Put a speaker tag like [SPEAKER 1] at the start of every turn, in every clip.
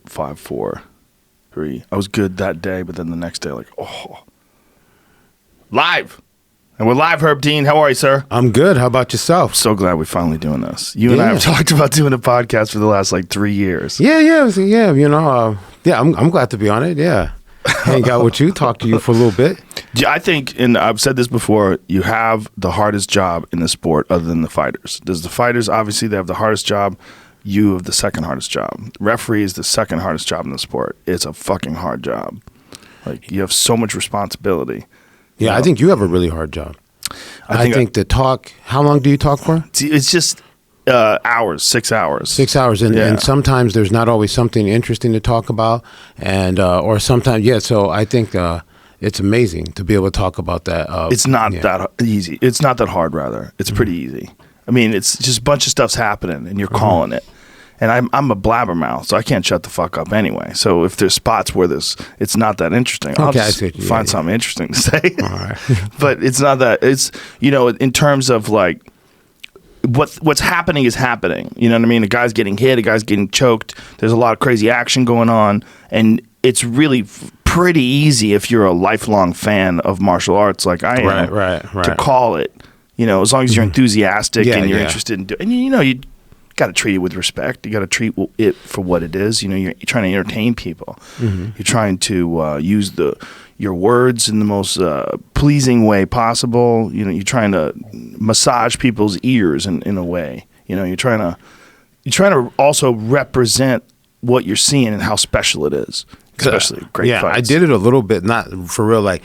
[SPEAKER 1] 5, 4, 3. I was good that day, but then the next day, like, oh. Live! And we're live, Herb Dean. How are you, sir?
[SPEAKER 2] I'm good. How about yourself?
[SPEAKER 1] So glad we're finally doing this. You and I have talked about doing a podcast for the last, 3 years.
[SPEAKER 2] Yeah. You know, I'm glad to be on it. Yeah. Hang out with you, talk to you for a little bit.
[SPEAKER 1] Yeah, I think, and I've said this before, you have the hardest job in the sport other than the fighters. There's the fighters, obviously, they have the hardest job. You have the second hardest job. Referee is the second hardest job in the sport. It's a fucking hard job. Like, you have so much responsibility.
[SPEAKER 2] Yeah, I think you have a really hard job. I think the talk, how long do you talk for?
[SPEAKER 1] It's just hours, 6 hours.
[SPEAKER 2] 6 hours, and sometimes there's not always something interesting to talk about, and or sometimes, so I think it's amazing to be able to talk about that.
[SPEAKER 1] It's not that easy. It's not that hard, rather. It's pretty easy. I mean, it's just a bunch of stuff's happening, and you're calling it. And I'm a blabbermouth, so I can't shut the fuck up anyway. So if there's spots where it's not that interesting, I'll just find something interesting to say.
[SPEAKER 2] All right.
[SPEAKER 1] But it's not that. It's, in terms of like what's happening is happening. You know what I mean? A guy's getting hit, a guy's getting choked. There's a lot of crazy action going on, and it's really pretty easy if you're a lifelong fan of martial arts like I am,
[SPEAKER 2] right.
[SPEAKER 1] to call it. As long as you're enthusiastic and you're interested in doing, and you got to treat it with respect. You got to treat it for what it is. You're trying to entertain people. You're trying to use your words in the most pleasing way possible. You're trying to massage people's ears in a way. You're trying to also represent what you're seeing and how special it is. Especially great fights.
[SPEAKER 2] I did it a little bit, not for real. Like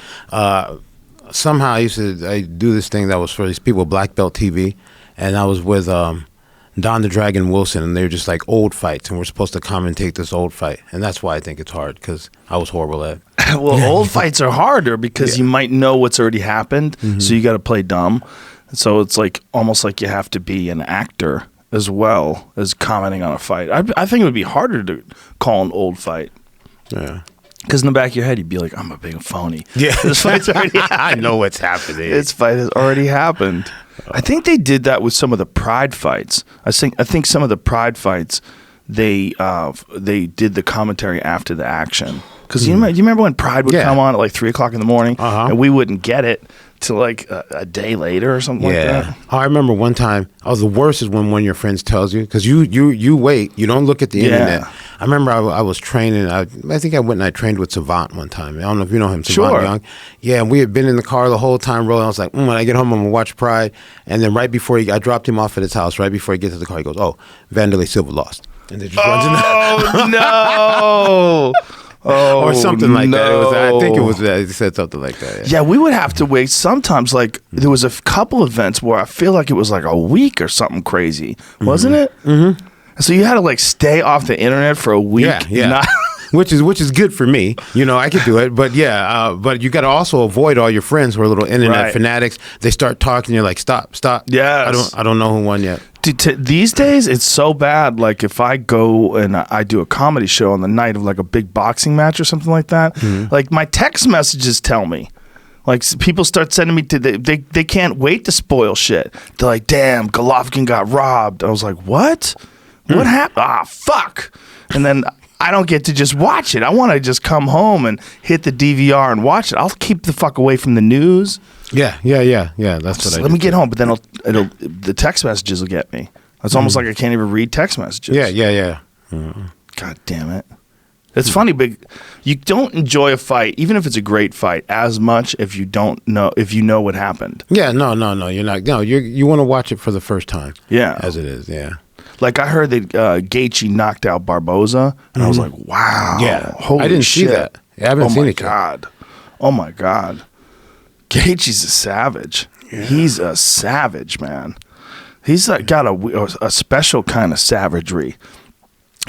[SPEAKER 2] somehow I do this thing that was for these people, Black Belt TV, and I was with Don the Dragon Wilson, and they were just like old fights, and we're supposed to commentate this old fight, and that's why I think it's hard, because I was horrible at it.
[SPEAKER 1] Well, old fights are harder because you might know what's already happened, so you got to play dumb. So it's like almost like you have to be an actor as well as commenting on a fight. I think it would be harder to call an old fight.
[SPEAKER 2] Yeah.
[SPEAKER 1] Because in the back of your head, you'd be like, I'm a big phony.
[SPEAKER 2] Yeah.
[SPEAKER 1] This fight's already happened.
[SPEAKER 2] I know what's happening.
[SPEAKER 1] This fight has already happened. I think they did that with some of the Pride fights. I think some of the Pride fights, they did the commentary after the action. Because you remember when Pride would come on at like 3 o'clock in the morning, and we wouldn't get it till like a day later or something like that.
[SPEAKER 2] I remember one time, the worst is when one of your friends tells you, because you wait, you don't look at the internet. I remember I was training, I think I went and I trained with Savant one time. I don't know if you know him, Savant Young. Yeah, and we had been in the car the whole time rolling. I was like, when I get home, I'm going to watch Pride. And then right before I dropped him off at his house, right before he gets to the car, he goes, Vanderlei Silva lost. And they just runs in
[SPEAKER 1] the no!
[SPEAKER 2] Or something like that. I think it was he said something like that.
[SPEAKER 1] Yeah, we would have to wait. Sometimes, there was a couple events where I feel like it was like a week or something crazy, wasn't it? Mm-hmm. So you had to stay off the internet for a week.
[SPEAKER 2] Yeah. Which is good for me. I could do it. But but you got to also avoid all your friends who are little internet fanatics. They start talking. You're like, stop.
[SPEAKER 1] Yes.
[SPEAKER 2] I don't know who won yet.
[SPEAKER 1] These days, it's so bad. Like if I go and I do a comedy show on the night of like a big boxing match or something like that, like my text messages tell me. Like people start sending me they can't wait to spoil shit. They're like, damn, Golovkin got robbed. I was like, what? What happened? Fuck. And then I don't get to just watch it. I want to just come home and hit the DVR and watch it. I'll keep the fuck away from the news.
[SPEAKER 2] Yeah. That's what I do.
[SPEAKER 1] Let me get home, but then the text messages will get me. It's almost like I can't even read text messages.
[SPEAKER 2] Yeah.
[SPEAKER 1] God damn it. It's funny, but you don't enjoy a fight, even if it's a great fight, as much if you know what happened.
[SPEAKER 2] Yeah, no, you're not. No, you want to watch it for the first time.
[SPEAKER 1] Yeah,
[SPEAKER 2] as it is. Yeah.
[SPEAKER 1] Like I heard that Gaethje knocked out Barboza, and I was like, "Wow, holy
[SPEAKER 2] I didn't
[SPEAKER 1] shit.
[SPEAKER 2] see that. I haven't seen it yet.
[SPEAKER 1] Oh my god, Gaethje's a savage. Yeah. He's a savage, man. He's got a special kind of savagery.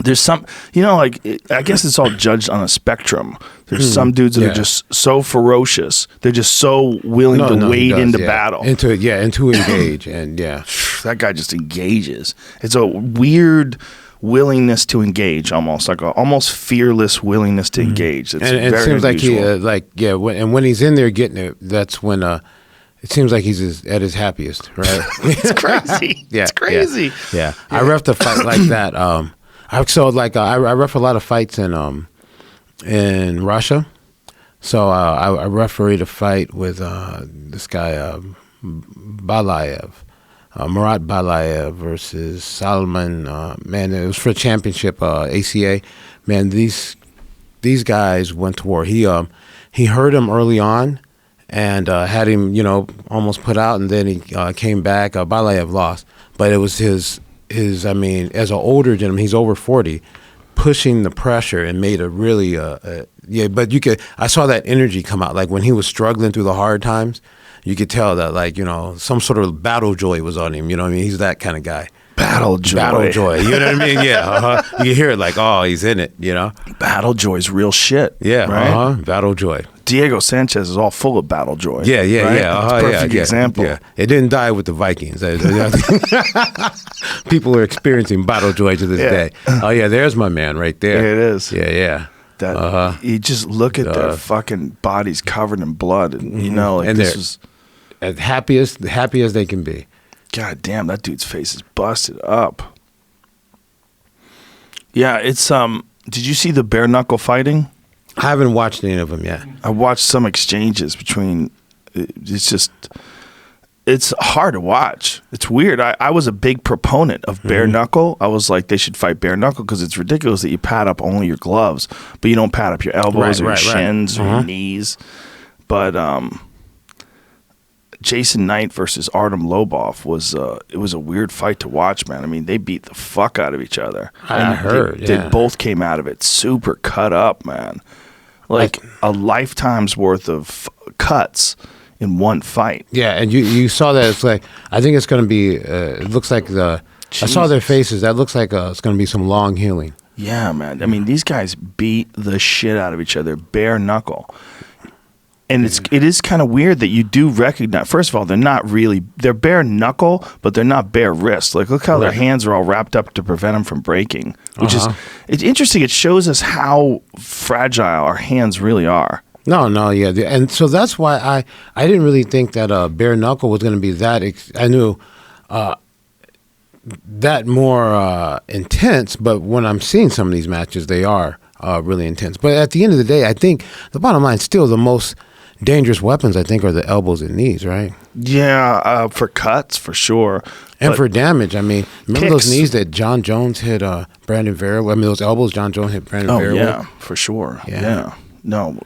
[SPEAKER 1] There's some, I guess it's all judged on a spectrum. There's some dudes that are just so ferocious. They're just so willing to wade into battle.
[SPEAKER 2] Into engage. And
[SPEAKER 1] that guy just engages. It's a weird willingness to engage, almost like almost fearless willingness to engage. It's
[SPEAKER 2] and it seems unusual. And when he's in there getting it, that's when it seems like he's at his happiest, right?
[SPEAKER 1] It's crazy. It's crazy.
[SPEAKER 2] Yeah. I reffed a fight like that. So like I ref a lot of fights in Russia. So I refereed a fight with this guy Balayev, Murat Balayev versus Salman. Man, it was for a championship, ACA. Man, these guys went to war. He hurt him early on and had him, almost put out, and then he came back. Balayev lost, but it was his. I mean, as an older gentleman, he's over 40, pushing the pressure and made a really, but I saw that energy come out. Like when he was struggling through the hard times, you could tell that some sort of battle joy was on him. You know what I mean? He's that kind of guy.
[SPEAKER 1] Battle joy.
[SPEAKER 2] You know what I mean? Yeah. You hear it like, oh, he's in it,
[SPEAKER 1] Battle joy's real shit.
[SPEAKER 2] Yeah.
[SPEAKER 1] Right?
[SPEAKER 2] Battle joy.
[SPEAKER 1] Diego Sanchez is all full of battle joy.
[SPEAKER 2] Yeah.
[SPEAKER 1] Right?
[SPEAKER 2] Yeah.
[SPEAKER 1] It's a perfect example.
[SPEAKER 2] Yeah. It didn't die with the Vikings. People are experiencing battle joy to this day. Oh, yeah. There's my man right there.
[SPEAKER 1] There it is.
[SPEAKER 2] Yeah.
[SPEAKER 1] You just look at their fucking bodies covered in blood, and
[SPEAKER 2] and
[SPEAKER 1] this was
[SPEAKER 2] as happy as they can be.
[SPEAKER 1] God damn, that dude's face is busted up. Yeah, it's did you see the Bare-Knuckle Fighting?
[SPEAKER 2] I haven't watched any of them yet.
[SPEAKER 1] I watched some exchanges between. It's hard to watch. It's weird. I was a big proponent of bare knuckle. I was like, they should fight bare knuckle because it's ridiculous that you pad up only your gloves, but you don't pad up your elbows or your shins or your knees. But Jason Knight versus Artem Lobov was it was a weird fight to watch, man. I mean, they beat the fuck out of each other.
[SPEAKER 2] I heard.
[SPEAKER 1] They both came out of it super cut up, man. Like a lifetime's worth of cuts in one fight.
[SPEAKER 2] Yeah, and you saw that. It's like, I think it's going to be, it looks like I saw their faces. That looks like it's going to be some long healing.
[SPEAKER 1] Yeah, man. I mean, these guys beat the shit out of each other, bare knuckle. And it is kind of weird that you do recognize, first of all, they're bare knuckle, but they're not bare wrist. Like, look how their hands are all wrapped up to prevent them from breaking, which is, it's interesting. It shows us how fragile our hands really are.
[SPEAKER 2] No, yeah. And so that's why I didn't really think that bare knuckle was going to be that, I knew that more intense, but when I'm seeing some of these matches, they are really intense. But at the end of the day, I think the bottom line, still the most dangerous weapons, I think, are the elbows and knees, right?
[SPEAKER 1] Yeah, for cuts, for sure.
[SPEAKER 2] And for damage, I mean, remember those knees that John Jones hit Brandon Vera? I mean, those elbows John Jones hit Brandon Vera with?
[SPEAKER 1] Oh, yeah, for sure. Yeah. No,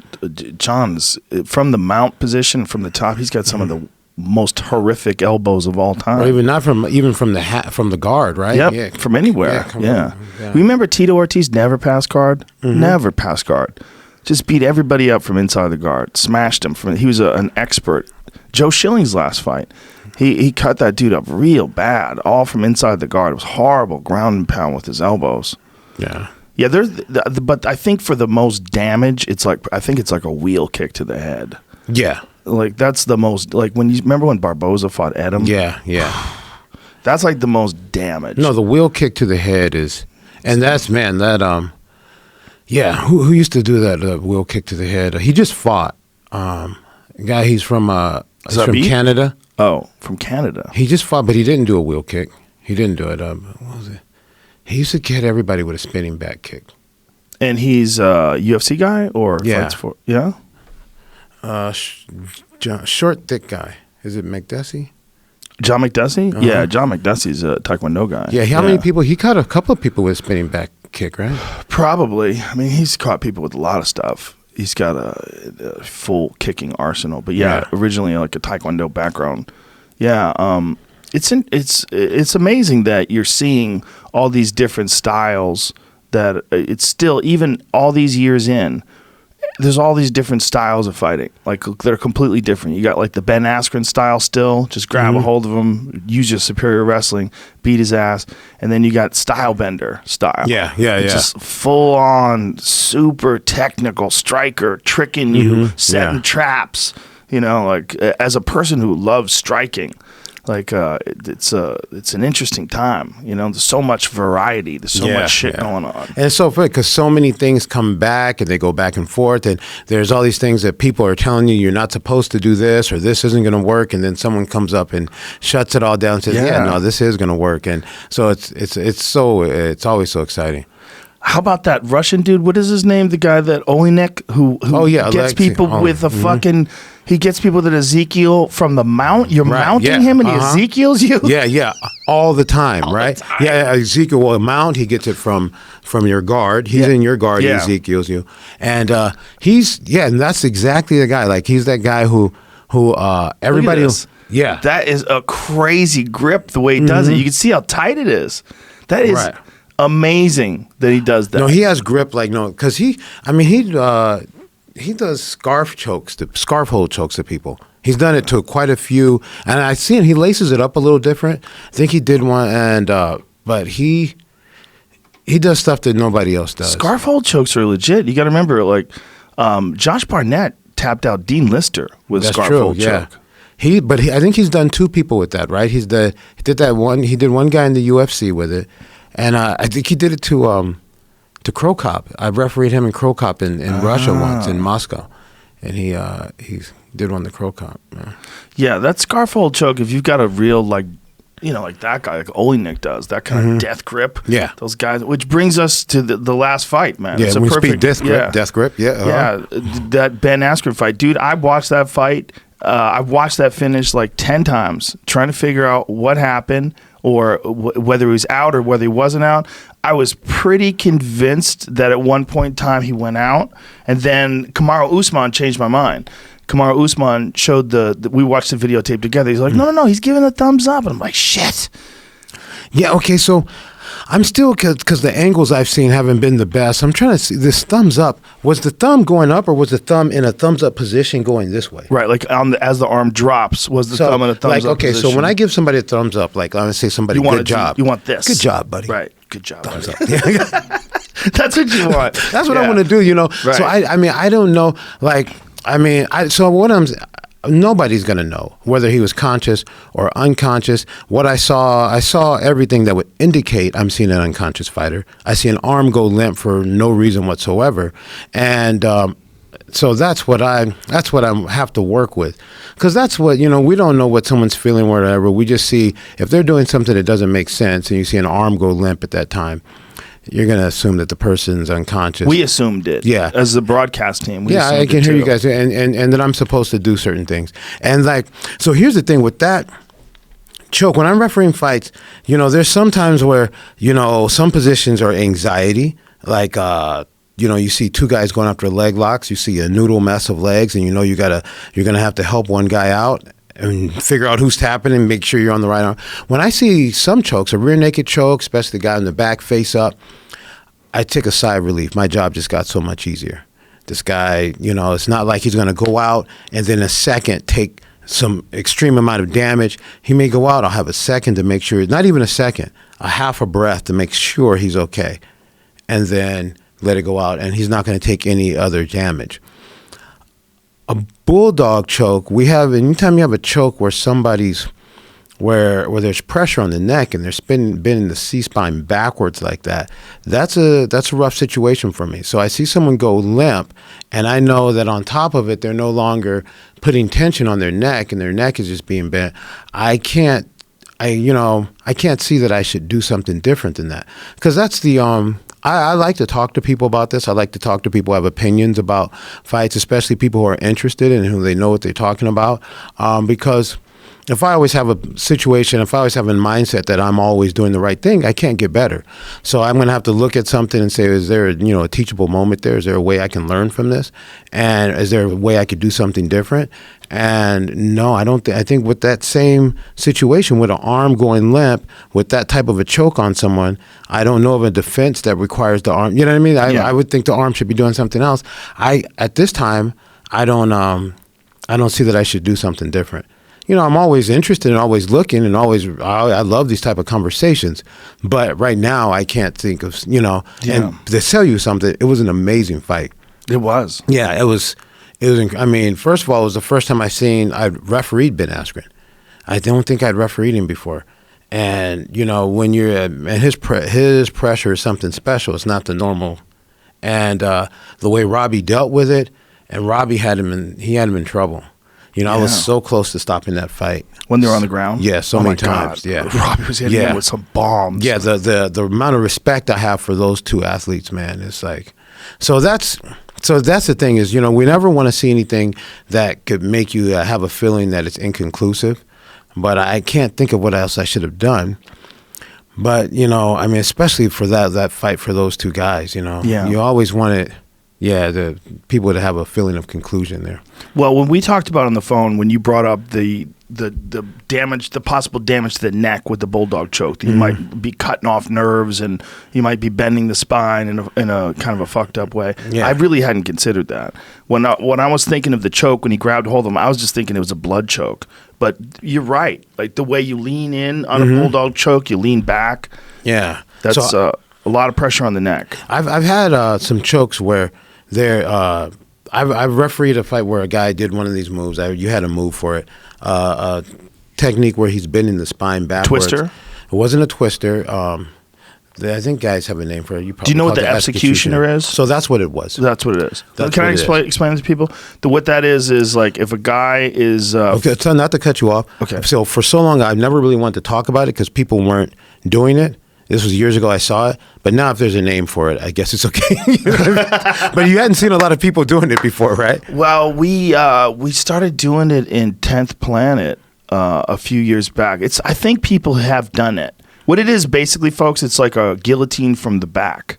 [SPEAKER 1] John's, from the mount position, from the top, he's got some of the most horrific elbows of all time.
[SPEAKER 2] Or even from the guard, right?
[SPEAKER 1] Yep,
[SPEAKER 2] yeah.
[SPEAKER 1] From anywhere. Yeah. Remember Tito Ortiz never passed guard? Never passed guard. Just beat everybody up from inside the guard. Smashed him. He was an expert. Joe Schilling's last fight, he cut that dude up real bad, all from inside the guard. It was horrible, ground and pound with his elbows.
[SPEAKER 2] Yeah.
[SPEAKER 1] Yeah, but I think for the most damage, it's like a wheel kick to the head.
[SPEAKER 2] Yeah.
[SPEAKER 1] Like that's the most, like when you remember when Barboza fought Edom?
[SPEAKER 2] Yeah.
[SPEAKER 1] That's like the most damage.
[SPEAKER 2] No, the wheel kick to the head is, and that's, man, that who used to do that wheel kick to the head? He just fought a guy. He's from Canada.
[SPEAKER 1] Oh, from Canada.
[SPEAKER 2] He just fought, but he didn't do a wheel kick. He didn't do it. What was it? He used to hit everybody with a spinning back kick.
[SPEAKER 1] And he's a UFC guy or fights for? Yeah.
[SPEAKER 2] Short, thick guy. Is it McDessie?
[SPEAKER 1] John McDessie? Yeah, John McDessie's a Taekwondo guy.
[SPEAKER 2] Yeah, how many people? He caught a couple of people with a spinning back kick, right?
[SPEAKER 1] Probably. I mean, he's caught people with a lot of stuff. He's got a full kicking arsenal. But originally like a Taekwondo background. Yeah, it's amazing that you're seeing all these different styles, that it's still, even all these years in, there's all these different styles of fighting. Like, they're completely different. You got like the Ben Askren style still, just grab a hold of him, use your superior wrestling, beat his ass. And then you got style bender style.
[SPEAKER 2] Yeah.
[SPEAKER 1] Just full on, super technical striker, tricking you, setting traps. Like, as a person who loves striking, like it's an interesting time. There's so much variety. There's so much shit going on.
[SPEAKER 2] And it's so funny because so many things come back and they go back and forth. And there's all these things that people are telling you, you're not supposed to do this, or this isn't going to work. And then someone comes up and shuts it all down and says, no, this is going to work. And so it's always so exciting.
[SPEAKER 1] How about that Russian dude? What is his name? The guy that Olenek who gets people with a fucking. He gets people that Ezekiel from the mount. You're mounting him and he Ezekiel's you.
[SPEAKER 2] Yeah, all the time, right? Yeah, Ezekiel will mount. He gets it from your guard. He's in your guard. He Ezekiel's you, and and that's exactly the guy. Like he's that guy who everybody. Yeah,
[SPEAKER 1] that is a crazy grip. The way he does it, you can see how tight it is. That is. Right. Amazing that he does that.
[SPEAKER 2] No, he has grip because he does scarf hold chokes to people. He's done it to quite a few, and I've seen he laces it up a little different. I think he did one, and but he does stuff that nobody else does.
[SPEAKER 1] Scarf hold chokes are legit. You got to remember, like Josh Barnett tapped out Dean Lister with scarf hold choke.
[SPEAKER 2] I think he's done 2 people with that, right? He did that one. He did one guy in the UFC with it. And I think he did it to Crow Cop. I refereed him in Crow Cop in Russia once, in Moscow. And he did one to Crow Cop.
[SPEAKER 1] Yeah, that scarf hold choke, if you've got a real, like that guy, like Olenek does, that kind of death grip.
[SPEAKER 2] Yeah.
[SPEAKER 1] Those guys, which brings us to the last fight, man.
[SPEAKER 2] Yeah, we speak death grip.
[SPEAKER 1] Yeah, that Ben Askren fight. Dude, I watched that fight. I've watched that finish like 10 times, trying to figure out what happened, or whether he was out or whether he wasn't out. I was pretty convinced that at one point in time he went out, and then Kamaru Usman changed my mind. Kamaru Usman showed we watched the videotape together. He's like, no, he's giving a thumbs up. And I'm like, shit.
[SPEAKER 2] Yeah, okay, so I'm still, because the angles I've seen haven't been the best, I'm trying to see this thumbs up. Was the thumb going up, or was the thumb in a thumbs up position going this way?
[SPEAKER 1] Right, like as the arm drops, was the thumb in a thumbs up position.
[SPEAKER 2] So when I give somebody a thumbs up, like I'm going to say somebody, good job.
[SPEAKER 1] You want this.
[SPEAKER 2] Good job, buddy.
[SPEAKER 1] Right, good job.
[SPEAKER 2] Thumbs up.
[SPEAKER 1] That's what you want.
[SPEAKER 2] That's what I want to do, Right. So I don't know, nobody's going to know whether he was conscious or unconscious. What I saw everything that would indicate I'm seeing an unconscious fighter. I see an arm go limp for no reason whatsoever. And so that's what I have to work with. Because that's what, we don't know what someone's feeling or whatever. We just see if they're doing something that doesn't make sense and you see an arm go limp at that time, you're going to assume that the person's unconscious.
[SPEAKER 1] We assumed it.
[SPEAKER 2] Yeah.
[SPEAKER 1] As the broadcast team.
[SPEAKER 2] I can hear you guys. And that I'm supposed to do certain things. And so here's the thing with that choke. When I'm refereeing fights, there's some times where, some positions are anxiety. Like, you see 2 guys going after leg locks. You see a noodle mess of legs, and you're going to have to help one guy out and figure out who's tapping and make sure you're on the right arm. When I see some chokes, a rear naked choke, especially the guy in the back face up, I take a sigh of relief. My job just got so much easier. This guy, it's not like he's going to go out and then a second take some extreme amount of damage. He may go out, I'll have a second to make sure, not even a second, a half a breath to make sure he's okay. And then let it go out, and he's not going to take any other damage. A bulldog choke, anytime you have a choke where somebody's, where there's pressure on the neck and they're bending the C-spine backwards like that, that's a rough situation for me. So I see someone go limp, and I know that on top of it, they're no longer putting tension on their neck, and their neck is just being bent. I can't see that I should do something different than that, because that's the I like to talk to people about this. I like to talk to people who have opinions about fights, especially people who are interested and who they know what they're talking about. Because if I always have a situation, if I always have a mindset that I'm always doing the right thing, I can't get better. So I'm going to have to look at something and say, is there a teachable moment there? Is there a way I can learn from this? And is there a way I could do something different? And no, I don't think. I think with that same situation, with an arm going limp, with that type of a choke on someone, I don't know of a defense that requires the arm. You know what I mean? I would think the arm should be doing something else. At this time, I don't see that I should do something different. I'm always interested and always looking, and I love these type of conversations. But right now, I can't think of, and to tell you something, it was an amazing fight.
[SPEAKER 1] It was.
[SPEAKER 2] Yeah, it was. First of all, it was the first time I'd refereed Ben Askren. I don't think I'd refereed him before. And, when you're, and his pressure is something special. It's not the normal. And the way Robbie dealt with it, and Robbie had him in trouble. I was so close to stopping that fight.
[SPEAKER 1] When they were on the ground?
[SPEAKER 2] Yeah, so many times.
[SPEAKER 1] God.
[SPEAKER 2] Yeah.
[SPEAKER 1] Robbie was hitting him with some bombs.
[SPEAKER 2] Yeah, the amount of respect I have for those two athletes, man, it's like, so that's the thing is, we never want to see anything that could make you have a feeling that it's inconclusive, but I can't think of what else I should have done. But, especially for that fight for those two guys, you always want it. Yeah, the people to have a feeling of conclusion there.
[SPEAKER 1] Well, when we talked about on the phone, when you brought up the damage, the possible damage to the neck with the Bulldog Choke, that you might be cutting off nerves and you might be bending the spine in a kind of a fucked up way. Yeah. I really hadn't considered that. When I was thinking of the choke, when he grabbed hold of him, I was just thinking it was a blood choke. But you're right. Like the way you lean in on a Bulldog Choke, you lean back.
[SPEAKER 2] Yeah.
[SPEAKER 1] That's a lot of pressure on the neck.
[SPEAKER 2] I've had some chokes where I've refereed a fight where a guy did one of these moves. You had a move for it. A technique where he's bending the spine backwards.
[SPEAKER 1] Twister?
[SPEAKER 2] It wasn't a twister. I think guys have a name for it.
[SPEAKER 1] Do you know what the executioner is?
[SPEAKER 2] So that's what it was.
[SPEAKER 1] That's what it is. Can I explain it to people? What that is like if a guy is...
[SPEAKER 2] okay, so not to cut you off.
[SPEAKER 1] Okay.
[SPEAKER 2] So for so long, I've never really wanted to talk about it because people weren't doing it. This was years ago I saw it, but now if there's a name for it, I guess it's okay. But you hadn't seen a lot of people doing it before, right?
[SPEAKER 1] Well, we started doing it in 10th Planet a few years back. I think people have done it. What it is basically, folks, it's like a guillotine from the back.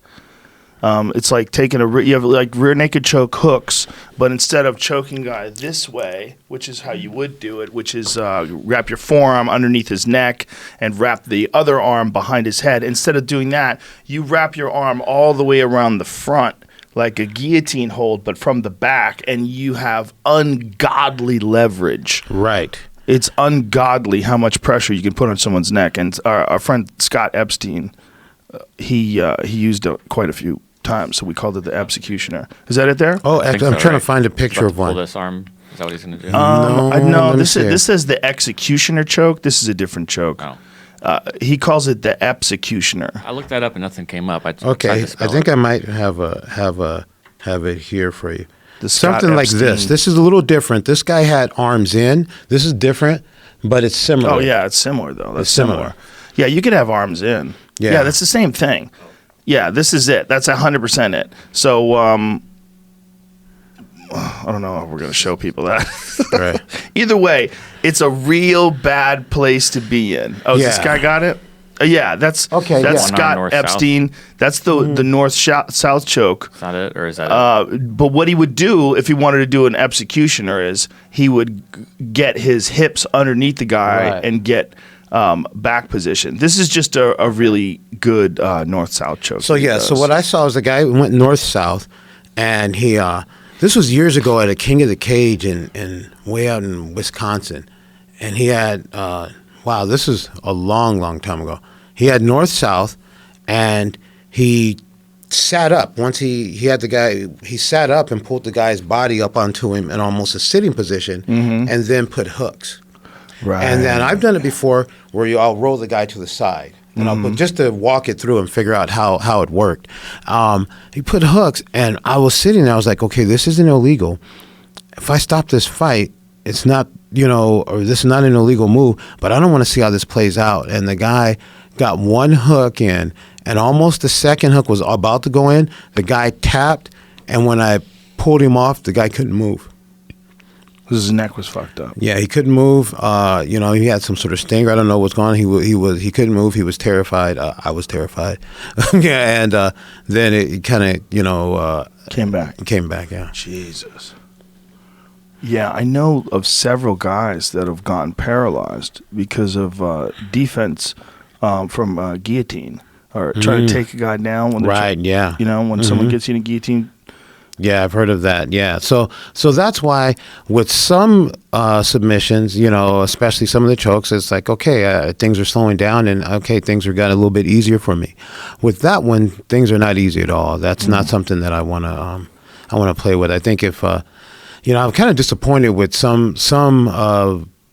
[SPEAKER 1] It's like taking you have like rear naked choke hooks, but instead of choking guy this way, which is how you would do it, which is wrap your forearm underneath his neck and wrap the other arm behind his head. Instead of doing that, you wrap your arm all the way around the front like a guillotine hold, but from the back, and you have ungodly leverage.
[SPEAKER 2] Right.
[SPEAKER 1] It's ungodly how much pressure you can put on someone's neck. And our friend Scott Epstein, he used it quite a few times, so we called it the executioner. Is that it there?
[SPEAKER 2] Oh, I'm trying to find a picture of one.
[SPEAKER 3] Pull this arm. Is that what he's going to do?
[SPEAKER 1] No, this says the executioner choke. This is a different choke.
[SPEAKER 3] Oh.
[SPEAKER 1] He calls it the executioner.
[SPEAKER 3] I looked that up and nothing came up.
[SPEAKER 2] Okay, I think I might have it here for you.
[SPEAKER 1] Something
[SPEAKER 2] like this. This is a little different. This guy had arms in. This is different, but it's similar.
[SPEAKER 1] Oh yeah, it's similar though. That's similar. Yeah, you could have arms in. Yeah, that's the same thing. Yeah, this is it. That's 100% it. So I don't know if we're going to show people that.
[SPEAKER 2] Right.
[SPEAKER 1] Either way, it's a real bad place to be in. Oh, this guy got it? Yeah, that's okay. That's Scott Epstein. That's the north-south choke.
[SPEAKER 3] Is that it, or is that it?
[SPEAKER 1] But what he would do if he wanted to do an executioner is he would get his hips underneath the guy and get back position. This is just a really good north-south choke.
[SPEAKER 2] So so what I saw was a guy who went north-south, and he this was years ago at a King of the Cage in way out in Wisconsin, and he had wow, this is a long time ago. He had north-south, and he sat up. Once he had the guy, he sat up and pulled the guy's body up onto him in almost a sitting position, and then put hooks.
[SPEAKER 1] Right.
[SPEAKER 2] And then I've done it before where I'll roll the guy to the side. And I'll put, just to walk it through and figure out how it worked. He put hooks, and I was sitting there. I was like, okay, this isn't illegal. If I stop this fight, it's not, or this is not an illegal move, but I don't want to see how this plays out. And the guy got one hook in, and almost the second hook was about to go in. The guy tapped, and when I pulled him off, the guy couldn't move.
[SPEAKER 1] His neck was fucked up.
[SPEAKER 2] Yeah, he couldn't move. He had some sort of stinger. I don't know what's going on. He couldn't move. He was terrified. I was terrified. Yeah, and then it kind of
[SPEAKER 1] came back.
[SPEAKER 2] Came back. Yeah.
[SPEAKER 1] Jesus. Yeah, I know of several guys that have gotten paralyzed because of defense from guillotine or trying to take a guy down. When when someone gets you in a guillotine.
[SPEAKER 2] Yeah, I've heard of that. Yeah, so that's why with some submissions, especially some of the chokes, it's like, okay, things are slowing down, and okay, things are getting a little bit easier for me. With that one, things are not easy at all. That's not something that I want to play with. I think if I'm kind of disappointed with some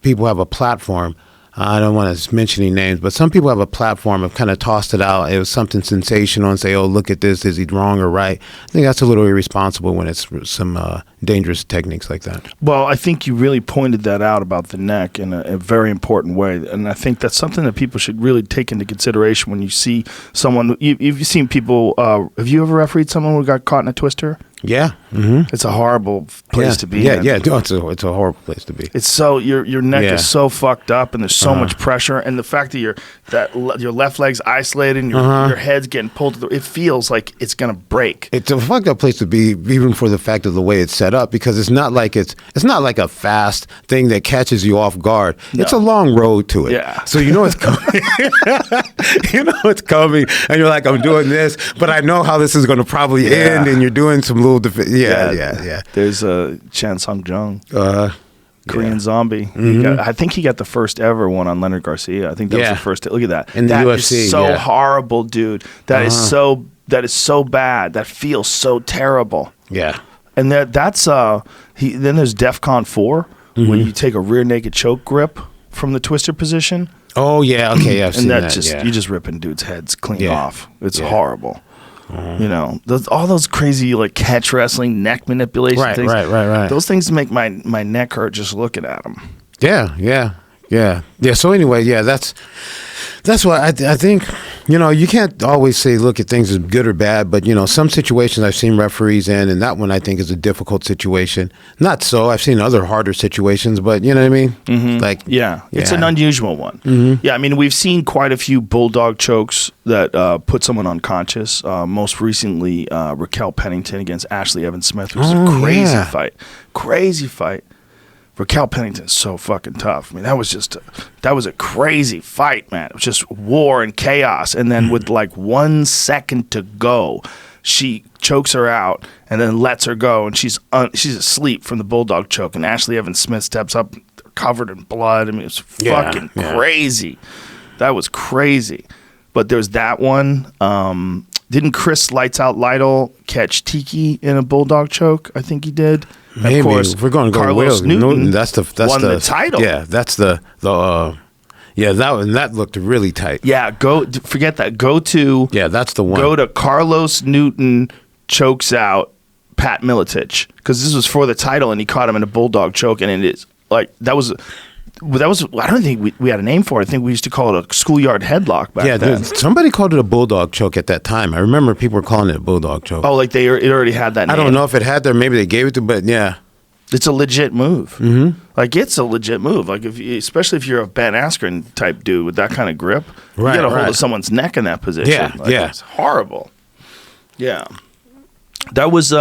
[SPEAKER 2] people have a platform. I don't want to mention any names, but some people have a platform, have kind of tossed it out. It was something sensational and say, oh, look at this. Is he wrong or right? I think that's a little irresponsible when it's some dangerous techniques like that.
[SPEAKER 1] Well, I think you really pointed that out about the neck in a very important way. And I think that's something that people should really take into consideration when you see someone. You've seen people, have you ever refereed someone who got caught in a twister?
[SPEAKER 2] Yeah.
[SPEAKER 1] It's a horrible place to be
[SPEAKER 2] in.
[SPEAKER 1] Yeah,
[SPEAKER 2] it's a horrible place to be.
[SPEAKER 1] It's so, your neck is so fucked up and there's so much pressure. And the fact that your left leg's isolated and your head's getting pulled, it feels like it's going to break.
[SPEAKER 2] It's a fucked up place to be, even for the fact of the way it's set up, because it's not like a fast thing that catches you off guard. No. It's a long road to it.
[SPEAKER 1] Yeah.
[SPEAKER 2] So you know it's coming. You know it's coming, and you're like, I'm doing this, but I know how this is going to probably end, and you're doing some little yeah.
[SPEAKER 1] There's Chan Sung Jung, Korean Zombie. I think he got the first ever one on Leonard Garcia. I think that was the first. Look at that.
[SPEAKER 2] In the UFC,
[SPEAKER 1] is so horrible, dude. That is so bad. That feels so terrible.
[SPEAKER 2] Yeah.
[SPEAKER 1] And that's then there's DEFCON 4 when you take a rear naked choke grip from the twister position.
[SPEAKER 2] Oh yeah, okay, I've seen that.
[SPEAKER 1] You're just ripping dudes' heads clean off. It's horrible. You know, all those crazy like catch wrestling, neck manipulation things.
[SPEAKER 2] Right.
[SPEAKER 1] Those things make my neck hurt just looking at them.
[SPEAKER 2] Yeah. So anyway, that's why I think, you know, you can't always say look at things as good or bad, but you know, some situations I've seen referees in, and that one I think is a difficult situation. Not so. I've seen other harder situations, but you know what I mean? Like
[SPEAKER 1] it's an unusual one. Yeah, I mean, we've seen quite a few bulldog chokes that put someone unconscious. Most recently, Raquel Pennington against Ashlee Evans-Smith, which was a crazy fight. Raquel Pennington is so fucking tough. I mean, that was a crazy fight, man. It was just war and chaos. And then with like 1 second to go, she chokes her out and then lets her go, and she's asleep from the bulldog choke. And Ashlee Evans-Smith steps up, covered in blood. I mean, it was fucking crazy. That was crazy. But there's that one. Didn't Chris Lights Out Lytle catch Tiki in a bulldog choke? I think he did.
[SPEAKER 2] Maybe.
[SPEAKER 1] Of course,
[SPEAKER 2] if we're going to go
[SPEAKER 1] Carlos Newton
[SPEAKER 2] that's
[SPEAKER 1] won the title.
[SPEAKER 2] Yeah, that's that one, that looked really tight.
[SPEAKER 1] Yeah, forget that.
[SPEAKER 2] That's the one.
[SPEAKER 1] Go to Carlos Newton chokes out Pat Miletich, because this was for the title, and he caught him in a bulldog choke, and it is like that was. I don't think we had a name for it. I think we used to call it a schoolyard headlock back then.
[SPEAKER 2] Somebody called it a bulldog choke at that time. I remember people were calling it a bulldog choke.
[SPEAKER 1] Oh, like it already had that name.
[SPEAKER 2] I don't know if it had there. Maybe they gave it to, but yeah.
[SPEAKER 1] It's a legit move. Like, it's a legit move. Like, especially if you're a Ben Askren type dude with that kind of grip, you got a hold of someone's neck in that position. It's horrible. Yeah. That was...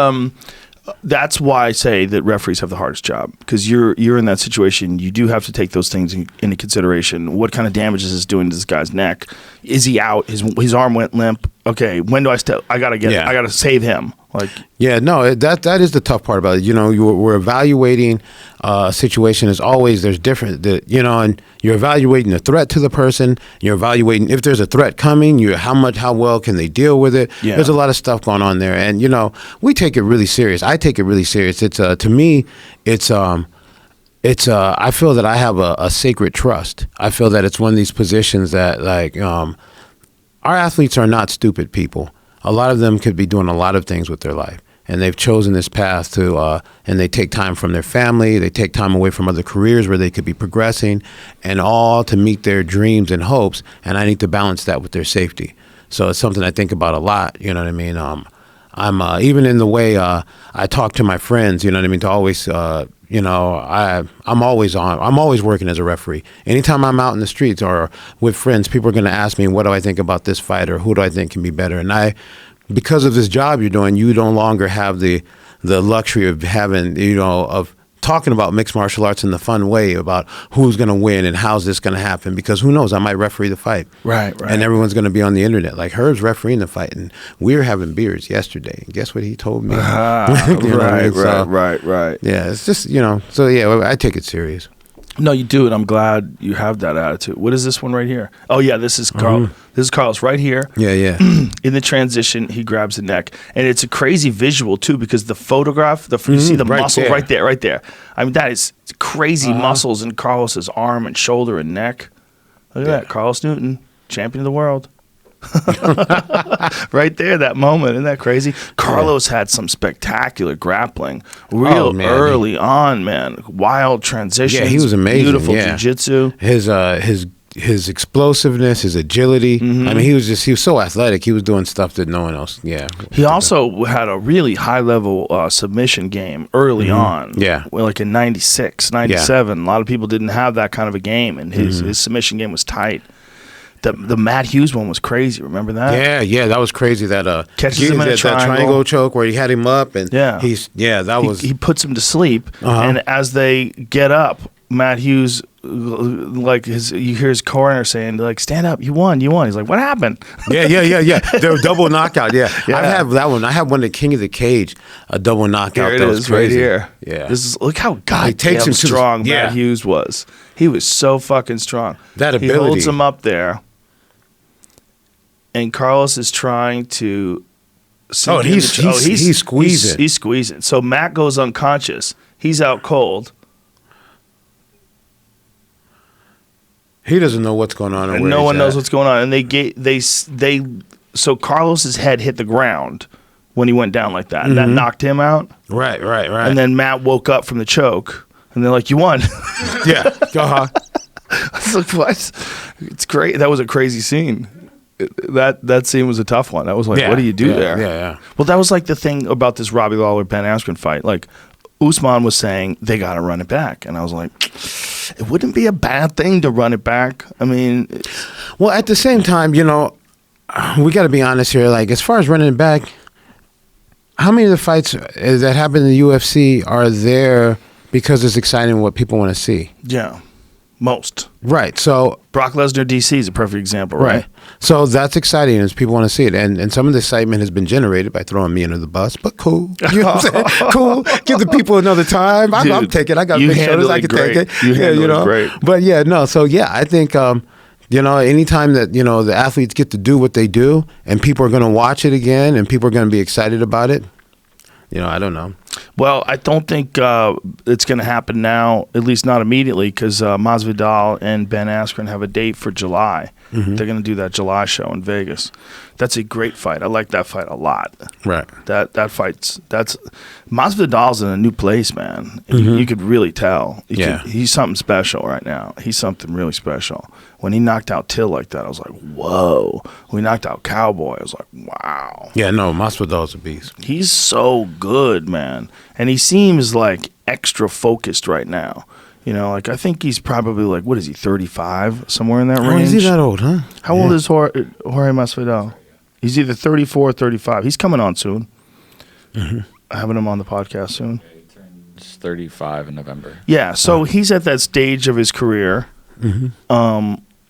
[SPEAKER 1] that's why I say that referees have the hardest job, because you're in that situation. You do have to take those things into consideration. What kind of damage is this doing to this guy's neck? Is he out? His arm went limp. Okay, when do I step? I gotta save him. Like,
[SPEAKER 2] that is the tough part about it. You know, we're evaluating a situation. As always, there's different, and you're evaluating the threat to the person. You're evaluating if there's a threat coming. How well can they deal with it? Yeah. There's a lot of stuff going on there, and we take it really serious. I take it really serious. It's to me, it's I feel that I have a sacred trust. I feel that it's one of these positions that our athletes are not stupid people. A lot of them could be doing a lot of things with their life, and they've chosen this path to, and they take time from their family, they take time away from other careers where they could be progressing, and all to meet their dreams and hopes, and I need to balance that with their safety. So it's something I think about a lot, you know what I mean? I'm, even in the way I talk to my friends, you know what I mean, to always, I'm always working as a referee. Anytime I'm out in the streets or with friends, people are going to ask me, what do I think about this fighter? Who do I think can be better? And because of this job you're doing, you no longer have the luxury of having, of talking about mixed martial arts in the fun way about who's going to win and how's this going to happen, because who knows, I might referee the fight. Right. And everyone's going to be on the internet. Like Herb's refereeing the fight, and we were having beers yesterday. Guess what he told me? Right. Yeah, it's just, so yeah, I take it serious.
[SPEAKER 1] No, you do, and I'm glad you have that attitude. What is this one right here? Oh, yeah, this is Carl. This is Carlos right here.
[SPEAKER 2] Yeah.
[SPEAKER 1] In the transition, he grabs the neck. And it's a crazy visual, too, because the photograph, you see the muscle right there. I mean, that is crazy muscles in Carlos's arm and shoulder and neck. Look at that. Carlos Newton, champion of the world. Right there, that moment. Isn't that crazy? Carlos had some spectacular grappling early on, man. Wild transitions.
[SPEAKER 2] Yeah, he was amazing.
[SPEAKER 1] Beautiful jiu-jitsu.
[SPEAKER 2] His explosiveness, his agility. I mean, he was so athletic. He was doing stuff that no one else. Yeah.
[SPEAKER 1] He also had a really high level submission game early on.
[SPEAKER 2] Yeah.
[SPEAKER 1] Like in 96, 97. A lot of people didn't have that kind of a game, and his submission game was tight. The Matt Hughes one was crazy. Remember that?
[SPEAKER 2] Yeah, that was crazy. That
[SPEAKER 1] catches him in a
[SPEAKER 2] triangle choke where he had him up, and
[SPEAKER 1] he puts him to sleep, and as they get up, Matt Hughes, like you hear his corner saying, like, stand up, you won. He's like, what happened?
[SPEAKER 2] Yeah. The double knockout. Yeah. I have that one. I have one at King of the Cage, a double knockout.
[SPEAKER 1] Here it is, crazy. Right here.
[SPEAKER 2] Yeah.
[SPEAKER 1] Look how goddamn strong Matt Hughes was. He was so fucking strong.
[SPEAKER 2] That ability.
[SPEAKER 1] He holds him up there, and Carlos is trying to.
[SPEAKER 2] He's squeezing.
[SPEAKER 1] He's squeezing. So Matt goes unconscious. He's out cold.
[SPEAKER 2] He doesn't know what's going on,
[SPEAKER 1] and no one knows what's going on. And so Carlos's head hit the ground when he went down like that, and that knocked him out.
[SPEAKER 2] Right.
[SPEAKER 1] And then Matt woke up from the choke, and they're like, "You won."
[SPEAKER 2] Yeah.
[SPEAKER 1] I was like, "What?" It's great. That was a crazy scene. That scene was a tough one. That was like, what do you do there?
[SPEAKER 2] Yeah.
[SPEAKER 1] Well, that was like the thing about this Robbie Lawler Ben Askren fight. Like, Usman was saying they got to run it back, and I was like, it wouldn't be a bad thing to run it back. I mean,
[SPEAKER 2] well, at the same time, we got to be honest here. Like, as far as running it back, how many of the fights that happen in the UFC are there because it's exciting what people want to see?
[SPEAKER 1] Yeah, most.
[SPEAKER 2] Right. So
[SPEAKER 1] Brock Lesnar DC is a perfect example, right?
[SPEAKER 2] So that's exciting as people want to see it. And some of the excitement has been generated by throwing me under the bus, but cool. You know what I'm saying? Cool. Give the people another time. I'll take it. I got big shoulders. I can take it.
[SPEAKER 1] You handled it great.
[SPEAKER 2] But I think, anytime that, the athletes get to do what they do and people are going to watch it again and people are going to be excited about it, I don't know.
[SPEAKER 1] Well, I don't think it's going to happen now, at least not immediately, because Masvidal and Ben Askren have a date for July. They're going to do that July show in Vegas. That's a great fight. I like that fight a lot.
[SPEAKER 2] Right.
[SPEAKER 1] Masvidal's in a new place, man. You could really tell. He's something special right now. He's something really special. When he knocked out Till like that, I was like, whoa. When he knocked out Cowboy, I was like, wow.
[SPEAKER 2] Yeah, no, Masvidal's a beast.
[SPEAKER 1] He's so good, man. And he seems like extra focused right now. I think he's probably like, what is he, 35? Somewhere in that range?
[SPEAKER 2] Is he that old, huh?
[SPEAKER 1] How old is Jorge Masvidal? He's either 34 or 35. He's coming on soon. Having him on the podcast soon.
[SPEAKER 3] He turns 35 in November.
[SPEAKER 1] Yeah, so he's at that stage of his career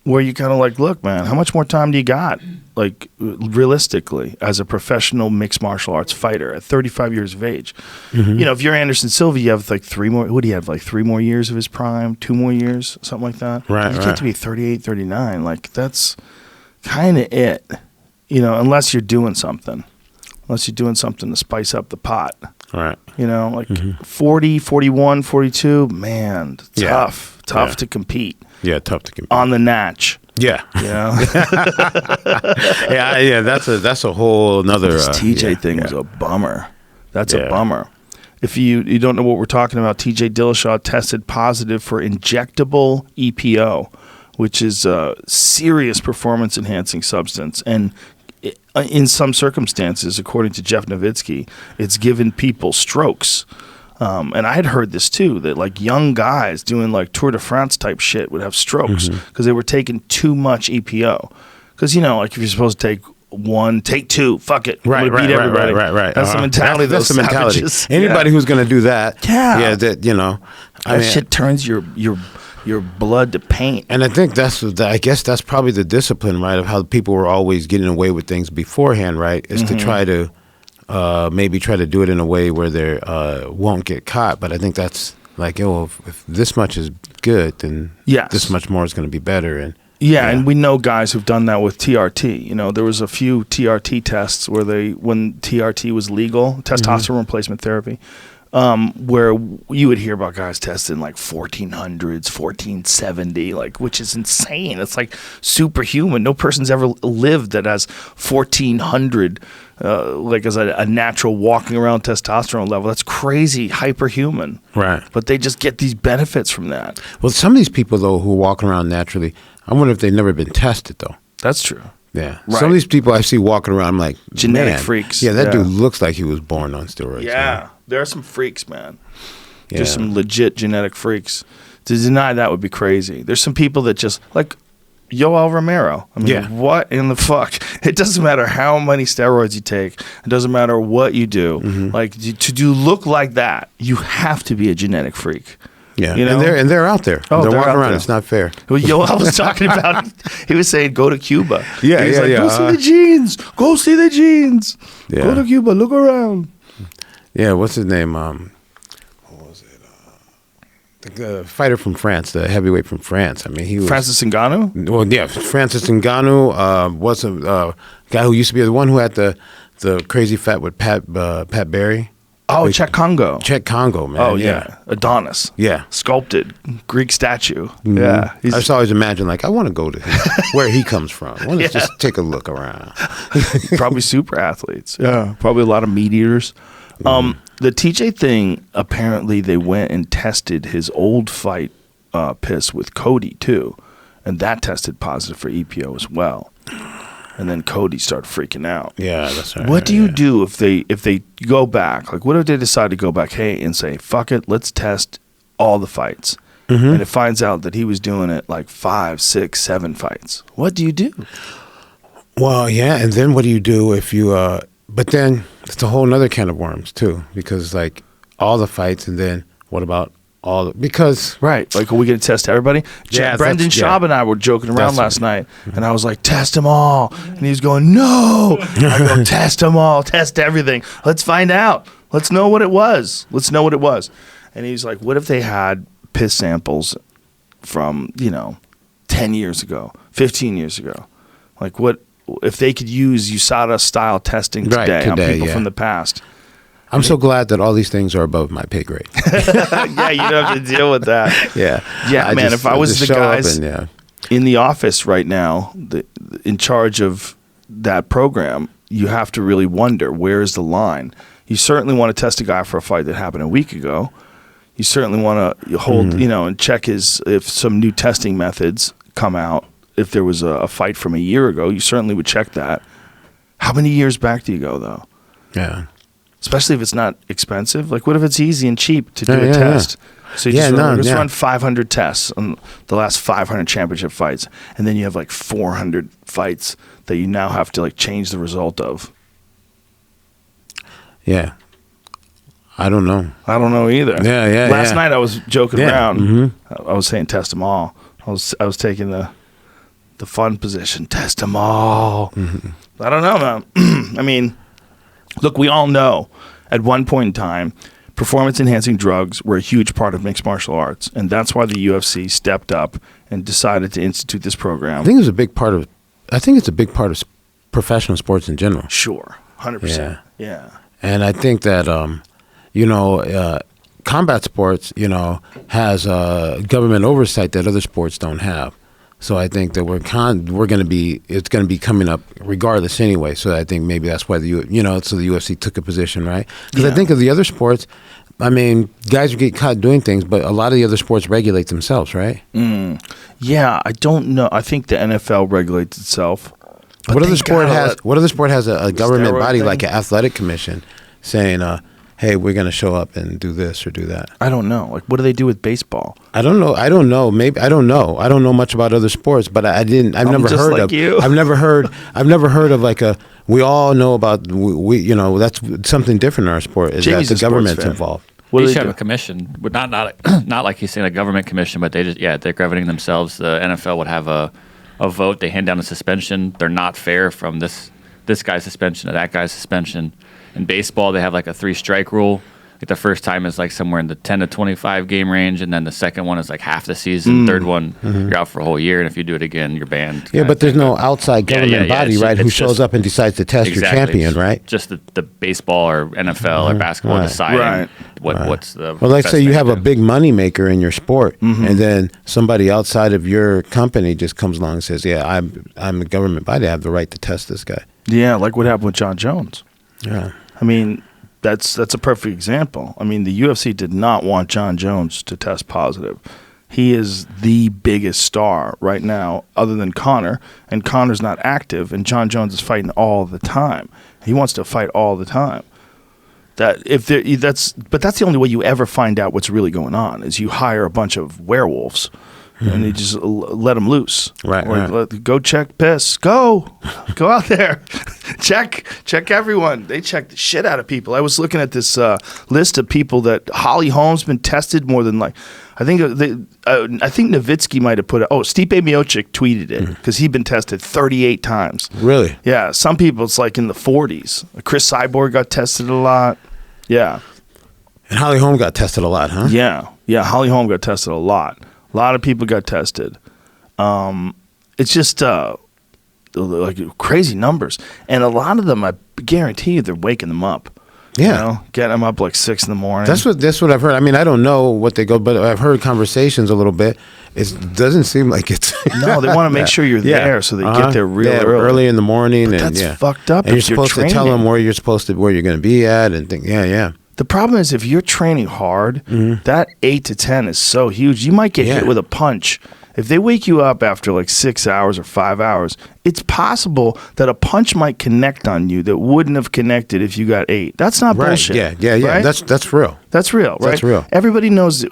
[SPEAKER 1] where you kind of like, look, man, how much more time do you got? Like, realistically, as a professional mixed martial arts fighter at 35 years of age. If you're Anderson Silva, you have like 3 more. What do you have, like 3 more years of his prime? 2 more years? Something like that?
[SPEAKER 2] Right,
[SPEAKER 1] You get to be 38, 39. Like, that's kind of it. Unless you're doing something. Unless you're doing something to spice up the pot.
[SPEAKER 2] Right.
[SPEAKER 1] 40, 41, 42, man, tough to compete.
[SPEAKER 2] Yeah, tough to compete.
[SPEAKER 1] On the natch.
[SPEAKER 2] Yeah.
[SPEAKER 1] Yeah,
[SPEAKER 2] that's a whole another.
[SPEAKER 1] This TJ thing was a bummer. That's a bummer. If you don't know what we're talking about, TJ Dillashaw tested positive for injectable EPO, which is a serious performance-enhancing substance. And in some circumstances, according to Jeff Nowitzki, it's given people strokes. And I had heard this too, that like young guys doing like Tour de France type shit would have strokes because they were taking too much EPO. Because, like if you're supposed to take 1, take 2, fuck it.
[SPEAKER 2] Right.
[SPEAKER 1] Beat everybody.
[SPEAKER 2] That's
[SPEAKER 1] the mentality of those savages.
[SPEAKER 2] Anybody who's going to do that.
[SPEAKER 1] Yeah.
[SPEAKER 2] That
[SPEAKER 1] shit turns your blood to paint.
[SPEAKER 2] And I think I guess that's probably the discipline, right, of how people were always getting away with things beforehand, right, is to try to maybe try to do it in a way where they won't get caught. But I think that's like, if this much is good, then this much more is going to be better. And
[SPEAKER 1] and we know guys who've done that with TRT. There was a few TRT tests where when TRT was legal, testosterone replacement therapy, where you would hear about guys testing like 1400s, 1470, like, which is insane. It's like superhuman. No person's ever lived that has 1400, like as a natural walking around testosterone level. That's crazy, hyperhuman.
[SPEAKER 2] Right.
[SPEAKER 1] But they just get these benefits from that.
[SPEAKER 2] Well, some of these people, though, who walk around naturally, I wonder if they've never been tested, though.
[SPEAKER 1] That's true.
[SPEAKER 2] Yeah.
[SPEAKER 1] Right.
[SPEAKER 2] Some of these people I see walking around, I'm like,
[SPEAKER 1] genetic
[SPEAKER 2] man,
[SPEAKER 1] freaks.
[SPEAKER 2] Yeah, that dude looks like he was born on steroids.
[SPEAKER 1] Yeah.
[SPEAKER 2] Man.
[SPEAKER 1] There are some freaks, man.
[SPEAKER 2] Yeah.
[SPEAKER 1] Just some legit genetic freaks. To deny that would be crazy. There's some people that just, like Yoel Romero. I mean, what in the fuck? It doesn't matter how many steroids you take. It doesn't matter what you do. Like, to look like that, you have to be a genetic freak.
[SPEAKER 2] Yeah,
[SPEAKER 1] you know?
[SPEAKER 2] and they're out there.
[SPEAKER 1] Oh,
[SPEAKER 2] they're walking around.
[SPEAKER 1] There.
[SPEAKER 2] It's not fair.
[SPEAKER 1] Well, Yoel was talking about. He was saying, "Go to Cuba."
[SPEAKER 2] Yeah,
[SPEAKER 1] he was
[SPEAKER 2] yeah.
[SPEAKER 1] Go see the genes. Go see the genes.
[SPEAKER 2] Yeah.
[SPEAKER 1] Go to Cuba. Look around.
[SPEAKER 2] Yeah, what's his name? What was it? The fighter from France, the heavyweight from France. I mean, he was
[SPEAKER 1] Francis Ngannou.
[SPEAKER 2] Well, yeah, Francis Ngannou was a guy who used to be the one who had the crazy fight with Pat Barry.
[SPEAKER 1] Oh, Czech Congo.
[SPEAKER 2] Czech Congo, man.
[SPEAKER 1] Oh, yeah. Adonis.
[SPEAKER 2] Yeah.
[SPEAKER 1] Sculpted. Greek statue.
[SPEAKER 2] Mm-hmm.
[SPEAKER 1] Yeah.
[SPEAKER 2] I just always imagine, like, I want to go to him, where he comes from. I want to just take a look around.
[SPEAKER 1] Probably super athletes. Yeah. Probably a lot of meat eaters. The TJ thing, apparently they went and tested his old fight piss with Cody, too. And that tested positive for EPO as well. And then Cody started freaking out.
[SPEAKER 2] Yeah, that's right.
[SPEAKER 1] What do you do if they go back? Like, what if they decide to go back, hey, and say, fuck it, let's test all the fights. And it finds out that he was doing it like 5, 6, 7 fights. What do you do?
[SPEAKER 2] Well, yeah, and then what do you do if you but then it's a whole nother can of worms too, because like all the fights, and then what about because
[SPEAKER 1] right, like, are we going to test everybody?
[SPEAKER 2] Yeah,
[SPEAKER 1] Brendan Schaub and I were joking around last night, and I was like, test them all, and he was going, no. I go, test them all, test everything. Let's find out. Let's know what it was. And he's like, what if they had piss samples from 10 years ago, 15 years ago? Like, what if they could use USADA style testing today on people from the past?
[SPEAKER 2] I'm so glad that all these things are above my pay grade.
[SPEAKER 1] Yeah, you don't have to deal with that.
[SPEAKER 2] Yeah,
[SPEAKER 1] man. If I was the guys in the office right now, in charge of that program, you have to really wonder, where is the line? You certainly want to test a guy for a fight that happened a week ago. You certainly want to hold, and check if some new testing methods come out. If there was a fight from a year ago, you certainly would check that. How many years back do you go, though?
[SPEAKER 2] Yeah.
[SPEAKER 1] Especially if it's not expensive. Like, what if it's easy and cheap to do a test? Yeah. So you just run 500 tests on the last 500 championship fights, and then you have like 400 fights that you now have to like change the result of.
[SPEAKER 2] Yeah. I don't know.
[SPEAKER 1] I don't know either.
[SPEAKER 2] Yeah.
[SPEAKER 1] Last night I was joking around. I was saying test them all. I was taking the fun position. Test them all. I don't know, man. I mean, look, we all know at one point in time, performance-enhancing drugs were a huge part of mixed martial arts, and that's why the UFC stepped up and decided to institute this program.
[SPEAKER 2] I think it's a big part of professional sports in general.
[SPEAKER 1] Sure, 100%. Yeah.
[SPEAKER 2] And I think that combat sports, has government oversight that other sports don't have. So I think that it's going to be coming up regardless anyway. So I think maybe that's why the UFC took a position, right? Because I think of the other sports, I mean, guys would get caught doing things, but a lot of the other sports regulate themselves, right?
[SPEAKER 1] Yeah, I don't know. I think the NFL regulates itself.
[SPEAKER 2] What other sport has a government body
[SPEAKER 1] thing?
[SPEAKER 2] like an athletic commission saying, hey, we're going to show up and do this or do that?
[SPEAKER 1] I don't know. Like, what do they do with baseball?
[SPEAKER 2] I don't know. Maybe I don't know. I don't know much about other sports, but I've never heard of. I've never heard of like a. We all know about that's something different in our sport. Is
[SPEAKER 1] Jamie's
[SPEAKER 2] that the government's involved?
[SPEAKER 3] They should have a commission, but not like he's saying a government commission, but they're governing themselves. The NFL would have a vote. They hand down a suspension. They're not fair from this guy's suspension to that guy's suspension. In baseball, they have like a 3-strike rule. Like the first time is like somewhere in the 10 to 25 game range, and then the second one is like half the season. Third one, you're out for a whole year, and if you do it again, you're banned.
[SPEAKER 2] Yeah, but there's no outside government body, right, who shows up and decides to test your champion, right?
[SPEAKER 3] Just the baseball or NFL or basketball deciding what's the.
[SPEAKER 2] Well, like say you have a big money maker in your sport, and then somebody outside of your company just comes along and says, "Yeah, I'm a government body. I have the right to test this guy."
[SPEAKER 1] Yeah, like what happened with John Jones.
[SPEAKER 2] Yeah,
[SPEAKER 1] I mean. That's a perfect example. I mean, the UFC did not want John Jones to test positive. He is the biggest star right now, other than Conor, and Conor's not active, and John Jones is fighting all the time. He wants to fight all the time. But that's the only way you ever find out what's really going on is you hire a bunch of werewolves. And they just let them loose.
[SPEAKER 2] Right.
[SPEAKER 1] Go check piss. Go out there. check everyone. They check the shit out of people. I was looking at this list of people that Holly Holm's been tested more than like. I think Nowitzki might have put it. Oh, Stipe Miocic tweeted it because he'd been tested 38 times.
[SPEAKER 2] Really?
[SPEAKER 1] Yeah. Some people it's like in the 40s. Chris Cyborg got tested a lot. Yeah.
[SPEAKER 2] And Holly Holm got tested a lot, huh?
[SPEAKER 1] Yeah. Holly Holm got tested a lot. A lot of people got tested. It's just like crazy numbers. And a lot of them, I guarantee you, they're waking them up.
[SPEAKER 2] Yeah.
[SPEAKER 1] You know, getting them up like 6 in the morning.
[SPEAKER 2] That's what I've heard. I mean, I don't know what they go, but I've heard conversations a little bit. It doesn't seem like it's...
[SPEAKER 1] No, they want to make sure you're there so they get there real
[SPEAKER 2] early in the morning.
[SPEAKER 1] But
[SPEAKER 2] and
[SPEAKER 1] that's fucked up.
[SPEAKER 2] And you're supposed to tell them where you're going to be at and think, yeah.
[SPEAKER 1] The problem is if you're training hard, that 8 to 10 is so huge. You might get hit with a punch. If they wake you up after like 6 hours or 5 hours, it's possible that a punch might connect on you that wouldn't have connected if you got 8. That's not bullshit.
[SPEAKER 2] Yeah.
[SPEAKER 1] Right?
[SPEAKER 2] That's real.
[SPEAKER 1] That's real, right?
[SPEAKER 2] That's real.
[SPEAKER 1] Everybody knows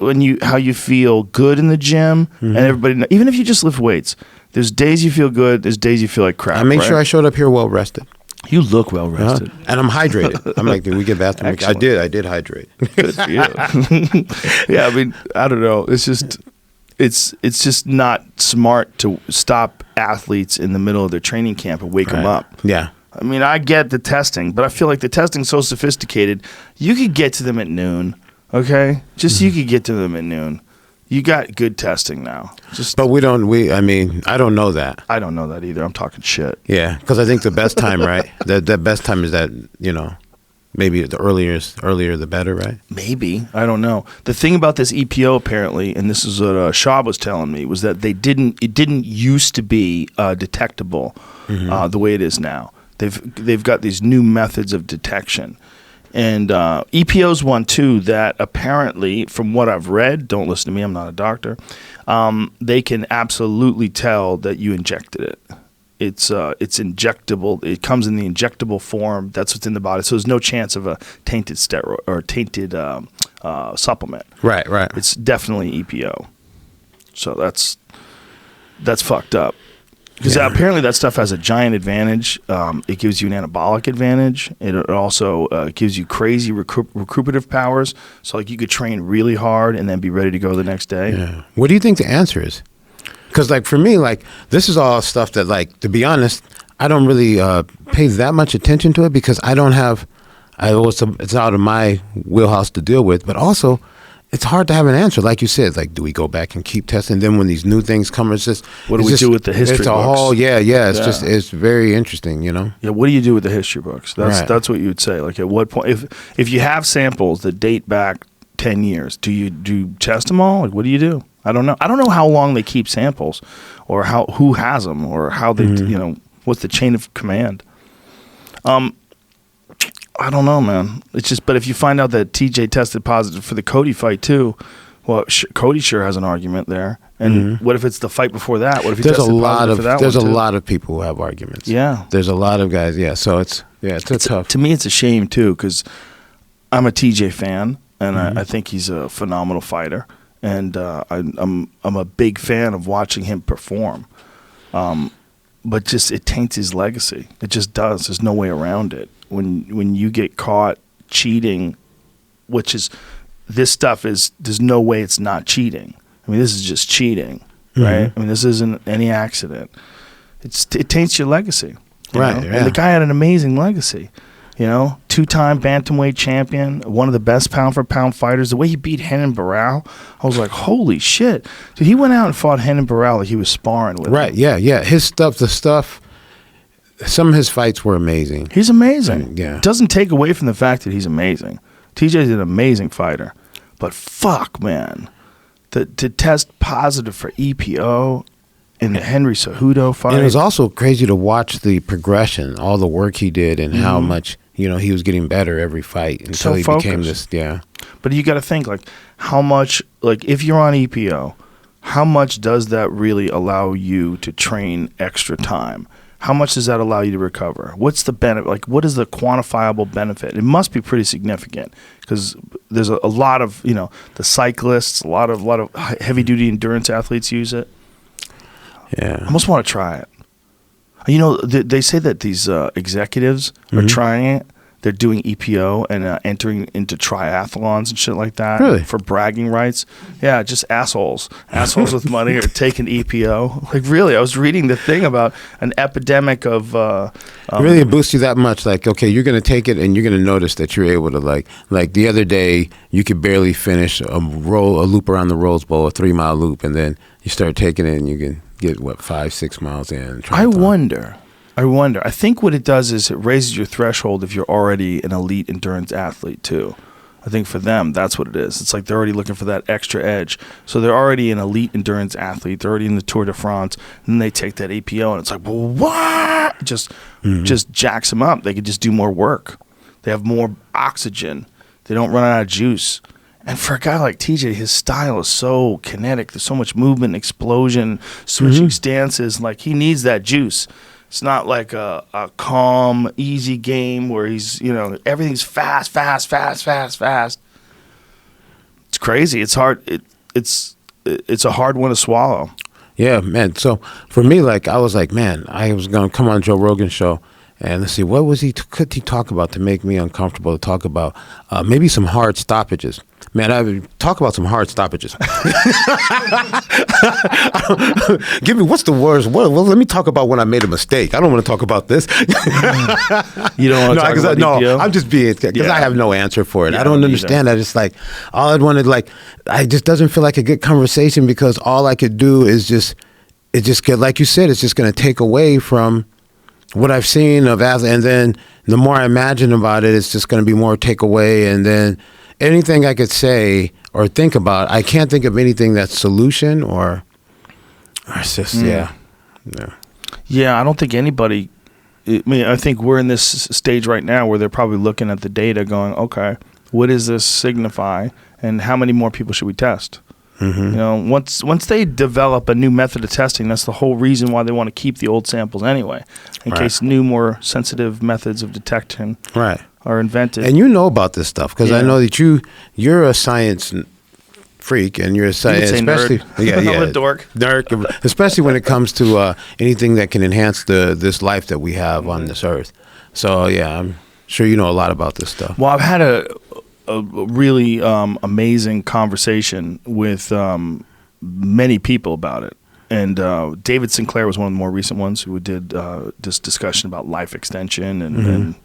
[SPEAKER 1] how you feel good in the gym, and everybody even if you just lift weights, there's days you feel good, there's days you feel like crap.
[SPEAKER 2] I make sure I showed up here well rested.
[SPEAKER 1] You look well rested,
[SPEAKER 2] and I'm hydrated. I'm like, did we get bathroom? I did hydrate.
[SPEAKER 1] Good for you. Yeah, I mean, I don't know. It's just not smart to stop athletes in the middle of their training camp and wake them up.
[SPEAKER 2] Yeah.
[SPEAKER 1] I mean, I get the testing, but I feel like the testing's so sophisticated. You could get to them at noon, okay? You could get to them at noon. You got good testing now.
[SPEAKER 2] But I mean, I don't know that.
[SPEAKER 1] I don't know that either. I'm talking shit.
[SPEAKER 2] Yeah, because I think the best time, right? The best time is that, maybe the earlier the better, right?
[SPEAKER 1] Maybe. I don't know. The thing about this EPO apparently, and this is what Shaw was telling me, was that it didn't used to be detectable the way it is now. They've got these new methods of detection. And EPO's one too that apparently, from what I've read, don't listen to me, I'm not a doctor, they can absolutely tell that you injected it. It's injectable. It comes in the injectable form. That's what's in the body. So there's no chance of a tainted steroid or tainted supplement.
[SPEAKER 2] Right.
[SPEAKER 1] It's definitely EPO. So that's fucked up. Because apparently that stuff has a giant advantage. It gives you an anabolic advantage. It also gives you crazy recuperative powers. So like you could train really hard and then be ready to go the next day.
[SPEAKER 2] Yeah. What do you think the answer is? Because like for me, like this is all stuff that like, to be honest, I don't really pay that much attention to it because it's out of my wheelhouse to deal with. But also, it's hard to have an answer. Like you said, like, do we go back and keep testing? Then when these new things come, it's just...
[SPEAKER 1] What do we do with the history books?
[SPEAKER 2] It's a whole, it's very interesting, Yeah,
[SPEAKER 1] what do you do with the history books? That's what you would say. Like, at what point... If you have samples that date back 10 years, do you test them all? Like, what do you do? I don't know. I don't know how long they keep samples or who has them or how they, what's the chain of command. I don't know, man. It's just, but if you find out that TJ tested positive for the Cody fight too, well, Cody sure has an argument there. And what if it's the fight before that? What if he tested positive for that one?
[SPEAKER 2] There's a lot of people who have arguments.
[SPEAKER 1] Yeah.
[SPEAKER 2] There's a lot of guys. Yeah. So it's tough.
[SPEAKER 1] To me, it's a shame too because I'm a TJ fan and I think he's a phenomenal fighter. And I'm a big fan of watching him perform. But just it taints his legacy. It just does. There's no way around it. When you get caught cheating, which is this stuff is, there's no way it's not cheating. I mean, this is just cheating, right? I mean, this isn't any accident. It taints your legacy, you know? And the guy had an amazing legacy. You know, 2-time bantamweight champion, one of the best pound-for-pound fighters. The way he beat Renan Barão, I was like, holy shit. Dude, he went out and fought Renan Barão like he was sparring with him.
[SPEAKER 2] Right, yeah. Some of his fights were amazing.
[SPEAKER 1] He's amazing.
[SPEAKER 2] Yeah.
[SPEAKER 1] Doesn't take away from the fact that he's amazing. TJ's an amazing fighter. But fuck, man. To test positive for EPO in the Henry Cejudo fight.
[SPEAKER 2] And it was also crazy to watch the progression, all the work he did, and how much, you know, he was getting better every fight until he became this,
[SPEAKER 1] But you got to think, like, how much, like, if you're on EPO, how much does that really allow you to train extra time? How much does that allow you to recover? What's the benefit? Like, what is the quantifiable benefit? It must be pretty significant because there's a lot of, you know, the cyclists, a lot of heavy duty endurance athletes use it.
[SPEAKER 2] Yeah.
[SPEAKER 1] I almost want to try it. You know, they say that these executives are trying it. They're doing EPO and entering into triathlons and shit like that.
[SPEAKER 2] Really?
[SPEAKER 1] For bragging rights. Yeah, just assholes. Assholes with money are taking EPO. Like, really, I was reading the thing about an epidemic of...
[SPEAKER 2] really, it boosts you that much. Like, okay, you're going to take it and you're going to notice that you're able to, like the other day, you could barely finish a loop around the Rose Bowl, a 3-mile loop, and then you start taking it and you can get, 5-6 miles in.
[SPEAKER 1] I wonder. I think what it does is it raises your threshold if you're already an elite endurance athlete too. I think for them, that's what it is. It's like they're already looking for that extra edge. So they're already an elite endurance athlete. They're already in the Tour de France. And then they take that APO and it's like, well, what? Just jacks them up. They can just do more work. They have more oxygen. They don't run out of juice. And for a guy like TJ, his style is so kinetic. There's so much movement, explosion, switching stances. Like, he needs that juice. It's not like a calm, easy game where he's, you know, everything's fast. It's crazy. It's hard. It's a hard one to swallow.
[SPEAKER 2] Yeah, man. So for me, like, I was like, man, I was going to come on Joe Rogan's show and let's see, what was could he talk about to make me uncomfortable to talk about? Maybe some hard stoppages. Man, I would talk about some hard stoppages. Give me, what's the worst? Well, let me talk about when I made a mistake. I don't want to talk about this.
[SPEAKER 1] You don't want to talk about EPO?
[SPEAKER 2] No, I'm just being, because I have no answer for it. I don't understand. I just like, all I'd wanted, like, I just doesn't feel like a good conversation because all I could do is just, it just get, like you said, it's just going to take away from what I've seen of athletes. And then the more I imagine about it, it's just going to be more takeaway. And then anything I could say or think about, I can't think of anything that's solution or it's just, yeah.
[SPEAKER 1] I don't think anybody, I mean, I think we're in this stage right now where they're probably looking at the data going, okay, what does this signify and how many more people should we test? You know, once they develop a new method of testing, that's the whole reason why they want to keep the old samples anyway, in case new, more sensitive methods of detection are invented.
[SPEAKER 2] And you know about this stuff because I know that you're a science freak and you're a science, especially
[SPEAKER 1] I'm a dork,
[SPEAKER 2] especially when it comes to anything that can enhance this life that we have on this earth. So yeah, I'm sure you know a lot about this stuff.
[SPEAKER 1] Well, I've had a really amazing conversation with many people about it. And David Sinclair was one of the more recent ones who did this discussion about life extension and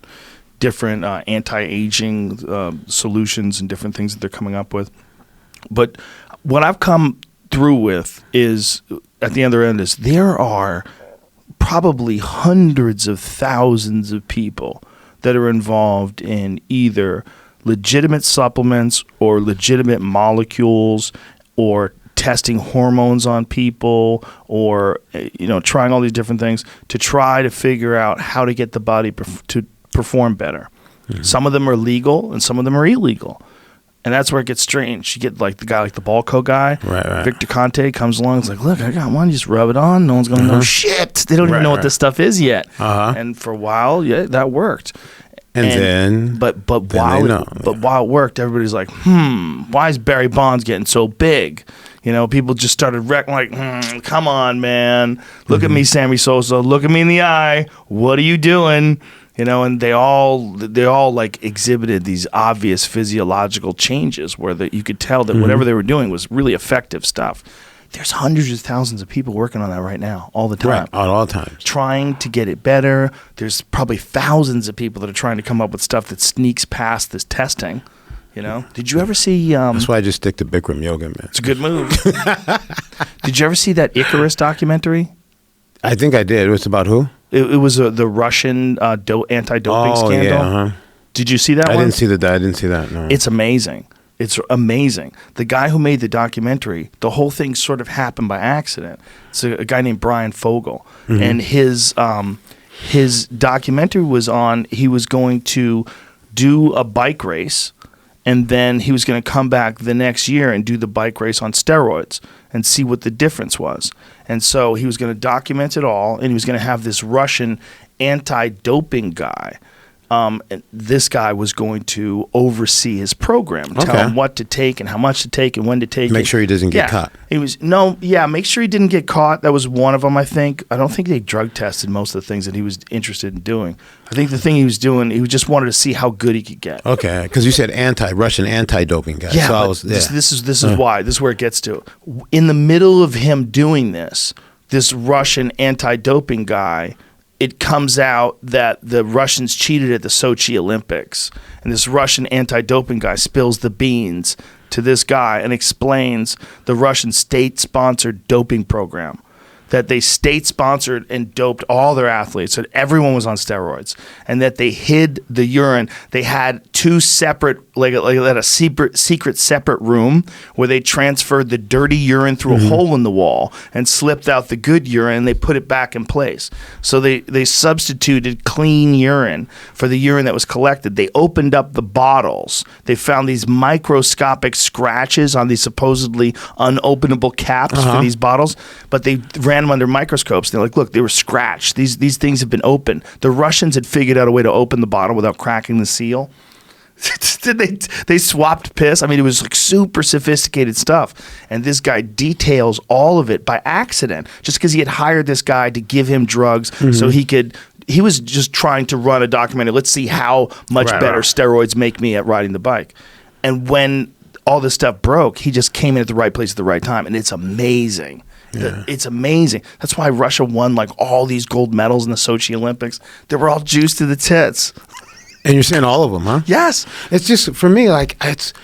[SPEAKER 1] different anti-aging solutions and different things that they're coming up with. But what I've come through with is, at the other end, is there are probably hundreds of thousands of people that are involved in either legitimate supplements or legitimate molecules or testing hormones on people or, you know, trying all these different things to try to figure out how to get the body to perform better. Some of them are legal and some of them are illegal. And that's where it gets strange. You get like the guy, like the Bulldog Choke guy, Victor Conte comes along. It's like, look, I got one. You just rub it on. No one's going to know shit. They don't even know what this stuff is yet. And for a while, that worked. But while it worked, everybody's like, why is Barry Bonds getting so big? You know, people just started wrecking like, come on, man. Look at me, Sammy Sosa. Look at me in the eye. What are you doing? You know, and they all like exhibited these obvious physiological changes where you could tell that whatever they were doing was really effective stuff. There's hundreds of thousands of people working on that right now, all the time.
[SPEAKER 2] Right, at all times.
[SPEAKER 1] Trying to get it better. There's probably thousands of people that are trying to come up with stuff that sneaks past this testing. You know? Did you ever see...
[SPEAKER 2] That's why I just stick to Bikram yoga, man.
[SPEAKER 1] It's a good move. Did you ever see that Icarus documentary?
[SPEAKER 2] I think I did. It was about who?
[SPEAKER 1] It was the Russian anti-doping scandal.
[SPEAKER 2] Yeah,
[SPEAKER 1] Did you see that one?
[SPEAKER 2] I didn't see that, no.
[SPEAKER 1] It's amazing. It's amazing. The guy who made the documentary, the whole thing sort of happened by accident. It's a guy named Brian Fogel. And his documentary was on, he was going to do a bike race, and then he was going to come back the next year and do the bike race on steroids and see what the difference was. And so he was going to document it all, and he was going to have this Russian anti-doping guy. And this guy was going to oversee his program, tell him what to take and how much to take and when to take it.
[SPEAKER 2] Make sure he doesn't get caught.
[SPEAKER 1] Make sure he didn't get caught. That was one of them, I think. I don't think they drug tested most of the things that he was interested in doing. I think the thing he was doing, he just wanted to see how good he could get.
[SPEAKER 2] Okay, because you said Russian anti-doping guy.
[SPEAKER 1] Yeah, so this is why. This is where it gets to. In the middle of him doing this Russian anti-doping guy, it comes out that the Russians cheated at the Sochi Olympics. And this Russian anti-doping guy spills the beans to this guy and explains the Russian state-sponsored doping program. That they state-sponsored and doped all their athletes, so everyone was on steroids, and that they hid the urine. They had two separate, like a secret separate room where they transferred the dirty urine through a hole in the wall and slipped out the good urine, and they put it back in place. So they substituted clean urine for the urine that was collected. They opened up the bottles. They found these microscopic scratches on these supposedly unopenable caps for these bottles, but they ran them under microscopes. They're like, look, they were scratched. These things have been opened. The Russians had figured out a way to open the bottle without cracking the seal. They swapped piss. I mean, it was like super sophisticated stuff. And this guy details all of it by accident, just because he had hired this guy to give him drugs so he was just trying to run a documentary. Let's see how much better steroids make me at riding the bike. And when all this stuff broke, he just came in at the right place at the right time. And it's amazing. Yeah. It's amazing. That's why Russia won like all these gold medals in the Sochi Olympics. They were all juiced to the tits.
[SPEAKER 2] And you're saying all of them, huh?
[SPEAKER 1] Yes.
[SPEAKER 2] It's just, for me, like, it's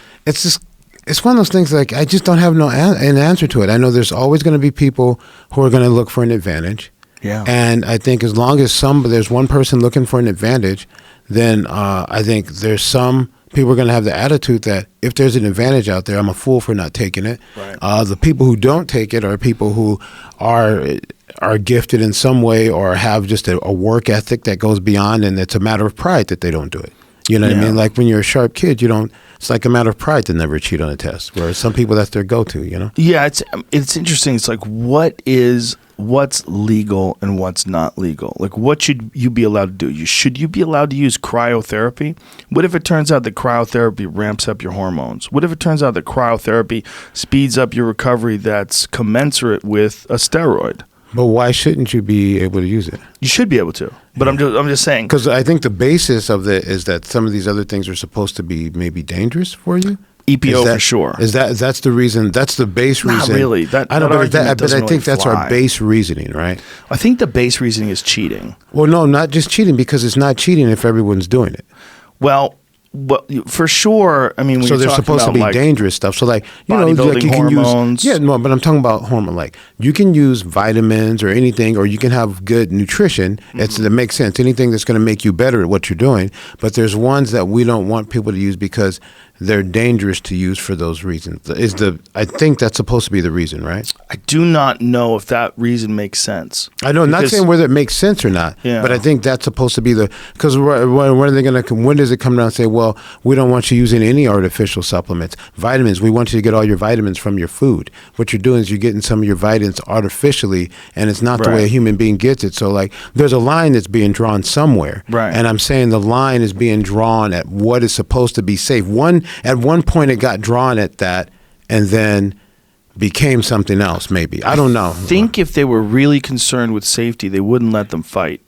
[SPEAKER 2] one of those things, like, I just don't have an answer to it. I know there's always going to be people who are going to look for an advantage.
[SPEAKER 1] Yeah.
[SPEAKER 2] And I think as long as there's one person looking for an advantage, then I think there's some people are going to have the attitude that if there's an advantage out there, I'm a fool for not taking it.
[SPEAKER 1] Right.
[SPEAKER 2] The people who don't take it are people who are gifted in some way or have just a work ethic that goes beyond, and it's a matter of pride that they don't do it. You know what I mean? Like when you're a sharp kid, it's like a matter of pride to never cheat on a test, whereas some people, that's their go-to, you know?
[SPEAKER 1] Yeah, it's interesting. It's like, what's legal and what's not legal? Like, what should you be allowed to do? Should you be allowed to use cryotherapy? What if it turns out that cryotherapy ramps up your hormones? What if it turns out that cryotherapy speeds up your recovery that's commensurate with a steroid?
[SPEAKER 2] But why shouldn't you be able to use it?
[SPEAKER 1] You should be able to. But I'm just saying.
[SPEAKER 2] Because I think the basis of it is that some of these other things are supposed to be maybe dangerous for you.
[SPEAKER 1] EPO for sure.
[SPEAKER 2] That's the reason? That's the base reason?
[SPEAKER 1] Not really.
[SPEAKER 2] I know, but I think that's our base reasoning, right?
[SPEAKER 1] I think the base reasoning is cheating.
[SPEAKER 2] Well, no, not just cheating, because it's not cheating if everyone's doing it.
[SPEAKER 1] Well, for sure. I mean, when
[SPEAKER 2] so there's supposed to be like dangerous stuff. So like, you know, like you can
[SPEAKER 1] hormones.
[SPEAKER 2] Use, but I'm talking about hormone. Like you can use vitamins or anything, or you can have good nutrition. That makes sense. Anything that's going to make you better at what you're doing. But there's ones that we don't want people to use because they're dangerous to use for those reasons. I think that's supposed to be the reason, right?
[SPEAKER 1] I do not know if that reason makes sense.
[SPEAKER 2] I know, not saying whether it makes sense or not, but I think that's supposed to be because when are they going to? When does it come down and say, well, we don't want you using any artificial supplements, vitamins? We want you to get all your vitamins from your food. What you're doing is you're getting some of your vitamins artificially, and it's not the way a human being gets it. So like, there's a line that's being drawn somewhere, and I'm saying the line is being drawn at what is supposed to be safe. At one point, it got drawn at that, and then became something else. Maybe, I don't know.
[SPEAKER 1] I think if they were really concerned with safety, they wouldn't let them fight.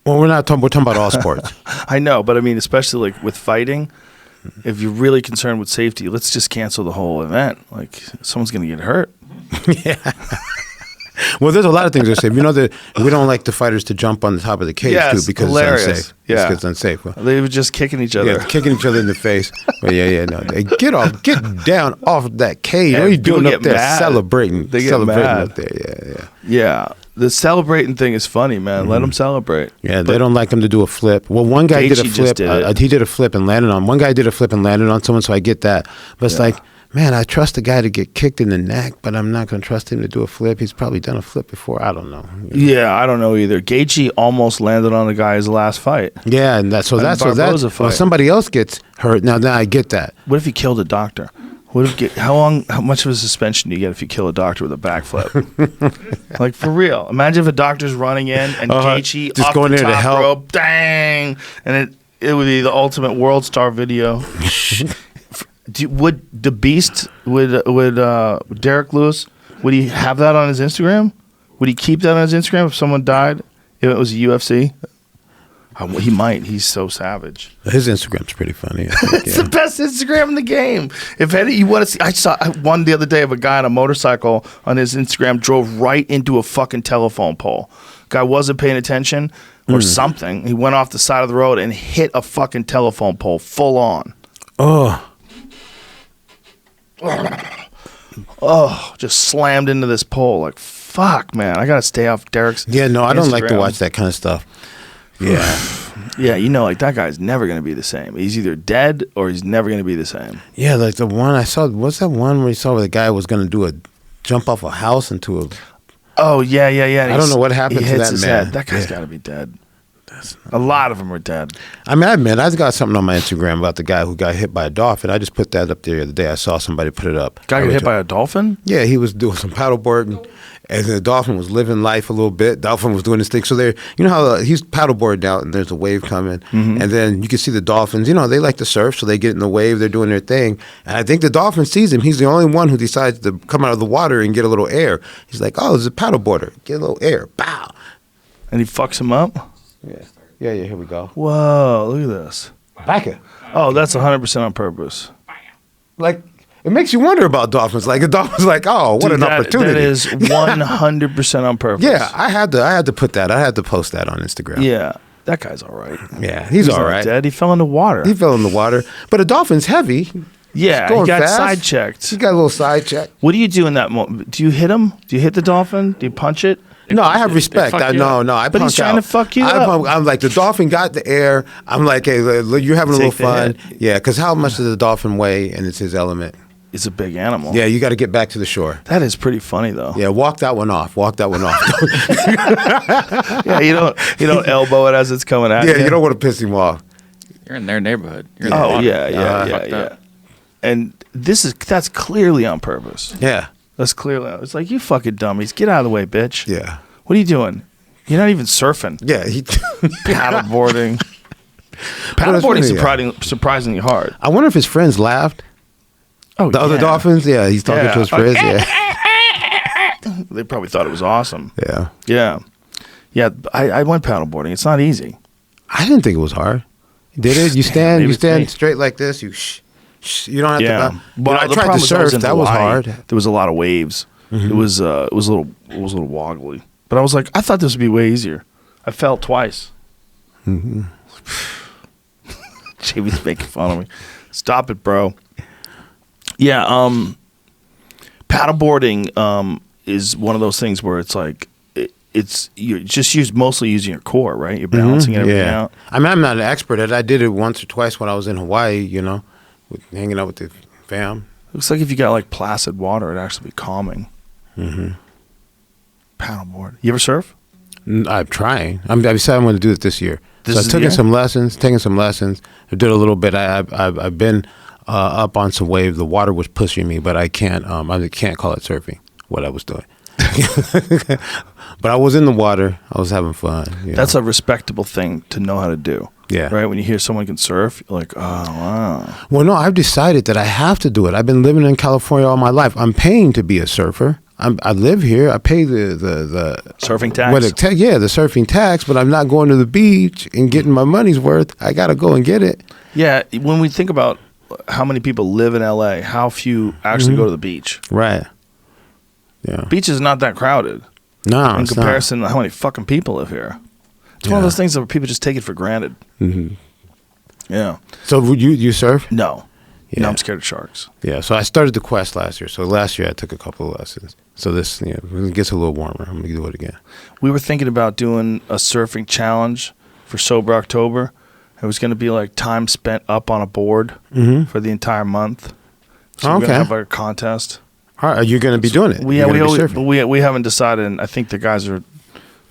[SPEAKER 2] Well, we're talking about all sports.
[SPEAKER 1] I know, but I mean, especially like with fighting, if you're really concerned with safety, let's just cancel the whole event. Like, someone's going to get hurt.
[SPEAKER 2] Yeah. Well, there's a lot of things they're safe. You know that we don't like the fighters to jump on the top of the cage too because
[SPEAKER 1] hilarious.
[SPEAKER 2] It's unsafe.
[SPEAKER 1] Yeah,
[SPEAKER 2] it's unsafe.
[SPEAKER 1] They were just kicking each other.
[SPEAKER 2] Yeah, kicking each other in the face. But no. Get down off that cage.
[SPEAKER 1] Yeah,
[SPEAKER 2] what are you doing up there
[SPEAKER 1] mad.
[SPEAKER 2] celebrating?
[SPEAKER 1] They get
[SPEAKER 2] celebrating
[SPEAKER 1] mad.
[SPEAKER 2] up there.
[SPEAKER 1] Yeah. The celebrating thing is funny, man. Let them celebrate.
[SPEAKER 2] Yeah, they don't like them to do a flip. Well, one guy did a flip. He did a flip and landed on. One guy did a flip and landed on someone, so I get that. But it's like, man, I trust the guy to get kicked in the neck, but I'm not going to trust him to do a flip. He's probably done a flip before. I don't know.
[SPEAKER 1] Yeah, I don't know either. Gaethje almost landed on a guy's last fight.
[SPEAKER 2] Yeah, and that's
[SPEAKER 1] fight.
[SPEAKER 2] Somebody else gets hurt. Now I get that.
[SPEAKER 1] What if he killed a doctor? How much of a suspension do you get if you kill a doctor with a backflip? Like, for real. Imagine if a doctor's running in and Gaethje
[SPEAKER 2] just
[SPEAKER 1] off
[SPEAKER 2] going
[SPEAKER 1] the
[SPEAKER 2] there to
[SPEAKER 1] top
[SPEAKER 2] help.
[SPEAKER 1] rope, dang, and it would be the ultimate world star video. Would the Beast, would Derek Lewis, would he have that on his Instagram? Would he keep that on his Instagram if someone died? If it was a UFC? He might. He's so savage.
[SPEAKER 2] His Instagram's pretty funny.
[SPEAKER 1] It's the best Instagram in the game. If you want to see, I saw one the other day of a guy on a motorcycle on his Instagram drove right into a fucking telephone pole. Guy wasn't paying attention or something. He went off the side of the road and hit a fucking telephone pole full on. Just slammed into this pole. Like, fuck, man. I got to stay off Derek's
[SPEAKER 2] Yeah, no, I don't like to
[SPEAKER 1] Instagram.
[SPEAKER 2] watch that kind of stuff. Yeah.
[SPEAKER 1] Yeah, like that guy's never going to be the same. He's either dead or he's never going to be the same.
[SPEAKER 2] Yeah, like the one I saw, what's that one where you saw where the guy was going to do a jump off a house into a...
[SPEAKER 1] Oh, yeah.
[SPEAKER 2] I don't know what happened to that man.
[SPEAKER 1] Head. That guy's got to be dead. A lot of them are dead.
[SPEAKER 2] I mean, I admit, I got something on my Instagram about the guy who got hit by a dolphin. I just put that up there the other day. I saw somebody put it up.
[SPEAKER 1] Guy got hit by a dolphin?
[SPEAKER 2] Yeah, he was doing some paddleboarding, and the dolphin was living life a little bit. Dolphin was doing his thing. So there, you know how he's paddleboarding out, and there's a wave coming, and then you can see the dolphins. They like to surf, so they get in the wave. They're doing their thing, and I think the dolphin sees him. He's the only one who decides to come out of the water and get a little air. He's like, "Oh, there's a paddleboarder. Get a little air." Bow.
[SPEAKER 1] And he fucks him up?
[SPEAKER 2] Yeah, here we go.
[SPEAKER 1] Whoa, look at this.
[SPEAKER 2] Back it.
[SPEAKER 1] Oh, that's 100% on purpose.
[SPEAKER 2] Like, it makes you wonder about dolphins. Like, a dolphin's like, oh, what an opportunity.
[SPEAKER 1] That is 100% on purpose.
[SPEAKER 2] Yeah, I had to put that. I had to post that on Instagram.
[SPEAKER 1] Yeah, that guy's all right.
[SPEAKER 2] Yeah, he's all right.
[SPEAKER 1] Dead. He fell in the water.
[SPEAKER 2] But a dolphin's heavy.
[SPEAKER 1] Yeah, he got side-checked.
[SPEAKER 2] He got a little side-check.
[SPEAKER 1] What do you do in that moment? Do you hit him? Do you hit the dolphin? Do you punch it?
[SPEAKER 2] No, I have respect. I punch out.
[SPEAKER 1] But he's trying to fuck you up.
[SPEAKER 2] I'm like, the dolphin got the air. I'm like, hey, you're having a little fun. Yeah, because how much does the dolphin weigh? And it's his element.
[SPEAKER 1] It's a big animal.
[SPEAKER 2] Yeah, you got to get back to the shore.
[SPEAKER 1] That is pretty funny, though.
[SPEAKER 2] Yeah, walk that one off.
[SPEAKER 1] Yeah, you don't elbow it as it's coming at you.
[SPEAKER 2] Yeah, you don't want to piss him off.
[SPEAKER 3] You're in their neighborhood. You're
[SPEAKER 1] in yeah. And that's clearly on purpose.
[SPEAKER 2] Yeah.
[SPEAKER 1] That's clearly. It's like, you fucking dummies. Get out of the way, bitch.
[SPEAKER 2] Yeah.
[SPEAKER 1] What are you doing? You're not even surfing.
[SPEAKER 2] Yeah.
[SPEAKER 1] Paddleboarding. Paddleboarding's surprisingly hard.
[SPEAKER 2] I wonder if his friends laughed.
[SPEAKER 1] Oh,
[SPEAKER 2] the other dolphins? Yeah, he's talking to his friends. Yeah.
[SPEAKER 1] They probably thought it was awesome.
[SPEAKER 2] Yeah.
[SPEAKER 1] Yeah. Yeah, I went paddleboarding. It's not easy.
[SPEAKER 2] I didn't think it was hard. Did it? You stand straight like this. You don't have to. Well, I tried to surf. That was hard.
[SPEAKER 1] There was a lot of waves. It was a little woggly. But I was like, I thought this would be way easier. I fell twice. JB's making fun of me. Stop it, bro. Yeah, paddleboarding is one of those things where it's like you're just mostly using your core, right? You're balancing everything out.
[SPEAKER 2] I mean, I'm not an expert at it. I did it once or twice when I was in Hawaii, hanging out with the fam.
[SPEAKER 1] Looks like if you got like placid water, it'd actually be calming. Paddleboard. You ever surf?
[SPEAKER 2] I'm trying. I decided I'm going to do it this year. So I've taken some lessons. I did a little bit. I've been up on some waves. The water was pushing me, but I can't call it surfing, what I was doing. But I was in the water. I was having fun.
[SPEAKER 1] That's a respectable thing to know how to do.
[SPEAKER 2] Yeah.
[SPEAKER 1] Right? When you hear someone can surf, you're like, oh, wow.
[SPEAKER 2] Well, no, I've decided that I have to do it. I've been living in California all my life. I'm paying to be a surfer. I live here. I pay the
[SPEAKER 1] surfing tax.
[SPEAKER 2] The surfing tax, but I'm not going to the beach and getting my money's worth. I got to go and get it.
[SPEAKER 1] Yeah. When we think about how many people live in LA, how few actually go to the beach.
[SPEAKER 2] Right. Yeah.
[SPEAKER 1] Beach is not that crowded.
[SPEAKER 2] No,
[SPEAKER 1] in comparison to how many fucking people live here. It's one of those things that people just take it for granted.
[SPEAKER 2] Mm-hmm.
[SPEAKER 1] Yeah.
[SPEAKER 2] So would you surf?
[SPEAKER 1] No.
[SPEAKER 2] Yeah.
[SPEAKER 1] No, I'm scared of sharks.
[SPEAKER 2] Yeah. So I started the quest last year. So last year I took a couple of lessons. So this, when it gets a little warmer, I'm gonna do it again.
[SPEAKER 1] We were thinking about doing a surfing challenge for Sober October. It was going to be like time spent up on a board for the entire month. So we're going to have like a contest.
[SPEAKER 2] All right, are you going to be doing it?
[SPEAKER 1] We haven't decided, and I think the guys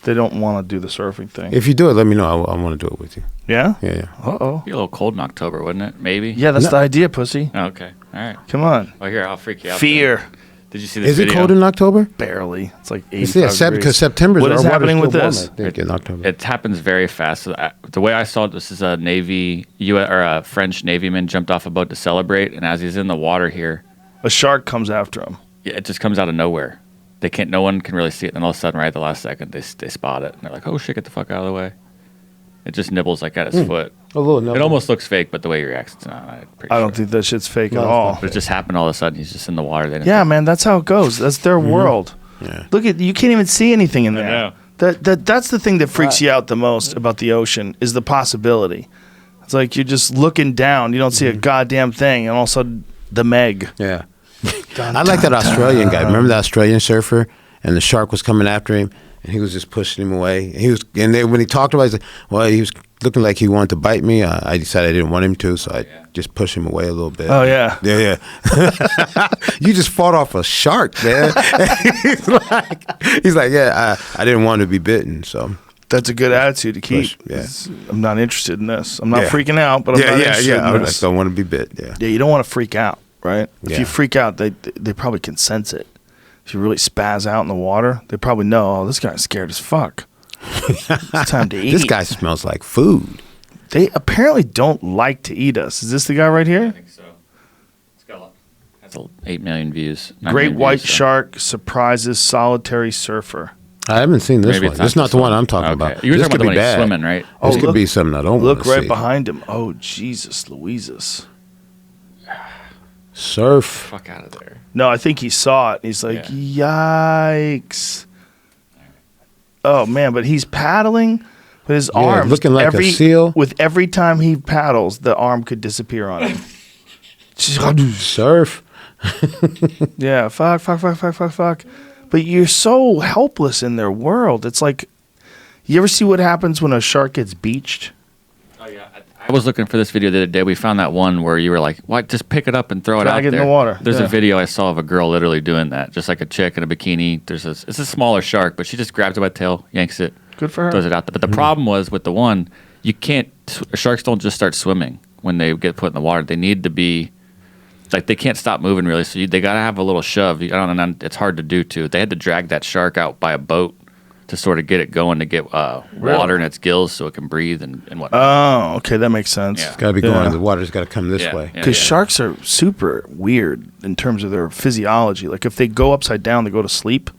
[SPEAKER 1] they don't want to do the surfing thing.
[SPEAKER 2] If you do it, let me know. I want to do it with you.
[SPEAKER 1] Yeah?
[SPEAKER 2] Yeah.
[SPEAKER 1] Uh-oh.
[SPEAKER 3] Be a little cold in October, wouldn't it? Maybe.
[SPEAKER 1] Yeah, that's the idea, pussy.
[SPEAKER 3] Oh, okay. All right.
[SPEAKER 1] Come on.
[SPEAKER 3] Well, here, I'll freak you out.
[SPEAKER 1] Fear.
[SPEAKER 3] Then. Did you see this
[SPEAKER 2] Is
[SPEAKER 3] video?
[SPEAKER 2] it cold in October?
[SPEAKER 1] Barely. It's like 85 degrees.
[SPEAKER 2] Because September.
[SPEAKER 1] What is happening with this?
[SPEAKER 2] In October.
[SPEAKER 3] It happens very fast. So the way I saw it, this is a a French Navyman jumped off a boat to celebrate, and as he's in the water here,
[SPEAKER 1] a shark comes after him.
[SPEAKER 3] Yeah, it just comes out of nowhere. No one can really see it. And then all of a sudden, right at the last second, they spot it, and they're like, "Oh shit, get the fuck out of the way!" It just nibbles like at his foot.
[SPEAKER 2] A little nibble.
[SPEAKER 3] It almost looks fake, but the way he reacts, it's not.
[SPEAKER 1] I don't think that shit's fake at all.
[SPEAKER 3] But it just happened all of a sudden. He's just in the water.
[SPEAKER 1] Man, that's how it goes. That's their world.
[SPEAKER 2] Yeah.
[SPEAKER 1] Look you can't even see anything in there.
[SPEAKER 3] I know.
[SPEAKER 1] That's the thing that freaks you out the most about the ocean is the possibility. It's like you're just looking down, you don't see a goddamn thing, and all of a sudden the Meg.
[SPEAKER 2] Yeah. I like that Australian guy. Remember the Australian surfer? And the shark was coming after him, and he was just pushing him away. When he talked about it, he was looking like he wanted to bite me. I decided I didn't want him to, so I just pushed him away a little bit.
[SPEAKER 1] Oh, yeah.
[SPEAKER 2] Yeah. You just fought off a shark, man. he's like, yeah, I didn't want to be bitten, so.
[SPEAKER 1] That's a good attitude to keep.
[SPEAKER 2] Yeah.
[SPEAKER 1] I'm not interested in this. I'm not freaking out, but I'm not interested in this.
[SPEAKER 2] I don't want to be bit, yeah.
[SPEAKER 1] Yeah, you don't want to freak out, right?
[SPEAKER 2] Yeah.
[SPEAKER 1] If you freak out, they probably can sense it. If you really spaz out in the water, they probably know, oh, this guy's scared as fuck. It's time to eat.
[SPEAKER 2] This guy smells like food.
[SPEAKER 1] They apparently don't like to eat us. Is this the guy right here?
[SPEAKER 3] I think so. It's got has 8 million views.
[SPEAKER 1] Great white shark surprises solitary surfer.
[SPEAKER 2] I haven't seen this one. This is not the one I'm talking about.
[SPEAKER 3] You were
[SPEAKER 2] this
[SPEAKER 3] talking
[SPEAKER 2] could
[SPEAKER 3] about
[SPEAKER 2] be
[SPEAKER 3] the one he's
[SPEAKER 2] bad.
[SPEAKER 3] swimming, right?
[SPEAKER 2] This could be something I don't want to see.
[SPEAKER 1] Look right behind him. Oh, Jesus, Louises.
[SPEAKER 2] Surf.
[SPEAKER 3] Fuck out of there.
[SPEAKER 1] No, I think he saw it. He's like, yikes. Oh, man, but he's paddling with his arms.
[SPEAKER 2] Looking like a seal.
[SPEAKER 1] With every time he paddles, the arm could disappear on him.
[SPEAKER 2] Surf.
[SPEAKER 1] Yeah, fuck. But you're so helpless in their world. It's like, you ever see what happens when a shark gets beached?
[SPEAKER 3] Oh, yeah. I was looking for this video the other day. We found that one where you were like, "What? Just pick it up and throw it out there."
[SPEAKER 1] Drag it in the water.
[SPEAKER 3] There's a video I saw of a girl literally doing that, just like a chick in a bikini. It's a smaller shark, but she just grabs it by the tail, yanks it,
[SPEAKER 1] Good for her.
[SPEAKER 3] throws it out there. But the problem was with the one, you can't. Sharks don't just start swimming when they get put in the water. They need to be like they can't stop moving really. So they gotta have a little shove. I don't know. It's hard to do too. They had to drag that shark out by a boat to sort of get it going, to get water in its gills so it can breathe and whatnot.
[SPEAKER 1] Oh, okay, that makes sense.
[SPEAKER 3] Yeah.
[SPEAKER 2] It's got to be going. The water's got to come this way.
[SPEAKER 1] Because sharks are super weird in terms of their physiology. Like if they go upside down, they go to sleep,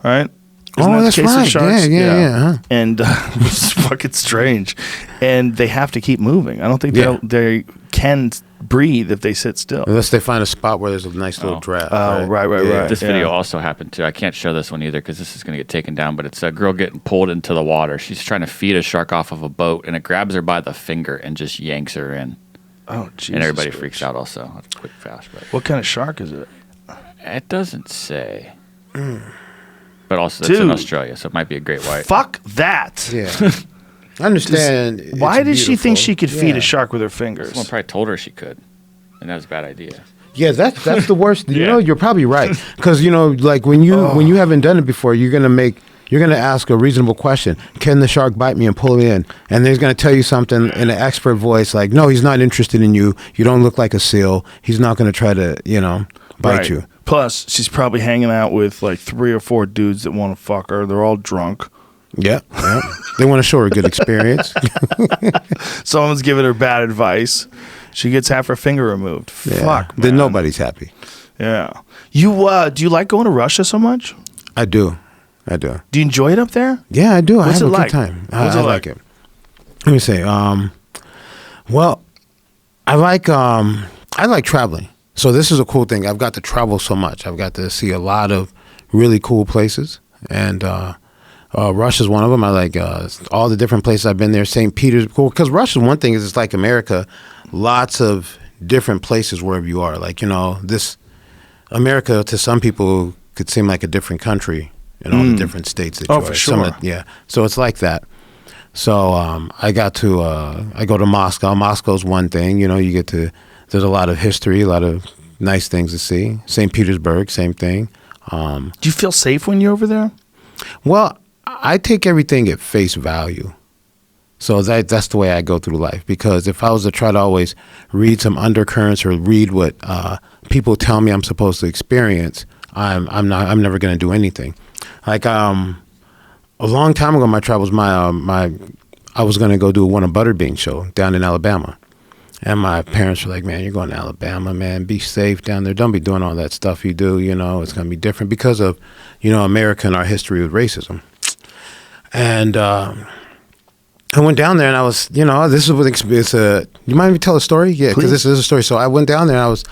[SPEAKER 1] right? Isn't that
[SPEAKER 2] that's
[SPEAKER 1] the case
[SPEAKER 2] right.
[SPEAKER 1] with sharks?
[SPEAKER 2] Yeah.
[SPEAKER 1] And it's fucking strange. And they have to keep moving. I don't think they can breathe if they sit still.
[SPEAKER 2] Unless they find a spot where there's a nice little draft.
[SPEAKER 1] Oh, right.
[SPEAKER 3] This video also happened too. I can't show this one either because this is going to get taken down, but it's a girl getting pulled into the water. She's trying to feed a shark off of a boat, and it grabs her by the finger and just yanks her in.
[SPEAKER 1] Oh, Jesus.
[SPEAKER 3] And everybody freaks out also. That's a quick flash. But
[SPEAKER 1] What kind of shark is it?
[SPEAKER 3] it doesn't say. But also, it's in Australia, so it might be a great white.
[SPEAKER 1] Fuck that.
[SPEAKER 2] Yeah. I understand.
[SPEAKER 1] Why did she think
[SPEAKER 2] beautiful.
[SPEAKER 1] she could feed a shark with her fingers?
[SPEAKER 3] Someone probably told her she could, and that was a bad idea.
[SPEAKER 2] Yeah, that's the worst. You know, you're probably right because like when you haven't done it before, you're gonna ask a reasonable question. Can the shark bite me and pull me in? And then he's gonna tell you something in an expert voice like, no, he's not interested in you. You don't look like a seal. He's not gonna try to bite you.
[SPEAKER 1] Plus, she's probably hanging out with like 3 or 4 dudes that want to fuck her. They're all drunk.
[SPEAKER 2] Yeah. They want to show her a good experience.
[SPEAKER 1] Someone's giving her bad advice. She gets half her finger removed.
[SPEAKER 2] Yeah.
[SPEAKER 1] Fuck, man.
[SPEAKER 2] Then nobody's happy.
[SPEAKER 1] Yeah. You do you like going to Russia so much?
[SPEAKER 2] I do.
[SPEAKER 1] Do you enjoy it up there?
[SPEAKER 2] Yeah, I do.
[SPEAKER 1] What's
[SPEAKER 2] I have
[SPEAKER 1] it
[SPEAKER 2] a
[SPEAKER 1] like?
[SPEAKER 2] good time.
[SPEAKER 1] What's
[SPEAKER 2] I
[SPEAKER 1] it
[SPEAKER 2] like it. Let me say. Well, I like traveling. So this is a cool thing. I've got to travel so much. I've got to see a lot of really cool places, and Russia's one of them. I like all the different places I've been there. St. Petersburg, because Russia's one thing is it's like America, lots of different places wherever you are. Like, this America to some people could seem like a different country in all the different states that you are.
[SPEAKER 1] For sure.
[SPEAKER 2] So it's like that. So I go to Moscow. Moscow's one thing, you get to, there's a lot of history, a lot of nice things to see. St. Petersburg, same thing.
[SPEAKER 1] Do you feel safe when you're over there?
[SPEAKER 2] Well, I take everything at face value. So that's the way I go through life. Because if I was to try to always read some undercurrents or read what people tell me I'm supposed to experience, I'm never going to do anything. Like a long time ago, my travels, I was going to go do a Butterbean show down in Alabama. And my parents were like, man, you're going to Alabama, man. Be safe down there. Don't be doing all that stuff you do. It's going to be different because of, America and our history with racism. And I went down there and I was, this is what it's you mind me tell a story? Yeah, because this is a story. So I went down there and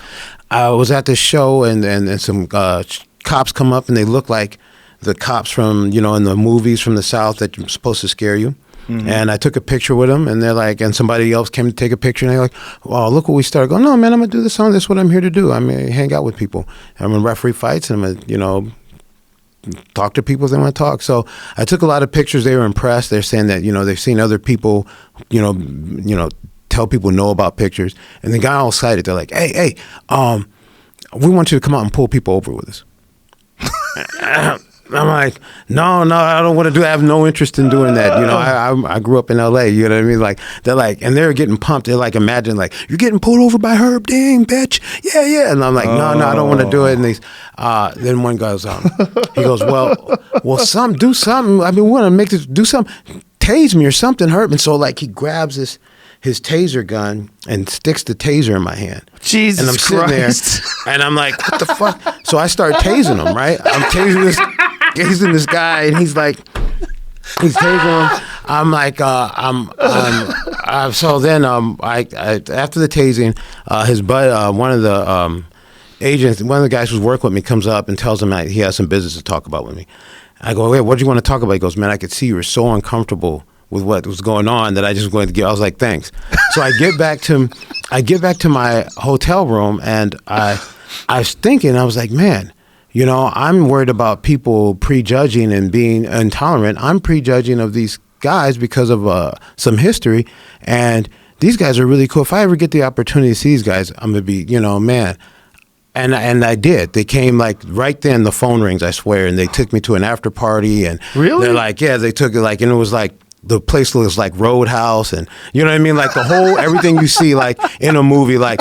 [SPEAKER 2] I was at this show and some cops come up and they look like the cops from, in the movies from the South that are supposed to scare you. Mm-hmm. And I took a picture with them, and they're like, and somebody else came to take a picture, and they're like, "Oh, look what we started." Going, "No, man, I'm gonna do this song. This is what I'm here to do. I'm gonna hang out with people. I'm gonna referee fights, and I'm gonna, talk to people if they want to talk." So I took a lot of pictures. They were impressed. They're saying that they've seen other people, tell people know about pictures, and they got all excited. They're like, "Hey, we want you to come out and pull people over with us." I'm like, no, I don't want to do that. I have no interest in doing that. I grew up in LA, you know what I mean? Like, they're like, and they're getting pumped. They're like, imagine, like, you're getting pulled over by Herb, dang, bitch. Yeah. And I'm like, no, I don't want to do it. And then one goes, he goes, well, do something. I mean, we want to make this, do something. Tase me or something, Herb. And so, like, he grabs his taser gun and sticks the taser in my hand.
[SPEAKER 1] Jesus
[SPEAKER 2] And I'm sitting
[SPEAKER 1] Christ.
[SPEAKER 2] there, and I'm like, what the fuck? So I start tasing him, right? I'm tasing this guy, and he's tasing him. I'm like, so then, after the tasing, his buddy, one of the agents, one of the guys who's working with me comes up and tells him that he has some business to talk about with me. I go, wait, what do you want to talk about? He goes, man, I could see you were so uncomfortable with what was going on that I just wanted to get. I was like, thanks. So I get back to my hotel room, and I was thinking, I was like, man, I'm worried about people prejudging and being intolerant. I'm prejudging of these guys because of some history, and these guys are really cool. If I ever get the opportunity to see these guys, I'm gonna be, man. And I did. They came like right then. The phone rings, I swear, and they took me to an after party. And
[SPEAKER 1] really,
[SPEAKER 2] they're like, yeah, they took it like, and it was like, the place looks like Roadhouse, and you know what I mean, like the whole everything you see like in a movie, like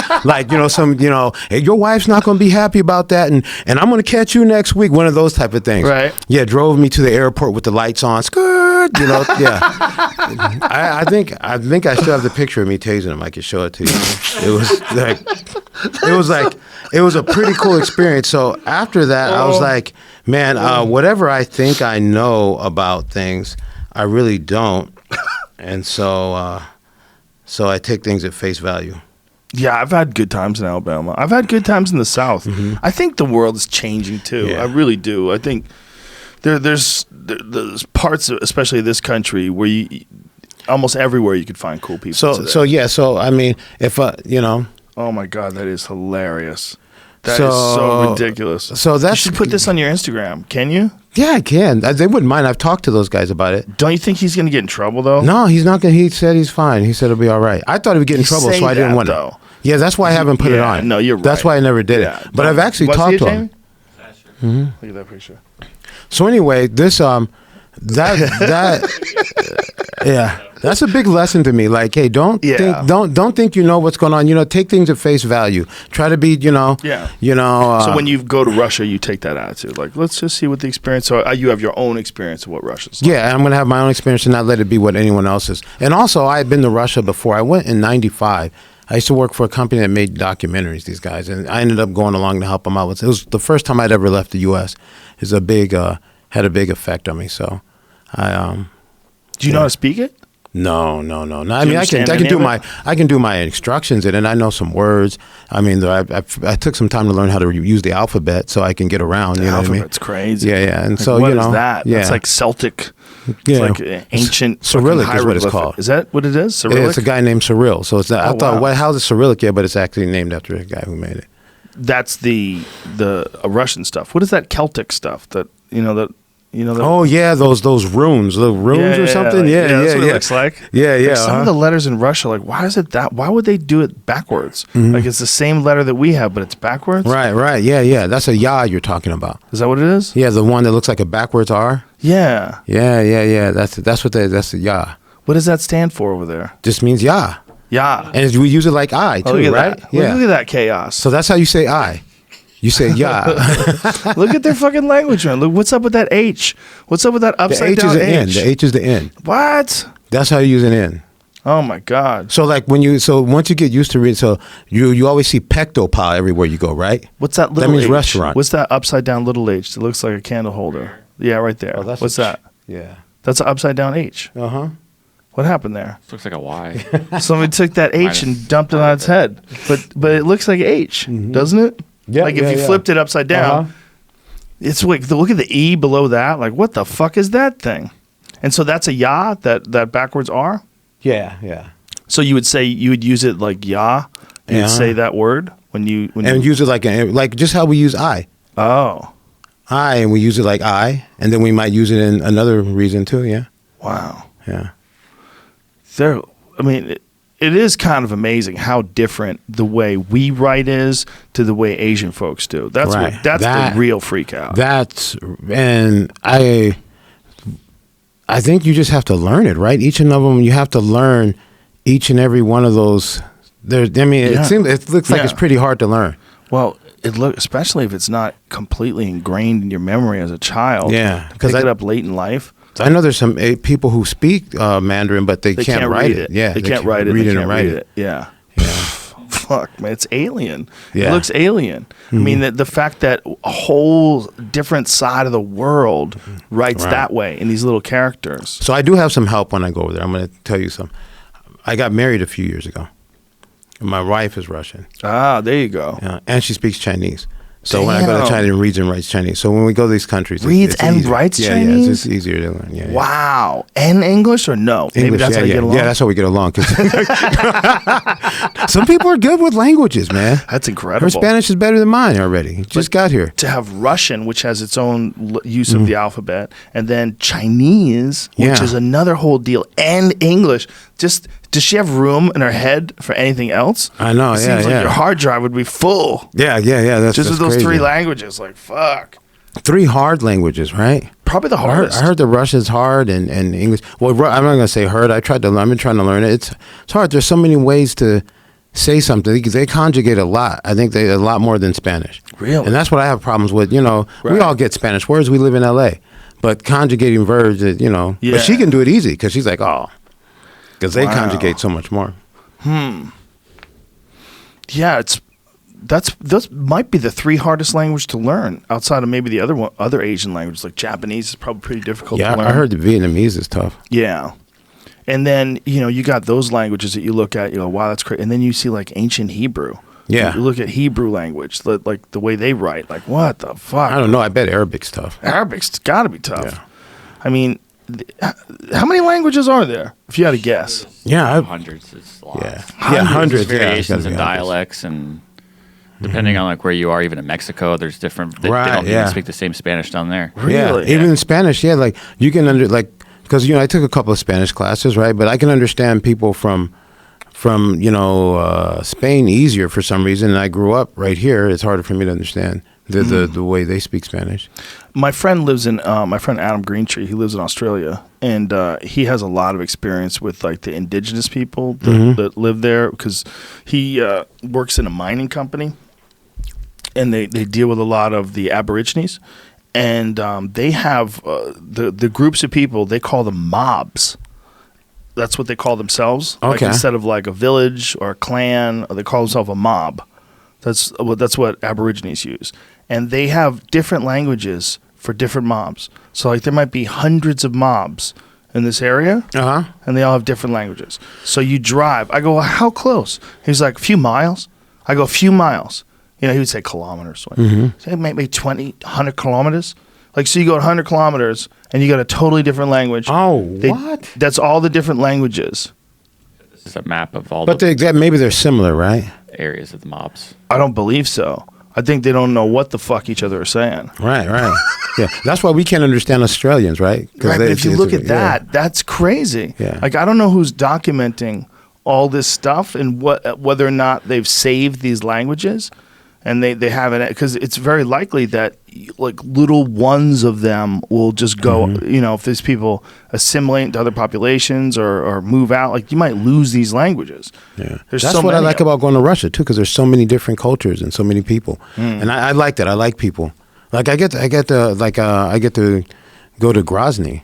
[SPEAKER 2] some hey, your wife's not going to be happy about that, and I'm going to catch you next week, one of those type of things.
[SPEAKER 1] Right?
[SPEAKER 2] Yeah, drove me to the airport with the lights on, skirt. Yeah. I think I still have the picture of me tasing him. I could show it to you. It was a pretty cool experience. So after that, I was like, man, whatever I think I know about things, I really don't, and so I take things at face value.
[SPEAKER 1] Yeah, I've had good times in Alabama. I've had good times in the South. Mm-hmm. I think the world is changing too. Yeah. I really do. I think there's parts, especially this country, where almost everywhere you could find cool people. So
[SPEAKER 2] I mean, if
[SPEAKER 1] oh my God, that is hilarious. That is so ridiculous.
[SPEAKER 2] So
[SPEAKER 1] you should put this on your Instagram. Can you?
[SPEAKER 2] Yeah, I can. They wouldn't mind. I've talked to those guys about it.
[SPEAKER 1] Don't you think he's going to get in trouble, though?
[SPEAKER 2] No, he's not going to. He said he's fine. He said it'll be all right. I thought he would get in trouble, so I didn't want to. Yeah, that's why I haven't put it on.
[SPEAKER 1] No, you're right.
[SPEAKER 2] That's why I never did it. But I've actually talked to him.
[SPEAKER 1] Mm-hmm. Look at that picture.
[SPEAKER 2] So anyway, this yeah, that's a big lesson to me. Like, hey, don't think you know what's going on. Take things at face value. Try to be,
[SPEAKER 1] So when you go to Russia, you take that attitude. Like, let's just see what the experience. So you have your own experience of what Russia's like.
[SPEAKER 2] Yeah, I'm going to have my own experience and not let it be what anyone else is. And also, I had been to Russia before. I went in '95. I used to work for a company that made documentaries. These guys, and I ended up going along to help them out. It was the first time I'd ever left the U.S. It was had a big effect on me. So,
[SPEAKER 1] do you know how to speak it?
[SPEAKER 2] No. I mean, I can do my instructions in it, and I know some words. I mean, I took some time to learn how to use the alphabet so I can get around. You know what I mean?
[SPEAKER 1] Alphabet's crazy.
[SPEAKER 2] Yeah. And
[SPEAKER 1] like,
[SPEAKER 2] so
[SPEAKER 1] what
[SPEAKER 2] you know,
[SPEAKER 1] is that?
[SPEAKER 2] yeah,
[SPEAKER 1] it's like Celtic. It's like ancient
[SPEAKER 2] Cyrillic is what it's called.
[SPEAKER 1] Is that what it is? Cyrillic?
[SPEAKER 2] It's a guy named Cyril. So it's I thought, how's it Cyrillic? Yeah, but it's actually named after a guy who made it.
[SPEAKER 1] That's the Russian stuff. What is that Celtic stuff that
[SPEAKER 2] Oh yeah, those runes, the runes or something. Yeah,
[SPEAKER 1] that's what it looks like.
[SPEAKER 2] Yeah.
[SPEAKER 1] Like some of the letters in Russia, like why is it that? Why would they do it backwards?
[SPEAKER 2] Mm-hmm.
[SPEAKER 1] Like it's the same letter that we have, but it's backwards.
[SPEAKER 2] Right. Yeah. That's a ya you're talking about.
[SPEAKER 1] Is that what it is?
[SPEAKER 2] Yeah, the one that looks like a backwards R.
[SPEAKER 1] Yeah.
[SPEAKER 2] Yeah. That's the ya.
[SPEAKER 1] What does that stand for over there?
[SPEAKER 2] Just means ya.
[SPEAKER 1] Yeah.
[SPEAKER 2] And we use it like I too, right?
[SPEAKER 1] That. Yeah. Look at that chaos.
[SPEAKER 2] So that's how you say I. You say ya.
[SPEAKER 1] Look at their fucking language, man. Look, what's up with that H? What's up with that upside down H?
[SPEAKER 2] The H is the N. The H is the N.
[SPEAKER 1] What?
[SPEAKER 2] That's how you use an N.
[SPEAKER 1] Oh my God.
[SPEAKER 2] So like once you get used to reading, so you always see pectopal everywhere you go, right?
[SPEAKER 1] What's that little
[SPEAKER 2] That means
[SPEAKER 1] H?
[SPEAKER 2] restaurant.
[SPEAKER 1] What's that upside down little H? It looks like a candle holder. Yeah, right there.
[SPEAKER 2] Oh,
[SPEAKER 1] what's that?
[SPEAKER 2] Yeah.
[SPEAKER 1] That's an upside down H.
[SPEAKER 2] Uh-huh.
[SPEAKER 1] What happened there?
[SPEAKER 3] Looks like a Y.
[SPEAKER 1] Somebody took that H and dumped it on its head. But it looks like H, doesn't it?
[SPEAKER 2] Yeah.
[SPEAKER 1] Like if you flipped it upside down, it's like look at the E below that. Like what the fuck is that thing? And so that's a ya, that backwards R?
[SPEAKER 2] Yeah.
[SPEAKER 1] So you would use it like ya, and you'd say that word when you
[SPEAKER 2] use it like just how we use I.
[SPEAKER 1] Oh.
[SPEAKER 2] I, and we use it like I, and then we might use it in another reason too, yeah.
[SPEAKER 1] Wow.
[SPEAKER 2] Yeah.
[SPEAKER 1] It is kind of amazing how different the way we write is to the way Asian folks do. That's
[SPEAKER 2] right.
[SPEAKER 1] That's the real freak out.
[SPEAKER 2] And I think you just have to learn it, right? Each one of them, you have to learn each and every one of those. It looks like it's pretty hard to learn.
[SPEAKER 1] Well, especially if it's not completely ingrained in your memory as a child.
[SPEAKER 2] Yeah,
[SPEAKER 1] because pick it up late in life.
[SPEAKER 2] I know there's some people who speak Mandarin, but they can't write it. Yeah,
[SPEAKER 1] they can't write it.
[SPEAKER 2] Read it and write it.
[SPEAKER 1] Yeah. Fuck, man, it's alien.
[SPEAKER 2] Yeah.
[SPEAKER 1] It looks alien. Mm-hmm. I mean, the fact that a whole different side of the world writes that way in these little characters.
[SPEAKER 2] So I do have some help when I go over there. I'm going to tell you some. I got married a few years ago. My wife is Russian.
[SPEAKER 1] Ah, there you go.
[SPEAKER 2] And she speaks Chinese. So when I go to China, reads and writes Chinese. So when we go to these countries,
[SPEAKER 1] reads and writes Chinese.
[SPEAKER 2] Yeah, it's just easier to learn. Yeah.
[SPEAKER 1] Wow. And English or no?
[SPEAKER 2] English,
[SPEAKER 1] maybe that's how you get along.
[SPEAKER 2] Yeah, that's how we get along. Some people are good with languages, man.
[SPEAKER 1] That's incredible.
[SPEAKER 2] Her Spanish is better than mine already. Just got here.
[SPEAKER 1] To have Russian, which has its own use of the alphabet, and then Chinese, which is another whole deal, and English. Just does she have room in her head for anything else?
[SPEAKER 2] I know.
[SPEAKER 1] It seems like your hard drive would be full.
[SPEAKER 2] Yeah. That's
[SPEAKER 1] with those
[SPEAKER 2] crazy.
[SPEAKER 1] 3 languages. Like fuck.
[SPEAKER 2] 3 hard languages, right?
[SPEAKER 1] Probably the hardest.
[SPEAKER 2] I heard the Russian's hard and English. Well, I'm not gonna say hard. I've been trying to learn it. It's hard. There's so many ways to say something. They conjugate a lot. I think a lot more than Spanish.
[SPEAKER 1] Really?
[SPEAKER 2] And that's what I have problems with. We all get Spanish words. We live in L.A. But conjugating verbs, But she can do it easy because she's like, because they conjugate so much more.
[SPEAKER 1] Yeah, those might be the 3 hardest languages to learn outside of maybe the other Asian languages like Japanese is probably pretty difficult to learn.
[SPEAKER 2] Yeah, I heard the Vietnamese is tough.
[SPEAKER 1] Yeah. And then, you got those languages that you look at, you go, wow, that's great. And then you see like ancient Hebrew.
[SPEAKER 2] Yeah.
[SPEAKER 1] You look at Hebrew language, like the way they write, like what the fuck?
[SPEAKER 2] I don't know. I bet Arabic's tough.
[SPEAKER 1] Arabic's got to be tough.
[SPEAKER 2] Yeah.
[SPEAKER 1] I mean, how many languages are there, if you had to guess?
[SPEAKER 2] Yeah.
[SPEAKER 3] Hundreds. It's a lot.
[SPEAKER 2] Yeah. Hundreds.
[SPEAKER 3] Variations and dialects, and depending on like where you are, even in Mexico, there's different. They don't even speak the same Spanish down there.
[SPEAKER 2] Really? Yeah. Even in Spanish, like you can because I took a couple of Spanish classes, right? But I can understand people from Spain easier for some reason. And I grew up right here. It's harder for me to understand the way they speak Spanish.
[SPEAKER 1] My friend lives in my friend Adam Greentree. He lives in Australia, and he has a lot of experience with like the indigenous people that live there because he works in a mining company, and they deal with a lot of the Aborigines, and they have the groups of people, they call them mobs. That's what they call themselves.
[SPEAKER 2] Okay.
[SPEAKER 1] Like instead of like a village or a clan, they call themselves a mob. That's what Aborigines use. And they have different languages for different mobs. So like there might be hundreds of mobs in this area, and they all have different languages. So you drive. I go, well, how close? He's like, a few miles. I go, a few miles. You know, he would say kilometers. Say maybe 20, 100 kilometers. Like, so you go 100 kilometers, and you got a totally different language.
[SPEAKER 2] Oh, what?
[SPEAKER 1] That's all the different languages.
[SPEAKER 3] This is a map of all
[SPEAKER 2] but maybe they're similar, right?
[SPEAKER 3] Areas of the mobs.
[SPEAKER 1] I don't believe so. I think they don't know what the fuck each other are saying.
[SPEAKER 2] Right. Yeah, that's why we can't understand Australians, right?
[SPEAKER 1] Right, but if you look at that, that's crazy.
[SPEAKER 2] Yeah.
[SPEAKER 1] Like, I don't know who's documenting all this stuff and whether or not they've saved these languages, and they haven't, because it's very likely that like little ones of them will just go. You know, if these people assimilate into other populations or move out, like, you might lose these langes.
[SPEAKER 2] Yeah, that's what I like about going to Russia too, because there's so many different cultures and so many people, and I like that. I like people. Like I get to go to Grozny,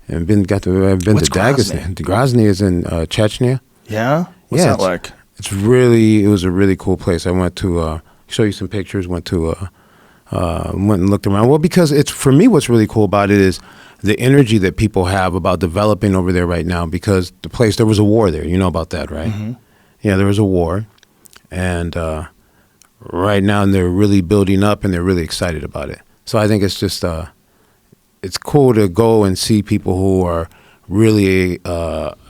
[SPEAKER 2] and I've been to Dagestan. Grozny is in Chechnya.
[SPEAKER 1] Yeah, what's that like?
[SPEAKER 2] It was a really cool place. I went to show you some pictures. Went and looked around. Well, because for me, what's really cool about it is the energy that people have about developing over there right now. Because there was a war there. You know about that, right? Yeah, there was a war, and right now they're really building up, and they're really excited about it. So I think it's just it's cool to go and see people who are really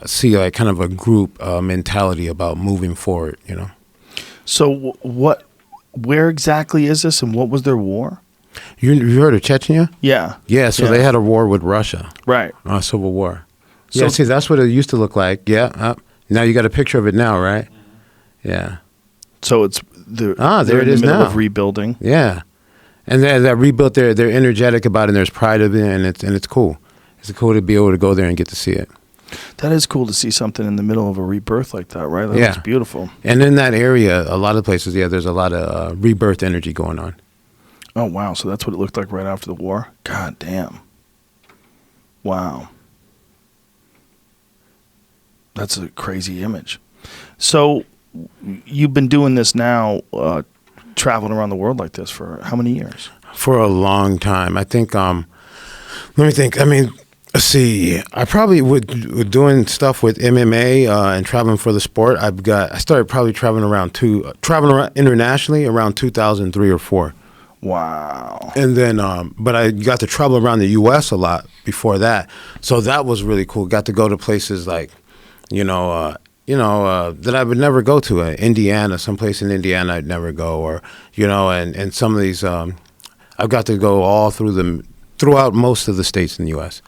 [SPEAKER 2] see like kind of a group mentality about moving forward. You know. So
[SPEAKER 1] where exactly is this, and what was their war?
[SPEAKER 2] You heard of Chechnya?
[SPEAKER 1] Yeah.
[SPEAKER 2] Yeah, so they had a war with Russia.
[SPEAKER 1] Right.
[SPEAKER 2] Civil war. So, see, that's what it used to look like. Yeah. Now you got a picture of it now, right? Yeah.
[SPEAKER 1] So it's there
[SPEAKER 2] it is now.
[SPEAKER 1] Of rebuilding.
[SPEAKER 2] Yeah. And that rebuilt, they're energetic about it, and there's pride of it, and it's cool. It's cool to be able to go there and get to see it.
[SPEAKER 1] That is cool to see something in the middle of a rebirth like that, right? That's beautiful.
[SPEAKER 2] And in that area, a lot of places, there's a lot of rebirth energy going on.
[SPEAKER 1] Oh, wow. So that's what it looked like right after the war? God damn. Wow. That's a crazy image. So you've been doing this now, traveling around the world like this for how many years?
[SPEAKER 2] For a long time. I think, let me think. I mean, let's see. I probably would doing stuff with MMA and traveling for the sport. I started probably traveling around internationally around 2003 or 4.
[SPEAKER 1] Wow.
[SPEAKER 2] And then, but I got to travel around the U.S. a lot before that, so that was really cool. Got to go to places like, that I would never go to. Indiana, someplace in Indiana I'd never go, or and some of these, I've got to go all throughout most of the states in the U.S.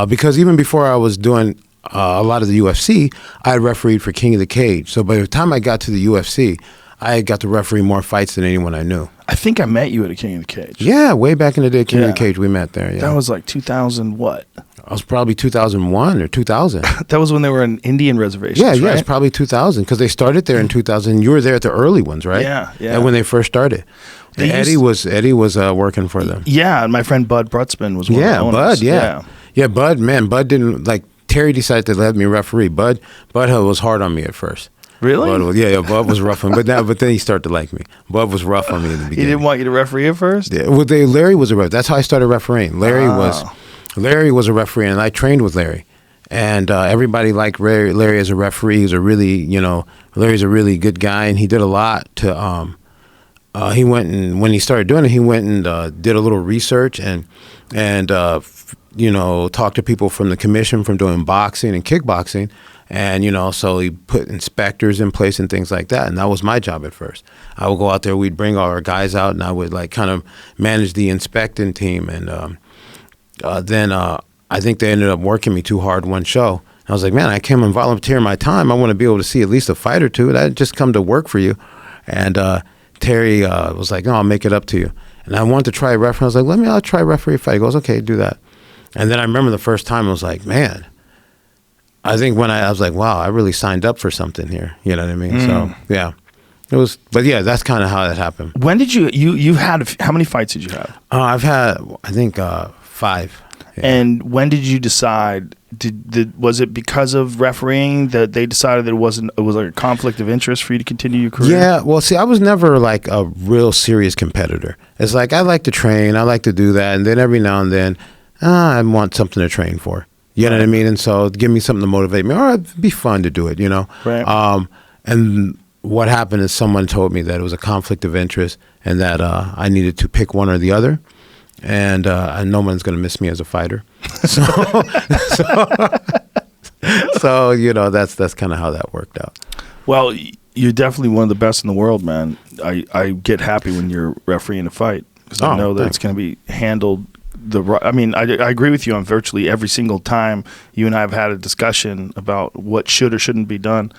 [SPEAKER 2] Because even before I was doing a lot of the UFC, I had refereed for King of the Cage. So by the time I got to the UFC, I got to referee more fights than anyone I knew.
[SPEAKER 1] I think I met you at a King of the Cage.
[SPEAKER 2] Yeah, way back in the day, King of the Cage, we met there. Yeah.
[SPEAKER 1] That was like 2000 what?
[SPEAKER 2] I was probably 2001 or 2000.
[SPEAKER 1] That was when they were in Indian reservations, right?
[SPEAKER 2] Yeah, it's probably 2000 because they started there in 2000. You were there at the early ones, right?
[SPEAKER 1] Yeah.
[SPEAKER 2] And when they first started. Eddie was working for them.
[SPEAKER 1] Yeah, and my friend Bud Brutzman was one of the owners.
[SPEAKER 2] Bud, yeah, Bud, man, Bud didn't, like, Terry decided to let me referee. Bud was hard on me at first.
[SPEAKER 1] Really?
[SPEAKER 2] Bud was rough on me. But then he started to like me. Bud was rough on me in the beginning.
[SPEAKER 1] He didn't want you to referee at first?
[SPEAKER 2] Yeah, well, Larry was a ref. That's how I started refereeing. Larry was a referee, and I trained with Larry. And everybody liked Larry as a referee. He's a really, Larry's a really good guy, and he did a lot to, he went and, when he started doing it, he went and did a little research and talked to people from the commission from doing boxing and kickboxing. And, so he put inspectors in place and things like that. And that was my job at first. I would go out there, we'd bring all our guys out, and I would like kind of manage the inspecting team. And then I think they ended up working me too hard one show. I was like, man, I came and volunteer my time. I want to be able to see at least a fight or two. I didn't just come to work for you. And Terry was like, no, I'll make it up to you. And I wanted to try a referee. I was like, I'll try referee a fight. He goes, okay, do that. And then I remember the first time I was like, man, I think when I was like, wow, I really signed up for something here. You know what I mean? So, yeah. It was, but yeah, that's kind of how that happened.
[SPEAKER 1] When did you had, how many fights did you have?
[SPEAKER 2] I've had, I think, 5. Yeah.
[SPEAKER 1] And when did you decide, was it because of refereeing that they decided that it was like a conflict of interest for you to continue your career?
[SPEAKER 2] Yeah, well, see, I was never like a real serious competitor. It's like, I like to train, I like to do that. And then every now and then, I want something to train for. You know what I mean? And so give me something to motivate me, or it'd be fun to do it, you know?
[SPEAKER 1] Right.
[SPEAKER 2] And what happened is someone told me that it was a conflict of interest and that I needed to pick one or the other. And no one's going to miss me as a fighter. So you know, that's kind of how that worked out.
[SPEAKER 1] Well, you're definitely one of the best in the world, man. I get happy when you're refereeing a fight because I know that it's going to be handled I mean, I agree with you on virtually every single time you and I have had a discussion about what should or shouldn't be done.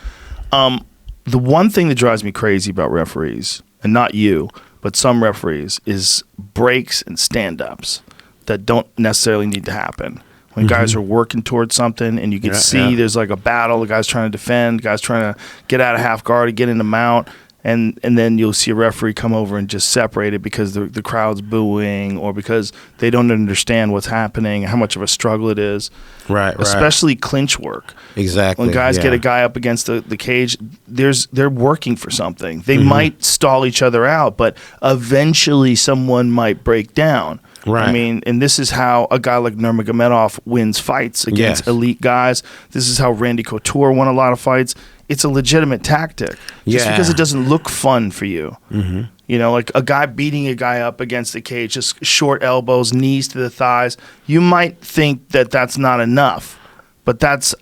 [SPEAKER 1] The one thing that drives me crazy about referees, and not you, but some referees, is breaks and stand-ups that don't necessarily need to happen. When guys are working towards something and you can see there's like a battle, the guy's trying to defend, the guy's trying to get out of half guard, get in the mount, and then you'll see a referee come over and just separate it because the crowd's booing or because they don't understand what's happening, how much of a struggle it is.
[SPEAKER 2] Right.
[SPEAKER 1] Especially clinch work.
[SPEAKER 2] Exactly.
[SPEAKER 1] When guys get a guy up against the cage, they're working for something. They might stall each other out, but eventually someone might break down.
[SPEAKER 2] Right.
[SPEAKER 1] I mean, and this is how a guy like Nurmagomedov wins fights against elite guys. This is how Randy Couture won a lot of fights. It's a legitimate tactic. Just because it doesn't look fun for you. You know, like a guy beating a guy up against the cage, just short elbows, knees to the thighs. You might think that that's not enough, but that's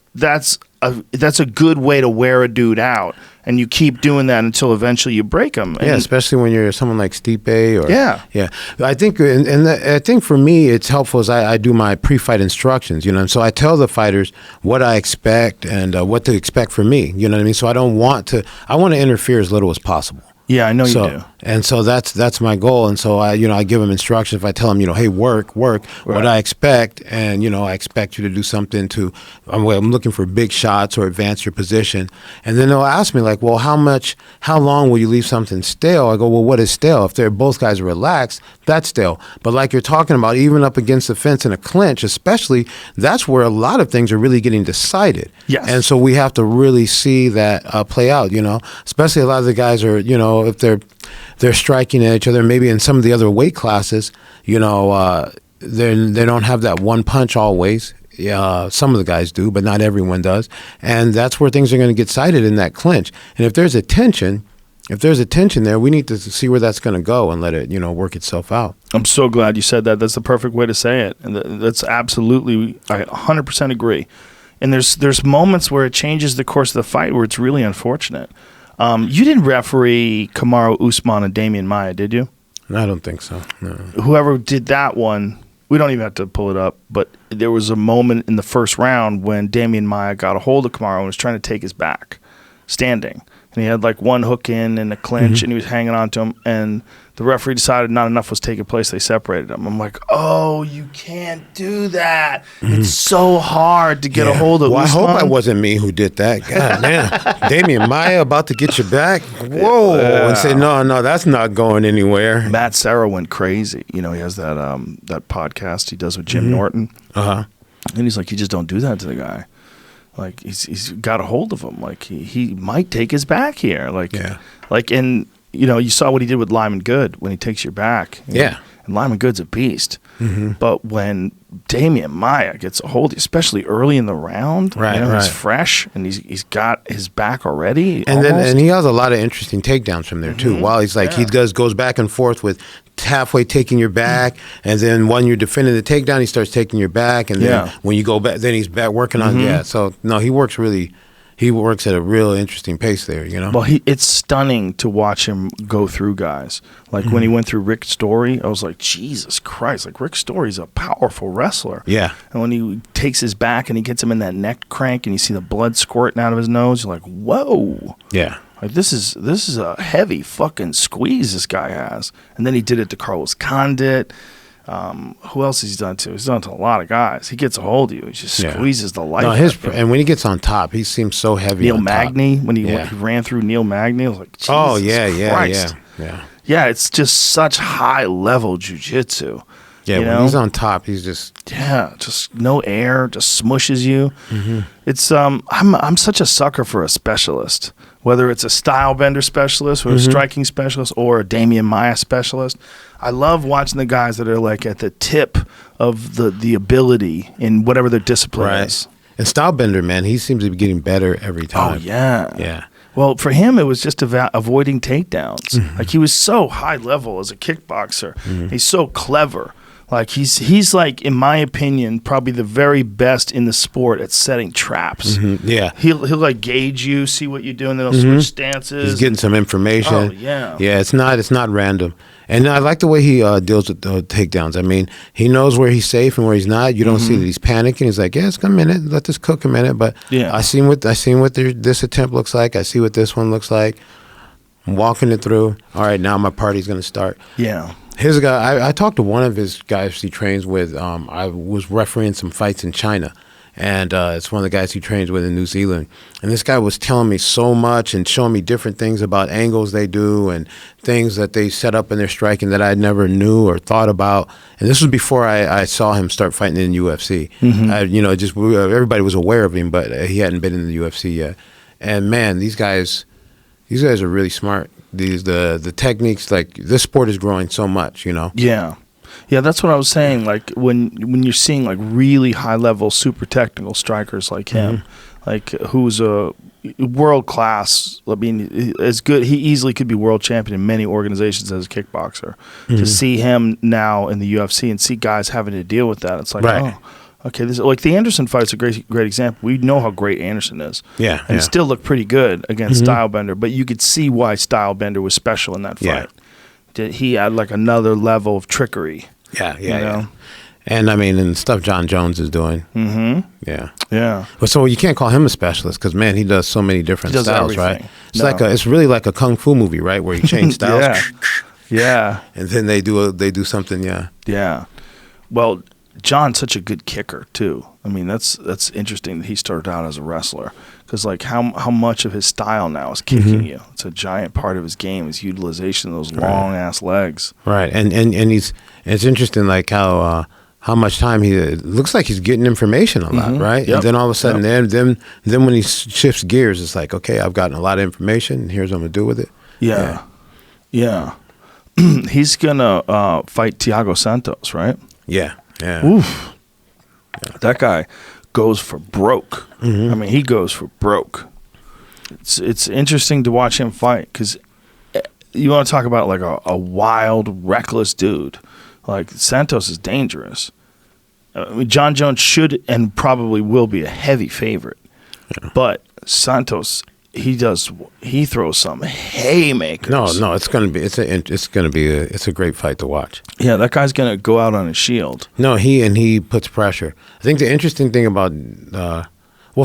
[SPEAKER 1] a good way to wear a dude out. And you keep doing that until eventually you break them.
[SPEAKER 2] Yeah, especially when you're someone like Stipe or
[SPEAKER 1] yeah.
[SPEAKER 2] I think, I think for me, it's helpful as I do my pre-fight instructions, you know. And so I tell the fighters what I expect and what to expect from me. You know what I mean? So I want to interfere as little as possible.
[SPEAKER 1] Yeah, I know you do.
[SPEAKER 2] And so that's my goal. And so I give them instructions. If I tell them, you know, hey, work, what I expect, and you know, I expect you to do something I'm looking for big shots or advance your position. And then they'll ask me like, well, how long will you leave something stale? I go, well, what is stale? If both guys are relaxed, that's stale. But like you're talking about, even up against the fence in a clinch, especially, that's where a lot of things are really getting decided.
[SPEAKER 1] Yes.
[SPEAKER 2] And so we have to really see that play out, you know, especially a lot of the guys are, you know, if they're striking at each other, maybe in some of the other weight classes, you know, they don't have that one punch always. Some of the guys do, but not everyone does. And that's where things are going to get cited in that clinch. And if there's a tension there, we need to see where that's going to go and let it, you know, work itself out.
[SPEAKER 1] I'm so glad you said that. That's the perfect way to say it. And that's absolutely, I 100% agree. And there's moments where it changes the course of the fight where it's really unfortunate. You didn't referee Kamaru Usman and Damian Maia, did you?
[SPEAKER 2] I don't think so. No.
[SPEAKER 1] Whoever did that one, we don't even have to pull it up, but there was a moment in the first round when Damian Maia got a hold of Kamaru and was trying to take his back, standing. And he had like one hook in and a clinch, and he was hanging on to him, and the referee decided not enough was taking place. They separated him. I'm like, oh, you can't do that. It's so hard to get a hold of Usman.
[SPEAKER 2] I hope it wasn't me who did that. God damn. Damian Maia about to get you back? Whoa. And say, no, that's not going anywhere.
[SPEAKER 1] Matt Serra went crazy. You know, he has that podcast he does with Jim Norton. And he's like, you just don't do that to the guy. Like, he's got a hold of him. Like, he might take his back here. And, you know, you saw what he did with Lyman Good when he takes your back.
[SPEAKER 2] Yeah.
[SPEAKER 1] And Lyman Good's a beast. But when Damian Maia gets a hold, especially early in the round, he's fresh and he's got his back already.
[SPEAKER 2] And he has a lot of interesting takedowns from there, too. While he's like, he goes back and forth with halfway taking your back, and then when you're defending the takedown, he starts taking your back, and then when you go back, then he's back working on So no, he works at a real interesting pace there, you know.
[SPEAKER 1] Well, it's stunning to watch him go through guys. Like when he went through Rick Story, I was like, Jesus Christ! Like Rick Story's a powerful wrestler.
[SPEAKER 2] Yeah.
[SPEAKER 1] And when he takes his back and he gets him in that neck crank, and you see the blood squirting out of his nose, you're like, whoa.
[SPEAKER 2] Yeah.
[SPEAKER 1] Like this is a heavy fucking squeeze this guy has. And then he did it to Carlos Condit. Who else has he done to? He's done to a lot of guys. He gets a hold of you. He just squeezes the life out of you.
[SPEAKER 2] And when he gets on top, he seems so heavy.
[SPEAKER 1] Neil Magny, when he ran through Neil Magny, I was like, Jesus Christ. Yeah, it's just such high-level jiu-jitsu.
[SPEAKER 2] Yeah, when he's on top, he's just
[SPEAKER 1] just no air, just smushes you. It's I'm such a sucker for a specialist. whether it's a style bender specialist or a striking specialist or a Damian Maia specialist. I love watching the guys that are like at the tip of the ability in whatever their discipline is.
[SPEAKER 2] And style bender, man, he seems to be getting better every time.
[SPEAKER 1] Oh, yeah.
[SPEAKER 2] Yeah.
[SPEAKER 1] Well, for him, it was just avoiding takedowns. Like, he was so high level as a kickboxer. He's so clever. Like, he's like, in my opinion, probably the very best in the sport at setting traps.
[SPEAKER 2] Yeah.
[SPEAKER 1] He'll like gauge you, see what you're doing, then he'll switch stances.
[SPEAKER 2] He's getting some information.
[SPEAKER 1] Oh, yeah.
[SPEAKER 2] Yeah, it's not random. And I like the way he deals with the takedowns. I mean, he knows where he's safe and where he's not. You don't see that he's panicking. He's like, yeah, it's a minute. Let this cook a minute. But I seen what this attempt looks like. I see what this one looks like. I'm walking it through. All right, now my party's going to start.
[SPEAKER 1] Yeah.
[SPEAKER 2] His guy, I talked to one of his guys he trains with. I was refereeing some fights in China. And it's one of the guys he trains with in New Zealand. And this guy was telling me so much and showing me different things about angles they do and things that they set up in their striking that I never knew or thought about. And this was before I saw him start fighting in UFC. Everybody was aware of him, but he hadn't been in the UFC yet. And man, these guys are really smart. The techniques, like, this sport is growing so much,
[SPEAKER 1] Yeah. Yeah, that's what I was saying. Like, when you're seeing like really high level, super technical strikers like him, like who's a world class. I mean, as good. He easily could be world champion in many organizations as a kickboxer. To see him now in the UFC and see guys having to deal with that, it's like, oh, okay. This like the Anderson fight's a great example. We know how great Anderson is.
[SPEAKER 2] Yeah,
[SPEAKER 1] and it still looked pretty good against Stylebender, but you could see why Stylebender was special in that fight. He had like another level of trickery.
[SPEAKER 2] Yeah. And I mean, and stuff John Jones is doing. Yeah. But so you can't call him a specialist because, man, he does so many different styles,
[SPEAKER 1] everything.
[SPEAKER 2] Right? It's really like a kung fu movie, right? Where you change styles.
[SPEAKER 1] Yeah.
[SPEAKER 2] And then they do something.
[SPEAKER 1] Yeah. Well, John's such a good kicker too. I mean, that's interesting that he started out as a wrestler because like how much of his style now is kicking you. It's a giant part of his game, his utilization of those long ass legs.
[SPEAKER 2] Right, and it's interesting like how much time it looks like he's getting information a lot, right?
[SPEAKER 1] Yep.
[SPEAKER 2] And then all of a sudden, then when he shifts gears, it's like, okay, I've gotten a lot of information, and here's what I'm gonna do with it.
[SPEAKER 1] Yeah. He's gonna fight Thiago Santos, right?
[SPEAKER 2] Yeah.
[SPEAKER 1] Oof. Yeah. That guy goes for broke. I mean, he goes for broke. It's interesting to watch him fight because you want to talk about like a wild, reckless dude. Like, Santos is dangerous. I mean, John Jones should and probably will be a heavy favorite. But Santos, he throws some haymakers.
[SPEAKER 2] No, it's a great fight to watch.
[SPEAKER 1] Yeah, that guy's gonna go out on his shield.
[SPEAKER 2] No, he puts pressure. I think the interesting thing about,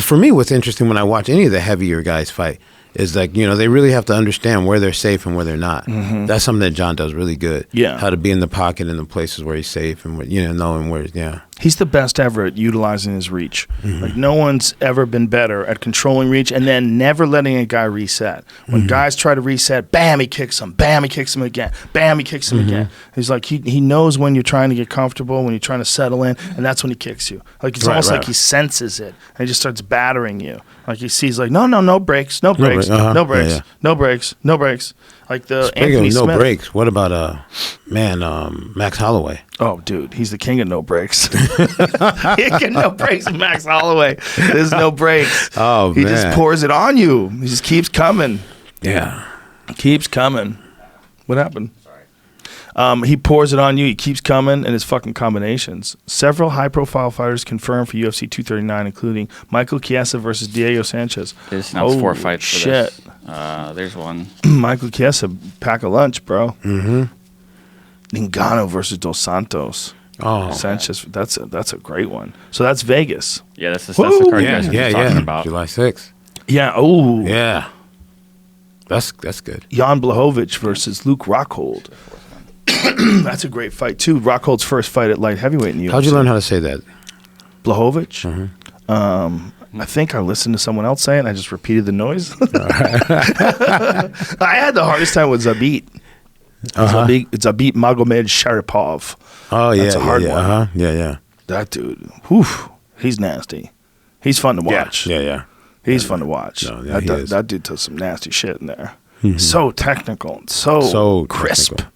[SPEAKER 2] for me, what's interesting when I watch any of the heavier guys fight is like, they really have to understand where they're safe and where they're not. That's something that John does really good.
[SPEAKER 1] Yeah,
[SPEAKER 2] how to be in the pocket in the places where he's safe and knowing where. Yeah.
[SPEAKER 1] He's the best ever at utilizing his reach. Like, no one's ever been better at controlling reach and then never letting a guy reset. When guys try to reset, bam, he kicks him. Bam, he kicks him again. Bam, he kicks him again. He's like, he knows when you're trying to get comfortable, when you're trying to settle in, and that's when he kicks you. Like, it's almost like he senses it, and he just starts battering you. Like, he sees like, no breaks, no breaks, no breaks, no breaks, no breaks. Like the
[SPEAKER 2] Speaking
[SPEAKER 1] Anthony
[SPEAKER 2] of no
[SPEAKER 1] Smith.
[SPEAKER 2] breaks, what about Max Holloway?
[SPEAKER 1] Oh, dude, he's the king of no breaks. He can no breaks with Max Holloway. There's no breaks.
[SPEAKER 2] Oh,
[SPEAKER 1] he
[SPEAKER 2] man.
[SPEAKER 1] just pours it on you. He just keeps coming.
[SPEAKER 2] Yeah.
[SPEAKER 1] Keeps coming. What happened? Sorry. He pours it on you. He keeps coming, and his fucking combinations. Several high-profile fighters confirmed for UFC 239, including Michael Chiesa versus Diego Sanchez.
[SPEAKER 3] They just announced 4 fights for
[SPEAKER 1] shit.
[SPEAKER 3] this. There's one.
[SPEAKER 1] Michael Chiesa, pack a lunch, bro. Ngannou versus Dos Santos.
[SPEAKER 2] Oh,
[SPEAKER 1] Sanchez, that's a great one. So that's Vegas.
[SPEAKER 3] Yeah, that's the card you guys were talking about.
[SPEAKER 2] July 6th.
[SPEAKER 1] Yeah. Oh.
[SPEAKER 2] Yeah. That's good.
[SPEAKER 1] Jan Blachowicz versus Luke Rockhold. That's a great fight too. Rockhold's first fight at light heavyweight in the UFC.
[SPEAKER 2] How'd you learn how to say that?
[SPEAKER 1] Blachowicz. I think I listened to someone else say it and I just repeated the noise. I had the hardest time with Zabit. Zabit Magomed Sharipov.
[SPEAKER 2] Oh, yeah.
[SPEAKER 1] That's a hard one.
[SPEAKER 2] Yeah.
[SPEAKER 1] That dude, whew, he's nasty. He's fun to watch.
[SPEAKER 2] Yeah.
[SPEAKER 1] He's fun to watch.
[SPEAKER 2] No, yeah,
[SPEAKER 1] that dude does some nasty shit in there. So technical, so crisp.
[SPEAKER 2] Technical.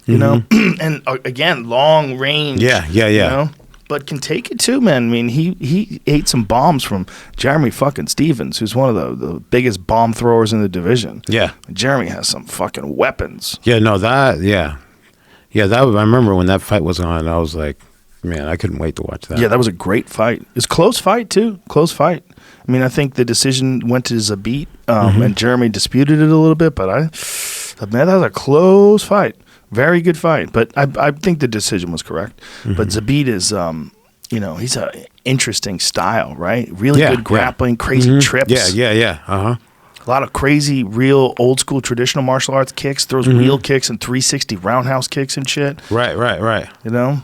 [SPEAKER 1] You know, and again, long range.
[SPEAKER 2] Yeah.
[SPEAKER 1] You know? But can take it too, man. I mean, he ate some bombs from Jeremy fucking Stevens, who's one of the biggest bomb throwers in the division.
[SPEAKER 2] Yeah.
[SPEAKER 1] Jeremy has some fucking weapons.
[SPEAKER 2] Yeah, no, that I remember when that fight was on, I was like, man, I couldn't wait to watch that.
[SPEAKER 1] Yeah, that was a great fight. It's a close fight too. Close fight. I mean, I think the decision went to Zabit, and Jeremy disputed it a little bit, but man, that was a close fight. Very good fight, but I think the decision was correct. But Zabit is, he's a interesting style, right? Really good grappling, crazy trips.
[SPEAKER 2] Yeah.
[SPEAKER 1] A lot of crazy, real old school traditional martial arts kicks. Throws wheel kicks and 360 roundhouse kicks and shit.
[SPEAKER 2] Right.
[SPEAKER 1] You know,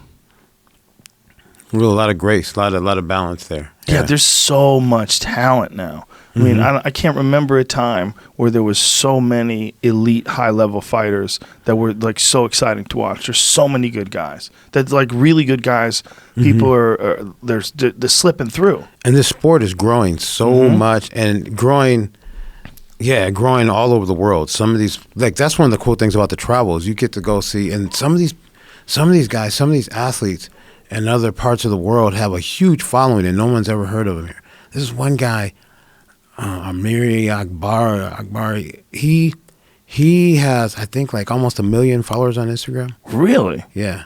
[SPEAKER 2] a lot of grace, a lot of balance there.
[SPEAKER 1] Yeah, there's so much talent now. I mean, I can't remember a time where there was so many elite high-level fighters that were, like, so exciting to watch. There's so many good guys. That's, like, really good guys. People they're slipping through.
[SPEAKER 2] And this sport is growing so much and growing all over the world. Some of these, like, that's one of the cool things about the travel is you get to go see, and some of these guys, some of these athletes in other parts of the world have a huge following and no one's ever heard of him here. This is one guy, Amiri Akbari. He has, I think, like almost 1 million followers on Instagram.
[SPEAKER 1] Really?
[SPEAKER 2] Yeah.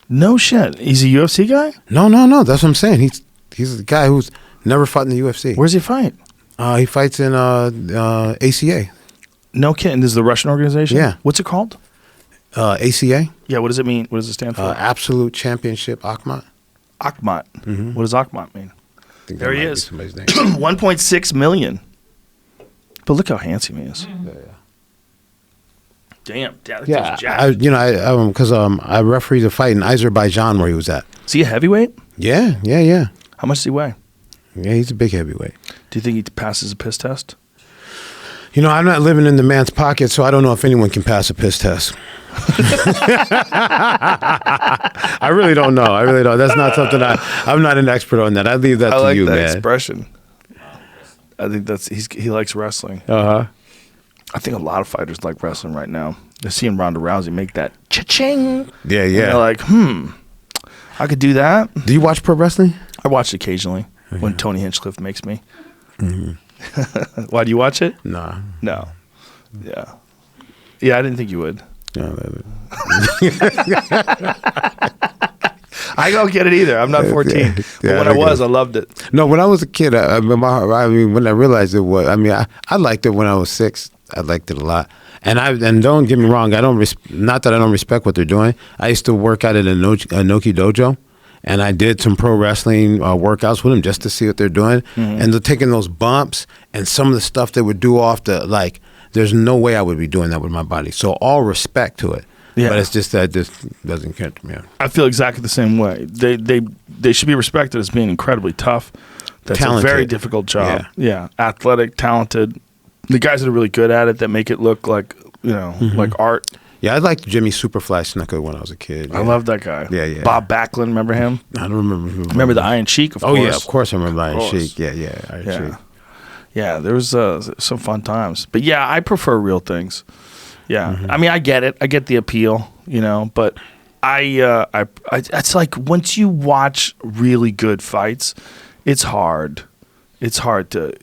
[SPEAKER 1] No shit. He's a UFC guy?
[SPEAKER 2] No. That's what I'm saying. He's a guy who's never fought in the UFC.
[SPEAKER 1] Where's he fight?
[SPEAKER 2] He fights in ACA.
[SPEAKER 1] No kidding. This is the Russian organization?
[SPEAKER 2] Yeah.
[SPEAKER 1] What's it called?
[SPEAKER 2] ACA.
[SPEAKER 1] Yeah. What does it mean? What does it stand for?
[SPEAKER 2] Absolute Championship Akhmat.
[SPEAKER 1] Akhmat. What does Akhmat mean? There he is.
[SPEAKER 2] 1.6
[SPEAKER 1] million. But look how handsome he is. Damn.
[SPEAKER 2] Yeah. Because I refereed a fight in Azerbaijan where he was at.
[SPEAKER 1] Is he a heavyweight?
[SPEAKER 2] Yeah.
[SPEAKER 1] How much does he weigh?
[SPEAKER 2] Yeah, he's a big heavyweight.
[SPEAKER 1] Do you think he passes a piss test?
[SPEAKER 2] I'm not living in the man's pocket, so I don't know if anyone can pass a piss test. I really don't know. That's not something I'm not an expert on that. I leave that to you, man. I like that
[SPEAKER 1] expression. I think he likes wrestling.
[SPEAKER 2] I
[SPEAKER 1] think a lot of fighters like wrestling right now. They're seeing Ronda Rousey make that cha-ching.
[SPEAKER 2] Yeah.
[SPEAKER 1] And they're like, I could do that.
[SPEAKER 2] Do you watch pro wrestling?
[SPEAKER 1] I watch it occasionally when Tony Hinchcliffe makes me. Why do you watch it?
[SPEAKER 2] No.
[SPEAKER 1] Yeah. Yeah, I didn't think you would.
[SPEAKER 2] No,
[SPEAKER 1] I don't get it either. I'm not 14. But when I was, I loved it.
[SPEAKER 2] No, when I was a kid, when I realized it was, I liked it when I was 6. I liked it a lot. And don't get me wrong, not that I don't respect what they're doing. I used to work out at a Noki dojo. And I did some pro wrestling workouts with them just to see what they're doing. And they're taking those bumps and some of the stuff they would do off the, like, there's no way I would be doing that with my body. So all respect to it. Yeah. But it's just that it just doesn't care to me.
[SPEAKER 1] I feel exactly the same way. They should be respected as being incredibly tough. That's talented. A very difficult job. Yeah. Athletic, talented. The guys that are really good at it that make it look like, like art.
[SPEAKER 2] Yeah, I liked Jimmy Superfly Snuka when I was a kid. Yeah.
[SPEAKER 1] I love that guy.
[SPEAKER 2] Yeah.
[SPEAKER 1] Bob Backlund, remember him?
[SPEAKER 2] I don't remember.
[SPEAKER 1] Remember the Iron Sheik, of course.
[SPEAKER 2] Oh, yeah, of course I remember Iron Sheik. Yeah, Iron Sheik.
[SPEAKER 1] Yeah, there was some fun times. But yeah, I prefer real things. Yeah. I mean, I get it. I get the appeal, but it's like once you watch really good fights, it's hard. It's hard to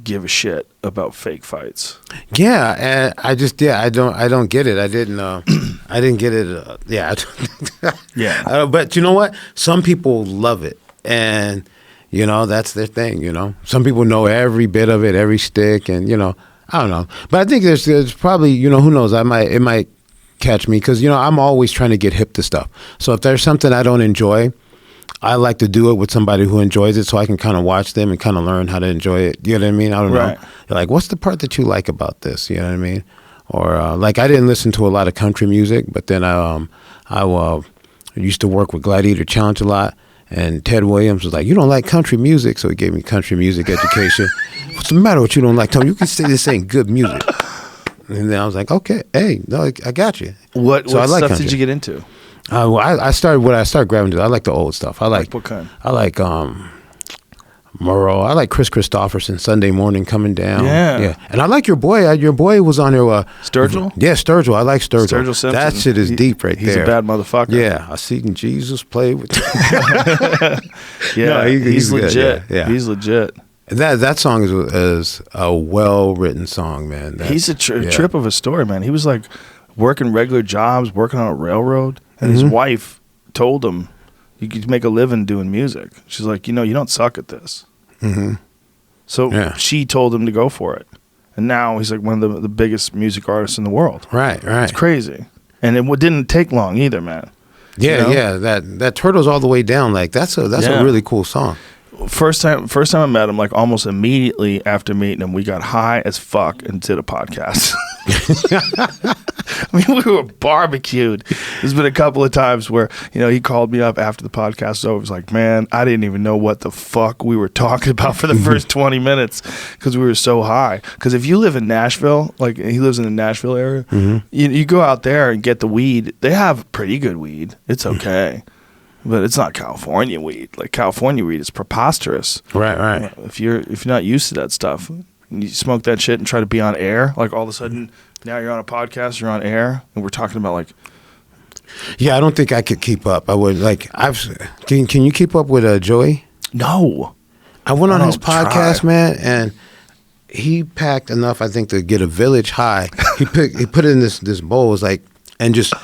[SPEAKER 1] give a shit about fake fights.
[SPEAKER 2] Yeah, and I don't get it. I didn't get it.
[SPEAKER 1] Yeah.
[SPEAKER 2] But you know what? Some people love it, and that's their thing. Some people know every bit of it, every stick, and I don't know. But I think there's probably who knows? It might catch me because I'm always trying to get hip to stuff. So if there's something I don't enjoy, I like to do it with somebody who enjoys it so I can kind of watch them and kind of learn how to enjoy it. You know what I mean? I don't know. You're like, what's the part that you like about this? You know what I mean? Or like I didn't listen to a lot of country music, but then I used to work with Gladiator Challenge a lot. And Ted Williams was like, you don't like country music? So he gave me country music education. What's the matter with you don't like? Tell me, you can say this ain't good music. And then I was like, okay, hey, no, I got you.
[SPEAKER 1] What stuff country. Did you get into?
[SPEAKER 2] I started grabbing to. I like the old stuff. I like
[SPEAKER 1] what kind?
[SPEAKER 2] I like Moreau. I like Chris Christopherson, Sunday Morning Coming Down.
[SPEAKER 1] Yeah.
[SPEAKER 2] And I like your boy. Your boy was on there.
[SPEAKER 1] Sturgill?
[SPEAKER 2] Yeah, Sturgill. I like Sturgill.
[SPEAKER 1] Sturgill Simpson.
[SPEAKER 2] That shit is deep right
[SPEAKER 1] he's
[SPEAKER 2] there.
[SPEAKER 1] He's a bad motherfucker.
[SPEAKER 2] Yeah. I seen Jesus play with
[SPEAKER 1] Yeah, no, he's legit.
[SPEAKER 2] Yeah.
[SPEAKER 1] He's legit.
[SPEAKER 2] That song is a well-written song, man.
[SPEAKER 1] He's a trip of a story, man. He was like working regular jobs, working on a railroad, and his wife told him, you could make a living doing music. She's like, you don't suck at this. So she told him to go for it. And now he's like one of the biggest music artists in the world.
[SPEAKER 2] Right.
[SPEAKER 1] It's crazy. And it didn't take long either, man.
[SPEAKER 2] Yeah. That Turtles All the Way Down, like that's a really cool song.
[SPEAKER 1] First time I met him, like almost immediately after meeting him, we got high as fuck and did a podcast. I mean, we were barbecued. There's been a couple of times where, he called me up after the podcast was over. He was like, man, I didn't even know what the fuck we were talking about for the first 20 minutes because we were so high. Because if you live in Nashville, like he lives in the Nashville area, you go out there and get the weed. They have pretty good weed. It's okay. But it's not California weed. Like California weed is preposterous.
[SPEAKER 2] Right.
[SPEAKER 1] If you're not used to that stuff, and you smoke that shit and try to be on air, like all of a sudden now you're on a podcast, you're on air, and we're talking about like.
[SPEAKER 2] Yeah, I don't think I could keep up. I would like. Can you keep up with Joey?
[SPEAKER 1] No.
[SPEAKER 2] I went on his podcast, man, and he packed enough, I think, to get a village high. He put it in this bowl, was like, and just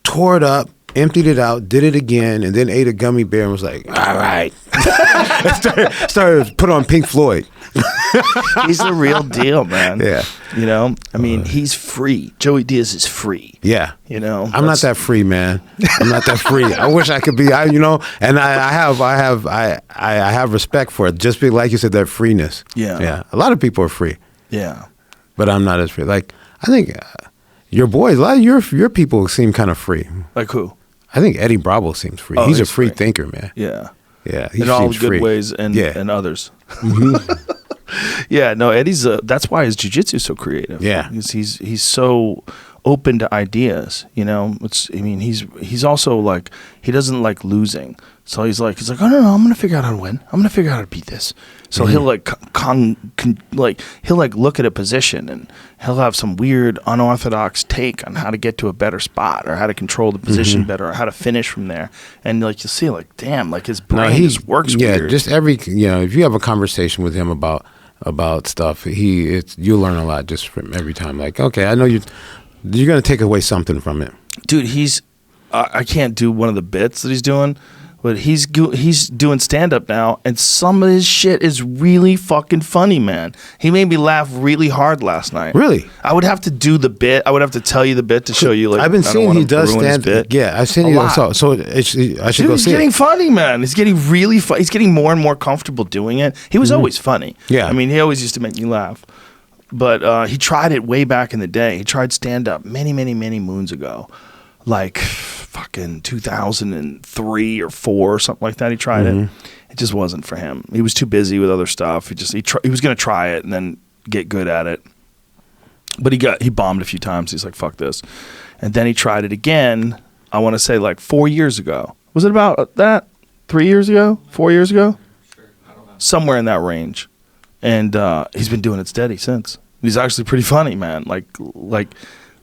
[SPEAKER 2] tore it up. Emptied it out, did it again, and then ate a gummy bear and was like, all right. started put on Pink Floyd.
[SPEAKER 1] He's the real deal, man.
[SPEAKER 2] Yeah.
[SPEAKER 1] I mean, he's free. Joey Diaz is free.
[SPEAKER 2] Yeah.
[SPEAKER 1] I'm
[SPEAKER 2] not that free, man. I'm not that free. I wish I could be, and I have respect for it. Just like you said, that freeness.
[SPEAKER 1] Yeah.
[SPEAKER 2] Yeah. A lot of people are free.
[SPEAKER 1] Yeah.
[SPEAKER 2] But I'm not as free. Like, I think your boys, a lot of your people seem kind of free.
[SPEAKER 1] Like who?
[SPEAKER 2] I think Eddie Bravo seems free. He's a free thinker, man.
[SPEAKER 1] Yeah.
[SPEAKER 2] Yeah. He
[SPEAKER 1] in all the good
[SPEAKER 2] free.
[SPEAKER 1] ways and others. Yeah, no, Eddie's that's why his jiu-jitsu is so creative.
[SPEAKER 2] Yeah.
[SPEAKER 1] He's so open to ideas, he's also like, he doesn't like losing. So he's like, oh no, I'm gonna figure out how to win. I'm gonna figure out how to beat this. So he'll he'll look at a position and he'll have some weird unorthodox take on how to get to a better spot or how to control the position better or how to finish from there. And you'll see damn, his brain just works weird.
[SPEAKER 2] Yeah, just if you have a conversation with him about stuff, you'll learn a lot just from every time. Like, okay, I know you're gonna take away something from it.
[SPEAKER 1] Dude, I can't do one of the bits that he's doing, but he's doing stand-up now, and some of his shit is really fucking funny, man. He made me laugh really hard last night.
[SPEAKER 2] Really?
[SPEAKER 1] I would have to do the bit. I would have to tell you the bit to show you. Like,
[SPEAKER 2] I've been seeing he does stand-up. Yeah, I've seen it. So I should go see it.
[SPEAKER 1] He's getting funny, man. He's getting really funny. He's getting more and more comfortable doing it. He was always funny.
[SPEAKER 2] Yeah.
[SPEAKER 1] I mean, he always used to make me laugh. But he tried it way back in the day. He tried stand-up many, many, many moons ago. Like fucking 2003 or 4 or something like that. He tried it. It just wasn't for him. He was too busy with other stuff. He was going to try it and then get good at it. But he bombed a few times. He's like, fuck this. And then he tried it again, I want to say like 4 years ago. Was it about that? 3 years ago? 4 years ago?
[SPEAKER 3] Sure. I don't know.
[SPEAKER 1] Somewhere in that range. And he's been doing it steady since. He's actually pretty funny, man.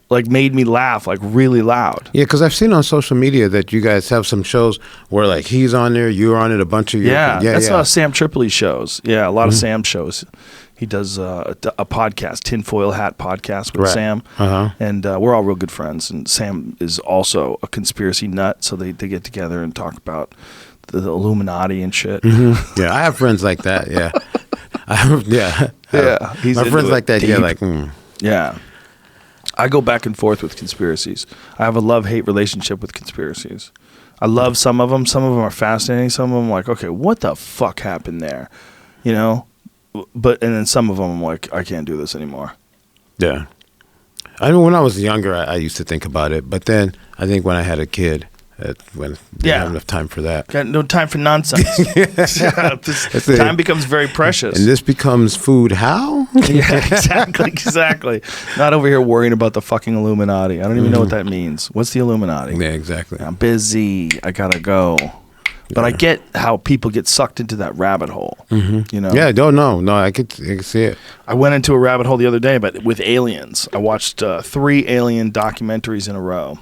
[SPEAKER 1] Like made me laugh like really loud.
[SPEAKER 2] Yeah, because I've seen on social media that you guys have some shows where like he's on there, you're on it, a bunch of you.
[SPEAKER 1] That's Sam Tripoli's shows. Yeah, a lot of Sam shows. He does a podcast, Tinfoil Hat podcast with Sam, and we're all real good friends. And Sam is also a conspiracy nut, so they get together and talk about the Illuminati and shit.
[SPEAKER 2] Yeah, I have friends like that. Yeah,
[SPEAKER 1] He's
[SPEAKER 2] my friends like that.
[SPEAKER 1] Deep.
[SPEAKER 2] Yeah, like
[SPEAKER 1] yeah. I go back and forth with conspiracies. I have a love-hate relationship with conspiracies. I love some of them. Some of them are fascinating. Some of them I'm like, okay, what the fuck happened there? But and then some of them I'm like, I can't do this anymore.
[SPEAKER 2] Yeah. I mean, when I was younger, I used to think about it. But then I think when I had a kid, didn't have enough time for that.
[SPEAKER 1] Got no time for nonsense. Time becomes very precious.
[SPEAKER 2] And this becomes food how?
[SPEAKER 1] Yeah, exactly. Not over here worrying about the fucking Illuminati. I don't even know what that means. What's the Illuminati?
[SPEAKER 2] Yeah, exactly.
[SPEAKER 1] I'm busy. I gotta go. But I get how people get sucked into that rabbit hole. You know?
[SPEAKER 2] Yeah, no, I could see it.
[SPEAKER 1] I went into a rabbit hole the other day, but with aliens. I watched 3 alien documentaries in a row.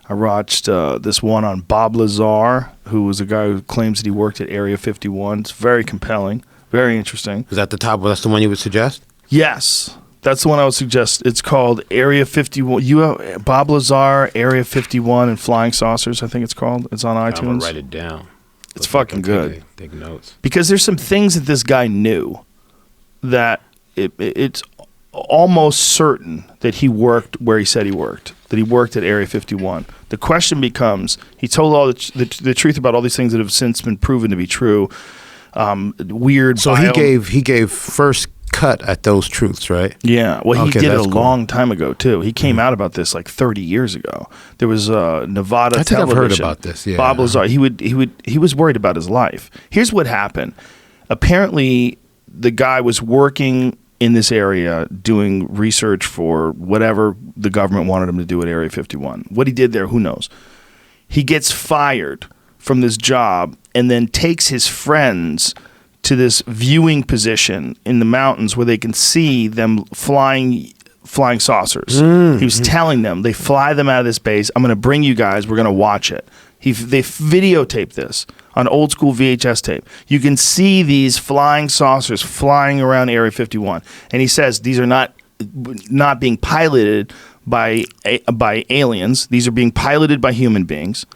[SPEAKER 1] I watched this one on Bob Lazar, who was a guy who claims that he worked at Area 51. It's very compelling, very interesting.
[SPEAKER 2] Is that the top? That's the one you would suggest?
[SPEAKER 1] Yes. That's the one I would suggest. It's called Area 51. Bob Lazar, Area 51, and Flying Saucers, I think it's called. It's on iTunes.
[SPEAKER 2] I'm going to write it down.
[SPEAKER 1] It's fucking good.
[SPEAKER 2] Take notes.
[SPEAKER 1] Because there's some things that this guy knew that it's almost certain that he worked where he said he worked, that he worked at Area 51. The question becomes, he told all the truth about all these things that have since been proven to be true. Weird.
[SPEAKER 2] So he gave first cut at those truths, right?
[SPEAKER 1] Yeah. Well, he did it a long time ago too. He came out about this like 30 years ago. There was Nevada.
[SPEAKER 2] I think I've heard about this. Yeah.
[SPEAKER 1] Bob Lazar. He was worried about his life. Here's what happened. Apparently, the guy was working in this area doing research for whatever the government wanted him to do at Area 51. What he did there, who knows? He gets fired from this job and then takes his friends to this viewing position in the mountains where they can see them flying saucers. He was telling them, they fly them out of this base. I'm going to bring you guys. We're going to watch it. They videotaped this on old school VHS tape. You can see these flying saucers flying around Area 51. And he says these are not being piloted by aliens. These are being piloted by human beings.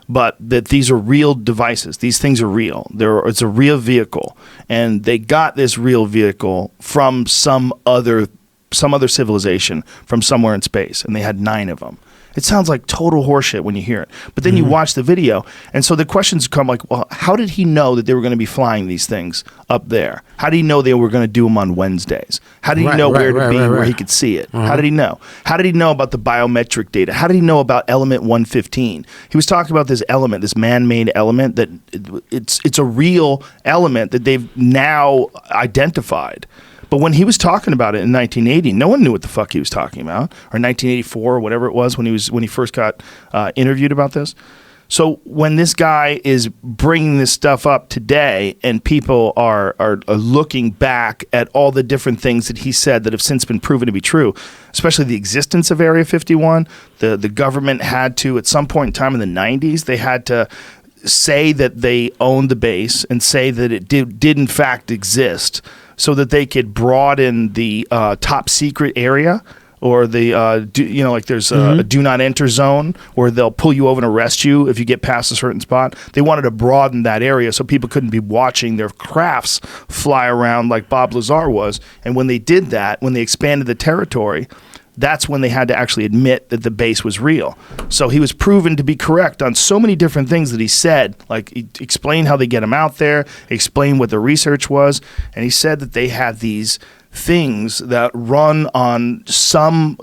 [SPEAKER 1] But that these are real devices. These things are real. It's a real vehicle, and they got this real vehicle from some other civilization from somewhere in space, and they had 9 of them. It sounds like total horseshit when you hear it. But then you watch the video, and so the questions come like, well, how did he know that they were going to be flying these things up there? How did he know they were going to do them on Wednesdays? How did he know where to be, where he could see it? How did he know? How did he know about the biometric data? How did he know about element 115? He was talking about this element, this man-made element, that it's a real element that they've now identified. But when he was talking about it in 1980, no one knew what the fuck he was talking about, or 1984 or whatever it was when he first got interviewed about this. So when this guy is bringing this stuff up today, and people are looking back at all the different things that he said that have since been proven to be true, especially the existence of Area 51, the government had to, at some point in time in the 90s, they had to say that they owned the base and say that it did in fact exist, so that they could broaden the top secret area, or the there's a do not enter zone where they'll pull you over and arrest you if you get past a certain spot. They wanted to broaden that area so people couldn't be watching their crafts fly around like Bob Lazar was. And when they did that, when they expanded the territory, that's when they had to actually admit that the base was real. So he was proven to be correct on so many different things that he said, like he explained how they get him out there, explained what the research was, and he said that they had these things that run on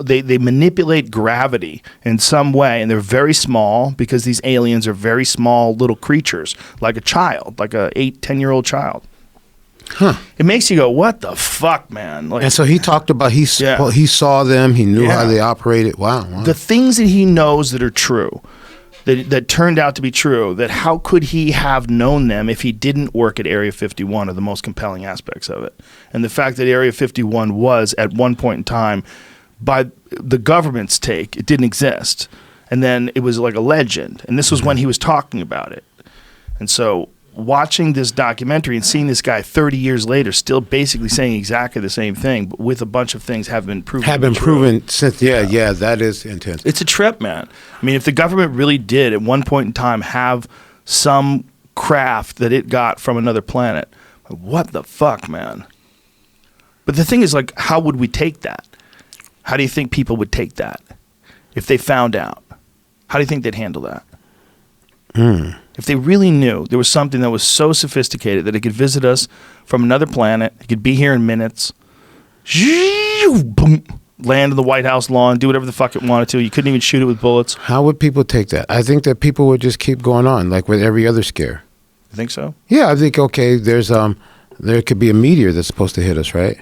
[SPEAKER 1] they manipulate gravity in some way, and they're very small because these aliens are very small little creatures, like a child, like a 8-10-year-old child. Huh. It makes you go, what the fuck, man? Like,
[SPEAKER 2] and so he talked about he saw them, he knew how they operated. Wow.
[SPEAKER 1] The things that he knows that are true, that turned out to be true, that how could he have known them if he didn't work at Area 51 are the most compelling aspects of it. And the fact that Area 51 was, at one point in time, by the government's take, it didn't exist. And then it was like a legend. And this was when he was talking about it. And so watching this documentary and seeing this guy 30 years later still basically saying exactly the same thing, but with a bunch of things have been proven
[SPEAKER 2] since. Yeah, that is intense.
[SPEAKER 1] It's a trip, man. I mean, if the government really did at one point in time have some craft that it got from another planet, what the fuck, man? But the thing is, like, how would we take that? How do you think people would take that if they found out? How do you think they'd handle that? If they really knew there was something that was so sophisticated that it could visit us from another planet, it could be here in minutes, land on the White House lawn, do whatever the fuck it wanted to. You couldn't even shoot it with bullets.
[SPEAKER 2] How would people take that? I think that people would just keep going on, like with every other scare.
[SPEAKER 1] You think so?
[SPEAKER 2] Yeah, I think, okay, there could be a meteor that's supposed to hit us, right?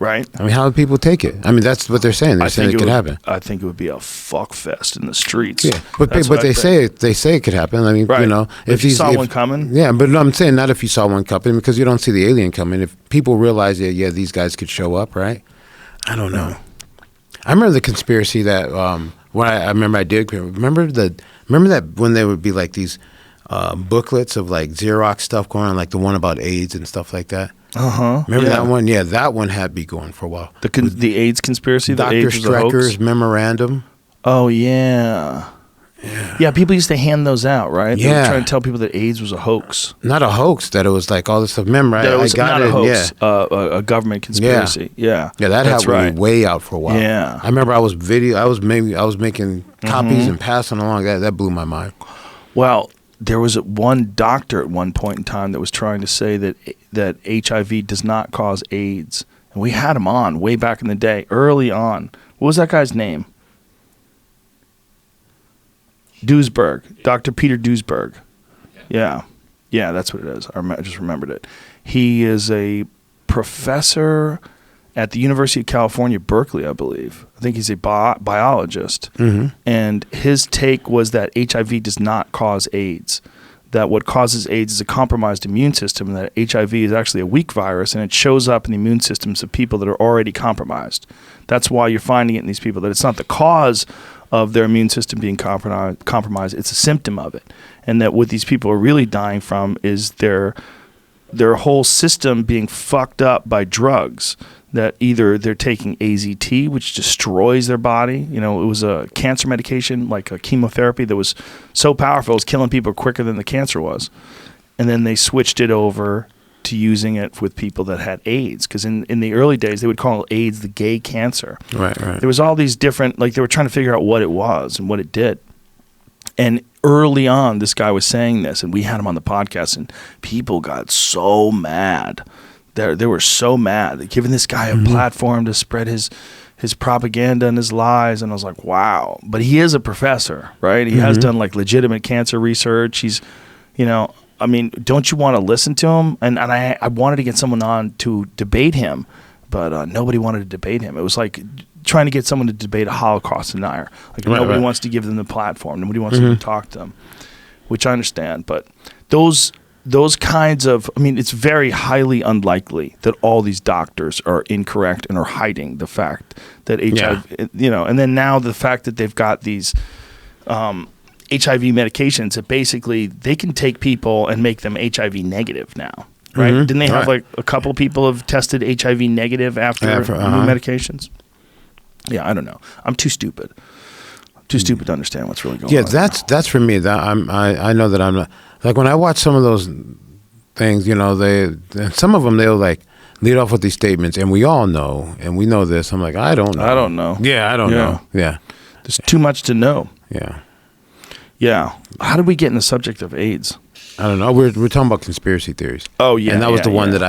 [SPEAKER 1] Right?
[SPEAKER 2] I mean, how do people take it? I mean, that's what they're saying. They're saying it could happen.
[SPEAKER 1] I think it would be a fuck fest in the streets.
[SPEAKER 2] Yeah, but they say it could happen. I mean,
[SPEAKER 1] right.
[SPEAKER 2] you know,
[SPEAKER 1] if you saw one coming.
[SPEAKER 2] Yeah, but I'm saying not if you saw one coming, because you don't see the alien coming. If people realize that, yeah, these guys could show up, right? I don't know. I remember the conspiracy that when I remember I did. Remember that when there would be like these booklets of like Xerox stuff going on, like the one about AIDS and stuff like that. Remember that one? Yeah, that one had me going for a while.
[SPEAKER 1] The AIDS conspiracy?
[SPEAKER 2] Dr. Strecker's Memorandum.
[SPEAKER 1] Oh, yeah. Yeah, people used to hand those out, right?
[SPEAKER 2] Yeah.
[SPEAKER 1] They were trying to tell people that AIDS was a hoax.
[SPEAKER 2] Not a hoax, that it was like all this stuff. Remember,
[SPEAKER 1] that it was
[SPEAKER 2] not a hoax,
[SPEAKER 1] a government conspiracy. Yeah,
[SPEAKER 2] that had me way out for a while.
[SPEAKER 1] Yeah.
[SPEAKER 2] I remember I was making copies and passing along. That blew my mind.
[SPEAKER 1] Well, there was one doctor at one point in time that was trying to say that HIV does not cause AIDS. And we had him on way back in the day, early on. What was that guy's name? Duesberg. Dr. Peter Duesberg. Yeah. Yeah, that's what it is. I just remembered it. He is a professor at the University of California, Berkeley, I believe. I think he's a biologist. And his take was that HIV does not cause AIDS, that what causes AIDS is a compromised immune system, and that HIV is actually a weak virus, and it shows up in the immune systems of people that are already compromised. That's why you're finding it in these people, that it's not the cause of their immune system being compromised, it's a symptom of it. And that what these people are really dying from is their whole system being fucked up by drugs, that either they're taking AZT, which destroys their body. You know, it was a cancer medication, like a chemotherapy that was so powerful, it was killing people quicker than the cancer was. And then they switched it over to using it with people that had AIDS. Because in the early days, they would call AIDS the gay cancer.
[SPEAKER 2] Right.
[SPEAKER 1] There was all these different, like they were trying to figure out what it was and what it did. And early on, this guy was saying this, and we had him on the podcast, and people got so mad. They were so mad, giving this guy a platform to spread his propaganda and his lies. And I was like, wow. But he is a professor, right? He has done like legitimate cancer research. He's, you know, I mean, don't you want to listen to him? And I wanted to get someone on to debate him, but nobody wanted to debate him. It was like trying to get someone to debate a Holocaust denier. Like nobody wants to give them the platform. Nobody wants to talk to them, which I understand. But those kinds of, I mean, it's very highly unlikely that all these doctors are incorrect and are hiding the fact that HIV, you know, and then now the fact that they've got these HIV medications that basically they can take people and make them HIV negative now, right? Didn't they have like a couple people have tested HIV negative after new medications? Yeah, I don't know. I'm too stupid. Too stupid to understand what's really going on.
[SPEAKER 2] Yeah, that's for me. That I know that I'm not, like when I watch some of those things, you know, some of them they'll like lead off with these statements, and we all know, and we know this. I'm like, I don't know.
[SPEAKER 1] I don't know.
[SPEAKER 2] Yeah, I don't know. Yeah,
[SPEAKER 1] there's too much to know.
[SPEAKER 2] Yeah.
[SPEAKER 1] Yeah. How did we get in the subject of AIDS?
[SPEAKER 2] I don't know. We're talking about conspiracy theories.
[SPEAKER 1] Oh yeah,
[SPEAKER 2] and that was the one that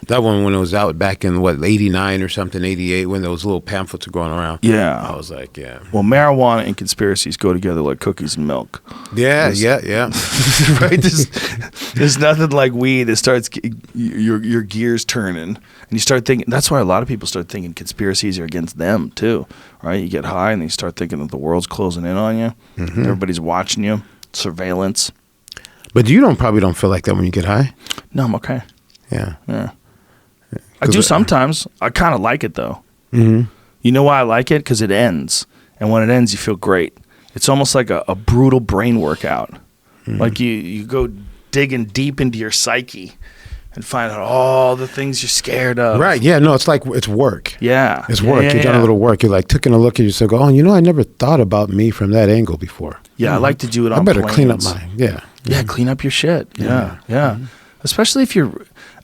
[SPEAKER 2] that one when it was out back in what 89 or something, 88, when those little pamphlets were going around.
[SPEAKER 1] Yeah,
[SPEAKER 2] I was like, yeah.
[SPEAKER 1] Well, marijuana and conspiracies go together like cookies and milk.
[SPEAKER 2] Yeah.
[SPEAKER 1] Right. There's nothing like weed that starts your gears turning, and you start thinking. That's why a lot of people start thinking conspiracies are against them too. Right? You get high and you start thinking that the world's closing in on you. Everybody's watching you. Surveillance.
[SPEAKER 2] But you probably don't feel like that when you get high?
[SPEAKER 1] No, I'm okay.
[SPEAKER 2] Yeah.
[SPEAKER 1] I do sometimes. I kind of like it, though. You know why I like it? Because it ends. And when it ends, you feel great. It's almost like a brutal brain workout. Like you go digging deep into your psyche and find out all the things you're scared of.
[SPEAKER 2] Right. Yeah. No, it's like it's work.
[SPEAKER 1] Yeah.
[SPEAKER 2] It's work. You've done a little work. You're like taking a look at yourself. Oh, you know, I never thought about me from that angle before.
[SPEAKER 1] Yeah, I like to do it on
[SPEAKER 2] I better
[SPEAKER 1] planes.
[SPEAKER 2] clean up mine. Yeah.
[SPEAKER 1] Yeah, clean up your shit. Yeah. Especially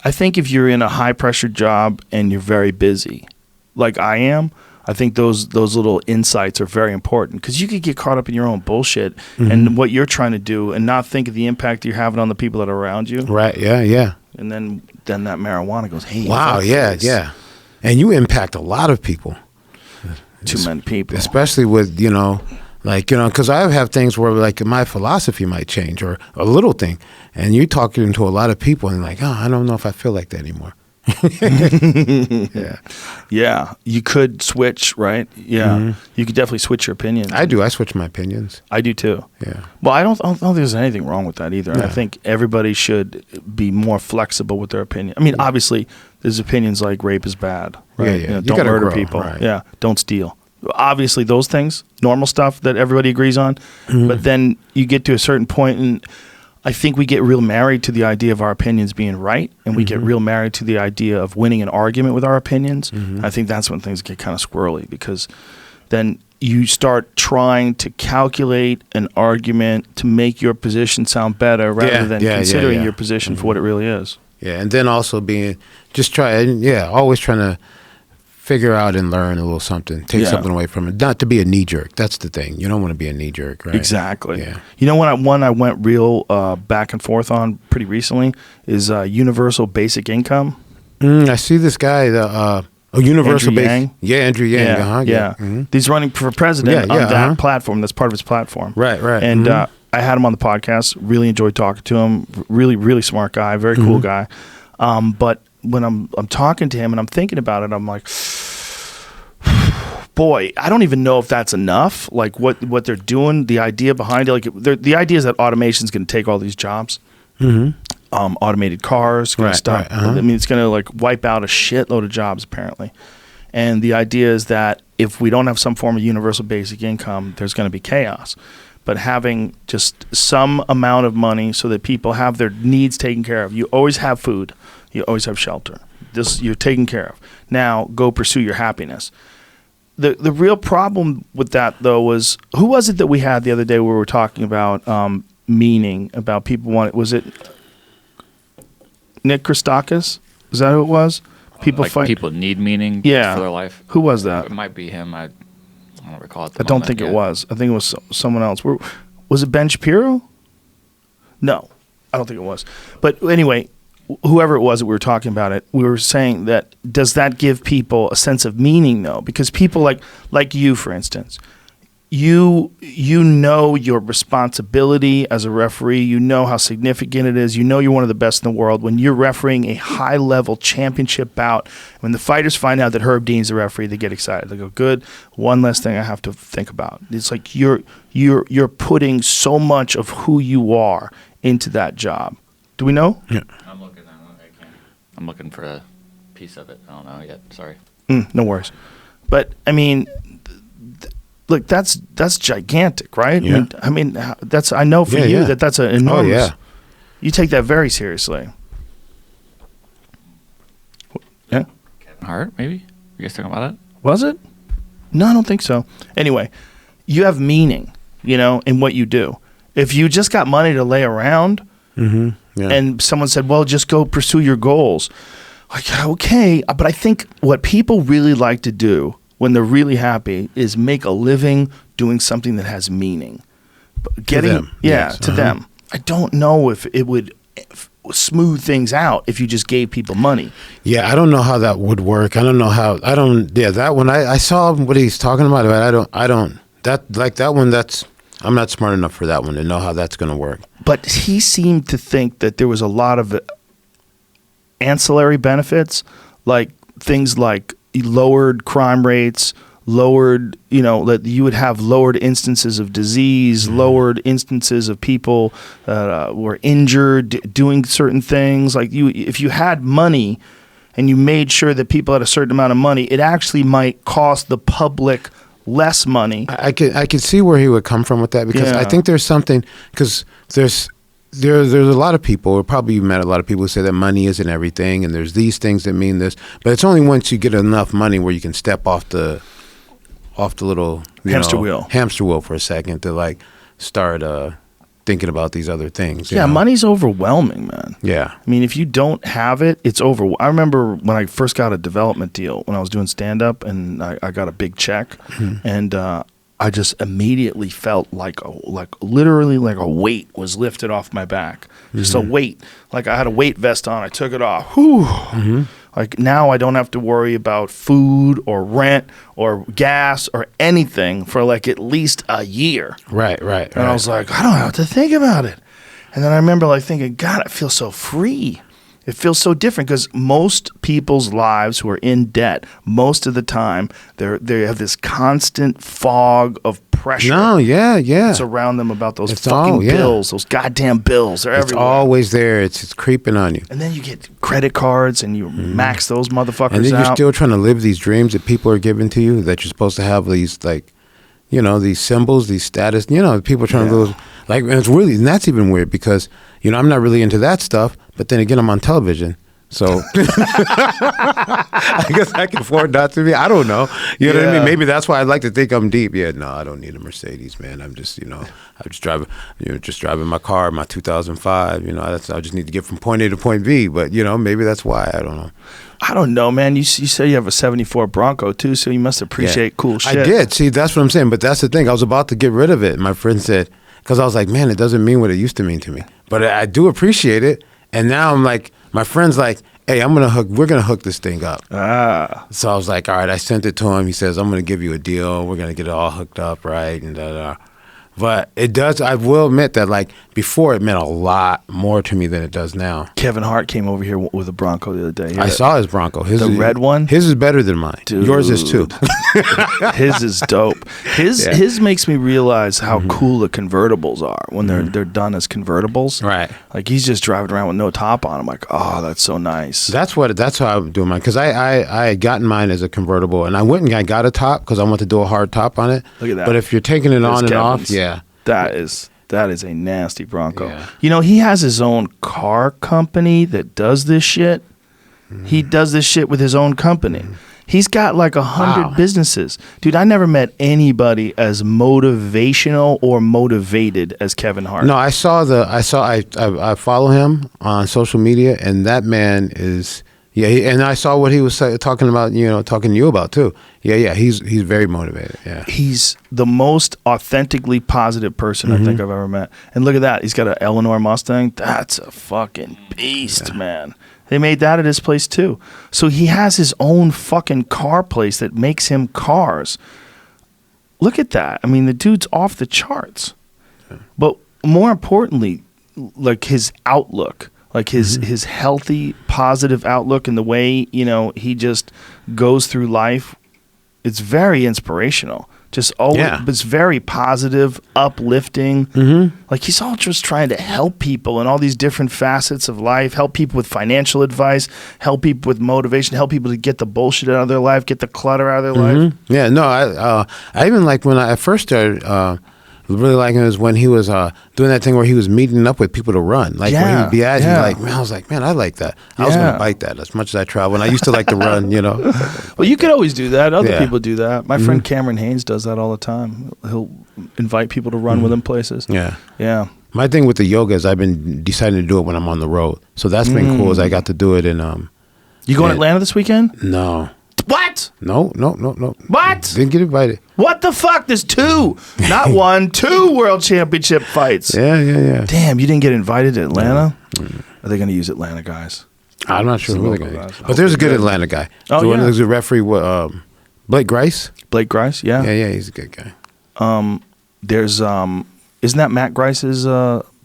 [SPEAKER 1] I think if you're in a high pressure job and you're very busy, like I am, I think those little insights are very important because you could get caught up in your own bullshit and what you're trying to do and not think of the impact you're having on the people that are around you.
[SPEAKER 2] Right. Yeah.
[SPEAKER 1] And then that marijuana goes, hey.
[SPEAKER 2] Wow. Yeah. And you impact a lot of people.
[SPEAKER 1] Too many people.
[SPEAKER 2] Especially with, you know, like, you know, because I have things where like my philosophy might change or a little thing. And you're talking to a lot of people and like, oh, I don't know if I feel like that anymore.
[SPEAKER 1] Yeah. You could switch, right? Yeah. You could definitely switch your opinions.
[SPEAKER 2] I do. I switch my opinions.
[SPEAKER 1] I do too.
[SPEAKER 2] Yeah.
[SPEAKER 1] Well, I don't think there's anything wrong with that either.
[SPEAKER 2] No.
[SPEAKER 1] I think everybody should be more flexible with their opinion. I mean, obviously, there's opinions like rape is bad, right?
[SPEAKER 2] Yeah.
[SPEAKER 1] Don't murder people.
[SPEAKER 2] Right.
[SPEAKER 1] Yeah. Don't steal. Obviously, those things, normal stuff that everybody agrees on. But then you get to a certain point, and I think we get real married to the idea of our opinions being right, and we get real married to the idea of winning an argument with our opinions. I think that's when things get kind of squirrely, because then you start trying to calculate an argument to make your position sound better rather than considering your position for what it really is.
[SPEAKER 2] Yeah, and then also always trying to figure out and learn a little something, take something away from it. Not to be a knee jerk. That's the thing. You don't want to be a knee jerk, right?
[SPEAKER 1] Exactly.
[SPEAKER 2] Yeah.
[SPEAKER 1] You know, I went real back and forth on pretty recently is universal basic income.
[SPEAKER 2] I see this guy, universal basic. Yeah, Andrew Yang.
[SPEAKER 1] Yeah. He's running for president on that platform. That's part of his platform.
[SPEAKER 2] Right.
[SPEAKER 1] And I had him on the podcast. Really enjoyed talking to him. Really, really smart guy. Very cool guy. But when I'm talking to him and I'm thinking about it, I'm like, boy, I don't even know if that's enough. Like what they're doing, the idea behind it. Like the idea is that automation is going to take all these jobs. Automated cars, going to stop. I mean, it's going to like wipe out a shitload of jobs apparently. And the idea is that if we don't have some form of universal basic income, there's going to be chaos. But having just some amount of money so that people have their needs taken care of. You always have food. You always have shelter. You're taken care of. Now go pursue your happiness. The real problem with that, though, was who was it that we had the other day where we were talking about meaning, about people wanting, was it Nick Christakis? Is that who it was? People
[SPEAKER 3] like people need meaning for their life.
[SPEAKER 1] Who was that?
[SPEAKER 3] It might be him. I don't recall it.
[SPEAKER 1] I don't think it was. I think it was someone else. Was it Ben Shapiro? No, I don't think it was. But anyway, whoever it was that we were talking about it, we were saying that does that give people a sense of meaning though? Because people like you, for instance, you know your responsibility as a referee. You know how significant it is. You know you're one of the best in the world. When you're refereeing a high-level championship bout, when the fighters find out that Herb Dean's the referee, they get excited. They go, "Good, one less thing I have to think about." It's like you're putting so much of who you are into that job. Do we know?
[SPEAKER 2] Yeah.
[SPEAKER 3] I'm looking for a piece of it. I don't know yet. Sorry.
[SPEAKER 1] No worries. But I mean. Look, that's gigantic, right?
[SPEAKER 2] Yeah.
[SPEAKER 1] I mean that's I know for you that's an enormous.
[SPEAKER 2] Oh, yeah.
[SPEAKER 1] You take that very seriously. Yeah.
[SPEAKER 3] Kevin Hart, maybe? You guys talking about it?
[SPEAKER 1] Was it? No, I don't think so. Anyway, you have meaning, in what you do. If you just got money to lay around, and someone said, "Well, just go pursue your goals," like, okay, but I think what people really like to do when they're really happy is make a living doing something that has meaning.
[SPEAKER 2] To
[SPEAKER 1] them. I don't know if it would smooth things out if you just gave people money.
[SPEAKER 2] Yeah, I don't know how that would work. I don't know how. That one I saw what he's talking about, but I'm not smart enough for that one to know how that's going to work.
[SPEAKER 1] But he seemed to think that there was a lot of ancillary benefits, like things like lowered crime rates, that you would have lowered instances of disease, lowered instances of people that were injured doing certain things. Like if you had money and you made sure that people had a certain amount of money, it actually might cost the public less money.
[SPEAKER 2] I could see where he would come from with that, because I think there's something, because there's a lot of people, or probably you've met a lot of people who say that money isn't everything, and there's these things that mean this, but it's only once you get enough money where you can step off the little
[SPEAKER 1] hamster
[SPEAKER 2] wheel for a second to like start thinking about these other things.
[SPEAKER 1] Yeah, money's overwhelming, man.
[SPEAKER 2] Yeah.
[SPEAKER 1] I mean, if you don't have it, it's over. I remember when I first got a development deal when I was doing stand-up, and I got a big check, and I just immediately felt literally like a weight was lifted off my back. Just a weight. Like I had a weight vest on. I took it off. Whew. Like now I don't have to worry about food or rent or gas or anything for like at least a year.
[SPEAKER 2] Right.
[SPEAKER 1] And I was like, I don't have to think about it. And then I remember like thinking, God, I feel so free. It feels so different because most people's lives who are in debt, most of the time, they have this constant fog of pressure.
[SPEAKER 2] No, yeah.
[SPEAKER 1] It's around them about those fucking bills, those goddamn bills. They're everywhere.
[SPEAKER 2] It's always there. It's creeping on you.
[SPEAKER 1] And then you get credit cards and you max those motherfuckers out.
[SPEAKER 2] And then you're still trying to live these dreams that people are giving to you, that you're supposed to have these, like, you know, these symbols, these status, you know, people trying to lose. Like, and it's really, and that's even weird because, you know, I'm not really into that stuff, but then again, I'm on television. So I guess I can afford not to be. I don't know. You know what I mean? Maybe that's why I like to think I'm deep. Yeah, no, I don't need a Mercedes, man. I'm just, you know, I'm just driving my car, my 2005. You know, I just need to get from point A to point B. But, you know, maybe that's why. I don't know.
[SPEAKER 1] I don't know, man. You say you have a 74 Bronco, too, so you must appreciate cool shit.
[SPEAKER 2] I did. See, that's what I'm saying. But that's the thing. I was about to get rid of it. My friend said, because I was like, man, it doesn't mean what it used to mean to me. But I do appreciate it. And now I'm like, my friend's like, hey, we're going to hook this thing up. So I was like, all right, I sent it to him. He says, I'm going to give you a deal. We're going to get it all hooked up, right? And But it does, I will admit that, like, before it meant a lot more to me than it does now.
[SPEAKER 1] Kevin Hart came over here with a Bronco the other day.
[SPEAKER 2] I saw his Bronco.
[SPEAKER 1] The red one?
[SPEAKER 2] His is better than mine.
[SPEAKER 1] Dude.
[SPEAKER 2] Yours is too.
[SPEAKER 1] His is dope. His makes me realize how cool the convertibles are when they're done as convertibles.
[SPEAKER 2] Right.
[SPEAKER 1] Like, he's just driving around with no top on. I'm like, oh, that's so nice.
[SPEAKER 2] That's how I would do mine. Because I had gotten mine as a convertible, and I went and I got a top because I want to do a hard top on it.
[SPEAKER 1] Look at that.
[SPEAKER 2] But if you're taking it on and off,
[SPEAKER 1] That is a nasty Bronco.
[SPEAKER 2] Yeah.
[SPEAKER 1] You know, he has his own car company that does this shit. He does this shit with his own company. He's got like 100 businesses. Dude, I never met anybody as motivational or motivated as Kevin Hart.
[SPEAKER 2] No, I follow him on social media, and that man is... Yeah, and I saw what he was talking about, you know, talking to you about too. Yeah, he's very motivated. Yeah,
[SPEAKER 1] he's the most authentically positive person I think I've ever met. And look at that, he's got an Eleanor Mustang. That's a fucking beast, man. They made that at his place too. So he has his own fucking car place that makes him cars. Look at that. I mean, the dude's off the charts. Yeah. But more importantly, like his outlook. Like his healthy, positive outlook and the way, you know, he just goes through life, it's very inspirational. Just always, it's very positive, uplifting. Like he's all just trying to help people in all these different facets of life, help people with financial advice, help people with motivation, help people to get the bullshit out of their life, get the clutter out of their life.
[SPEAKER 2] Yeah, no, I even like when I first started really liking it was when he was doing that thing where he was meeting up with people to run. Like when he would be at you, like, man, I was like, man, I like that. I was going to bite that as much as I travel. And I used to like to run, you know.
[SPEAKER 1] Well, you could always do that. Other people do that. My friend Cameron Haynes does that all the time. He'll invite people to run with him places. Yeah.
[SPEAKER 2] My thing with the yoga is I've been deciding to do it when I'm on the road. So that's been cool. Is I got to do it in.
[SPEAKER 1] You going to Atlanta this weekend?
[SPEAKER 2] No.
[SPEAKER 1] What?
[SPEAKER 2] No.
[SPEAKER 1] What?
[SPEAKER 2] Didn't get invited.
[SPEAKER 1] What the fuck? There's two, not one, two world championship fights.
[SPEAKER 2] Yeah.
[SPEAKER 1] Damn, you didn't get invited to Atlanta? Are they going to use Atlanta guys?
[SPEAKER 2] I'm not sure who they're going to use. But there's a good Atlanta guy.
[SPEAKER 1] Oh, yeah.
[SPEAKER 2] There's a referee, Blake Grice.
[SPEAKER 1] Blake Grice, yeah.
[SPEAKER 2] Yeah, he's a good guy.
[SPEAKER 1] There's, isn't that Matt Grice's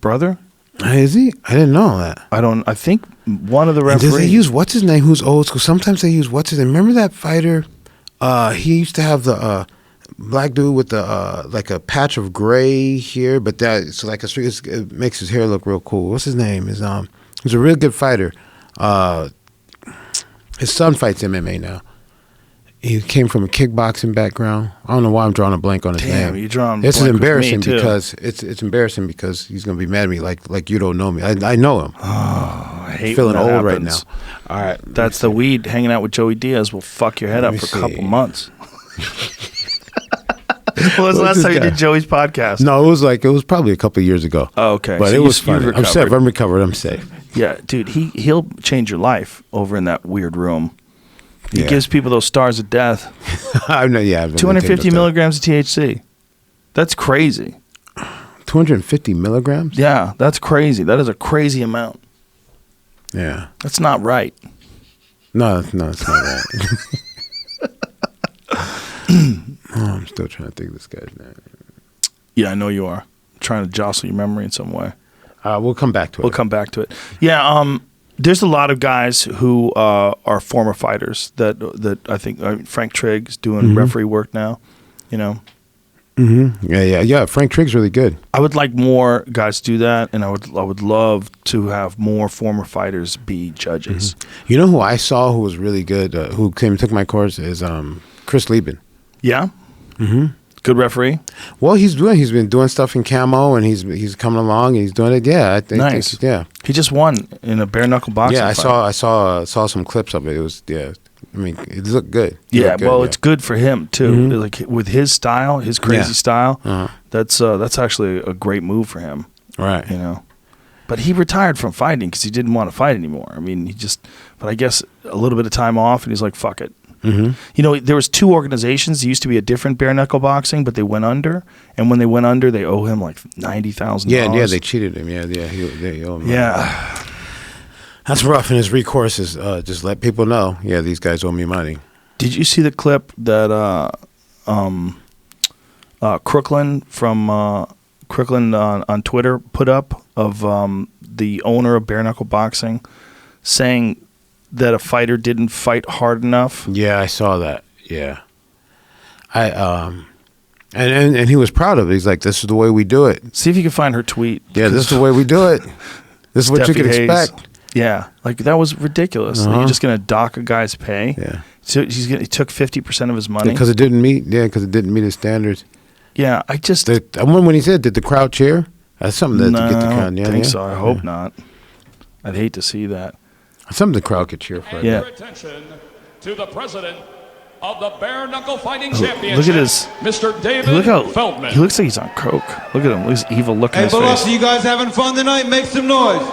[SPEAKER 1] brother?
[SPEAKER 2] Is he? I didn't know that.
[SPEAKER 1] I think one of the referees.
[SPEAKER 2] And does they use what's his name? Who's old school? Sometimes they use what's his name. Remember that fighter? He used to have the black dude with the like a patch of gray here, but it's like it makes his hair look real cool. What's his name? He's a real good fighter. His son fights MMA now. He came from a kickboxing background. I don't know why I'm drawing a blank on his name.
[SPEAKER 1] You're drawing.
[SPEAKER 2] It's embarrassing because it's embarrassing because he's gonna be mad at me like you don't know me. I know him.
[SPEAKER 1] Oh, I hate
[SPEAKER 2] feeling
[SPEAKER 1] when that
[SPEAKER 2] old right
[SPEAKER 1] happens.
[SPEAKER 2] now. All right,
[SPEAKER 1] that's the weed. Hanging out with Joey Diaz will fuck your head up for a couple months. When was the last time you did Joey's podcast?
[SPEAKER 2] No, it was probably a couple of years ago.
[SPEAKER 1] Oh, okay,
[SPEAKER 2] but so it was fun. I'm safe. I'm recovered. I'm safe.
[SPEAKER 1] Yeah, dude, he'll change your life over in that weird room. He gives people those stars of death.
[SPEAKER 2] I know. Yeah,
[SPEAKER 1] 250 milligrams of THC. That's crazy.
[SPEAKER 2] 250 milligrams?
[SPEAKER 1] Yeah, that's crazy. That is a crazy amount.
[SPEAKER 2] Yeah,
[SPEAKER 1] that's not right.
[SPEAKER 2] No, it's not right. I'm still trying to think of this guy's name.
[SPEAKER 1] Yeah, I know you are. I'm trying to jostle your memory in some way.
[SPEAKER 2] We'll come back to it.
[SPEAKER 1] Yeah, There's a lot of guys who are former fighters that I think Frank Trigg's doing referee work now. You know.
[SPEAKER 2] Yeah. Frank Trigg's really good.
[SPEAKER 1] I would like more guys to do that, and I would love to have more former fighters be judges.
[SPEAKER 2] You know who I saw who was really good, who came and took my course, is Chris Lieben.
[SPEAKER 1] Yeah. Good referee.
[SPEAKER 2] Well, he's been doing stuff in camo, and he's coming along, and he's doing it. Yeah, I think.
[SPEAKER 1] Nice.
[SPEAKER 2] Yeah.
[SPEAKER 1] He just won in a bare knuckle boxing.
[SPEAKER 2] Yeah,
[SPEAKER 1] fight.
[SPEAKER 2] I saw some clips of it. It was I mean, it looked good.
[SPEAKER 1] It's good for him too. Like with his style, his crazy style. That's actually a great move for him.
[SPEAKER 2] Right.
[SPEAKER 1] You know, but he retired from fighting because he didn't want to fight anymore. I mean, but I guess a little bit of time off, and he's like, "Fuck it." You know, there was 2 organizations. There used to be a different bare knuckle boxing, but they went under. And when they went under, they owe him like $90,000.
[SPEAKER 2] Yeah, they cheated him. Yeah, they owe him.
[SPEAKER 1] Yeah.
[SPEAKER 2] That's rough, and his recourse is just let people know, these guys owe me money.
[SPEAKER 1] Did you see the clip that Crooklyn from Crooklyn on Twitter put up of the owner of Bare Knuckle Boxing saying that a fighter didn't fight hard enough?
[SPEAKER 2] Yeah, I saw that. Yeah. And he was proud of it. He's like, this is the way we do it.
[SPEAKER 1] See if you can find her tweet.
[SPEAKER 2] Yeah, this is the way we do it. This is what you can expect.
[SPEAKER 1] Yeah, like that was ridiculous. Like, you're just gonna dock a guy's pay.
[SPEAKER 2] Yeah.
[SPEAKER 1] So he took 50% of his money
[SPEAKER 2] because it didn't meet. Yeah, because it didn't meet his standards.
[SPEAKER 1] Yeah, I
[SPEAKER 2] remember when he said, "Did the crowd cheer?" That's something to get the crowd.
[SPEAKER 1] I don't think so. I hope not. I'd hate to see that.
[SPEAKER 2] Something the crowd could cheer for.
[SPEAKER 1] Yeah.
[SPEAKER 4] Your attention to the president of the Bare-Knuckle Fighting Championship.
[SPEAKER 1] Look at his,
[SPEAKER 4] Mr. David Feldman.
[SPEAKER 1] He looks like he's on coke. Look at him. Look at his evil look in his face.
[SPEAKER 5] Hey, you guys having fun tonight? Make some noise.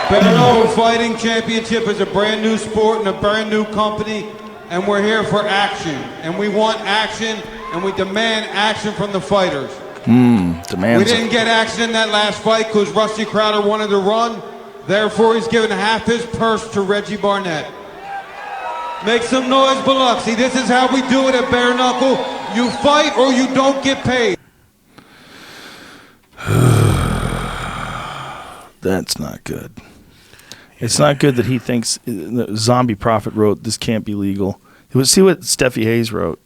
[SPEAKER 5] Bare-Knuckle Fighting Championship is a brand new sport and a brand new company, and we're here for action. And we want action, and we demand action from the fighters.
[SPEAKER 1] Demands.
[SPEAKER 5] We didn't get action in that last fight because Rusty Crowder wanted to run. Therefore, he's given half his purse to Reggie Barnett. Make some noise, Biloxi. This is how we do it at Bare Knuckle. You fight or you don't get paid.
[SPEAKER 1] That's not good. It's not good that he thinks Zombie Prophet wrote this can't be legal. See what Steffi Hayes wrote.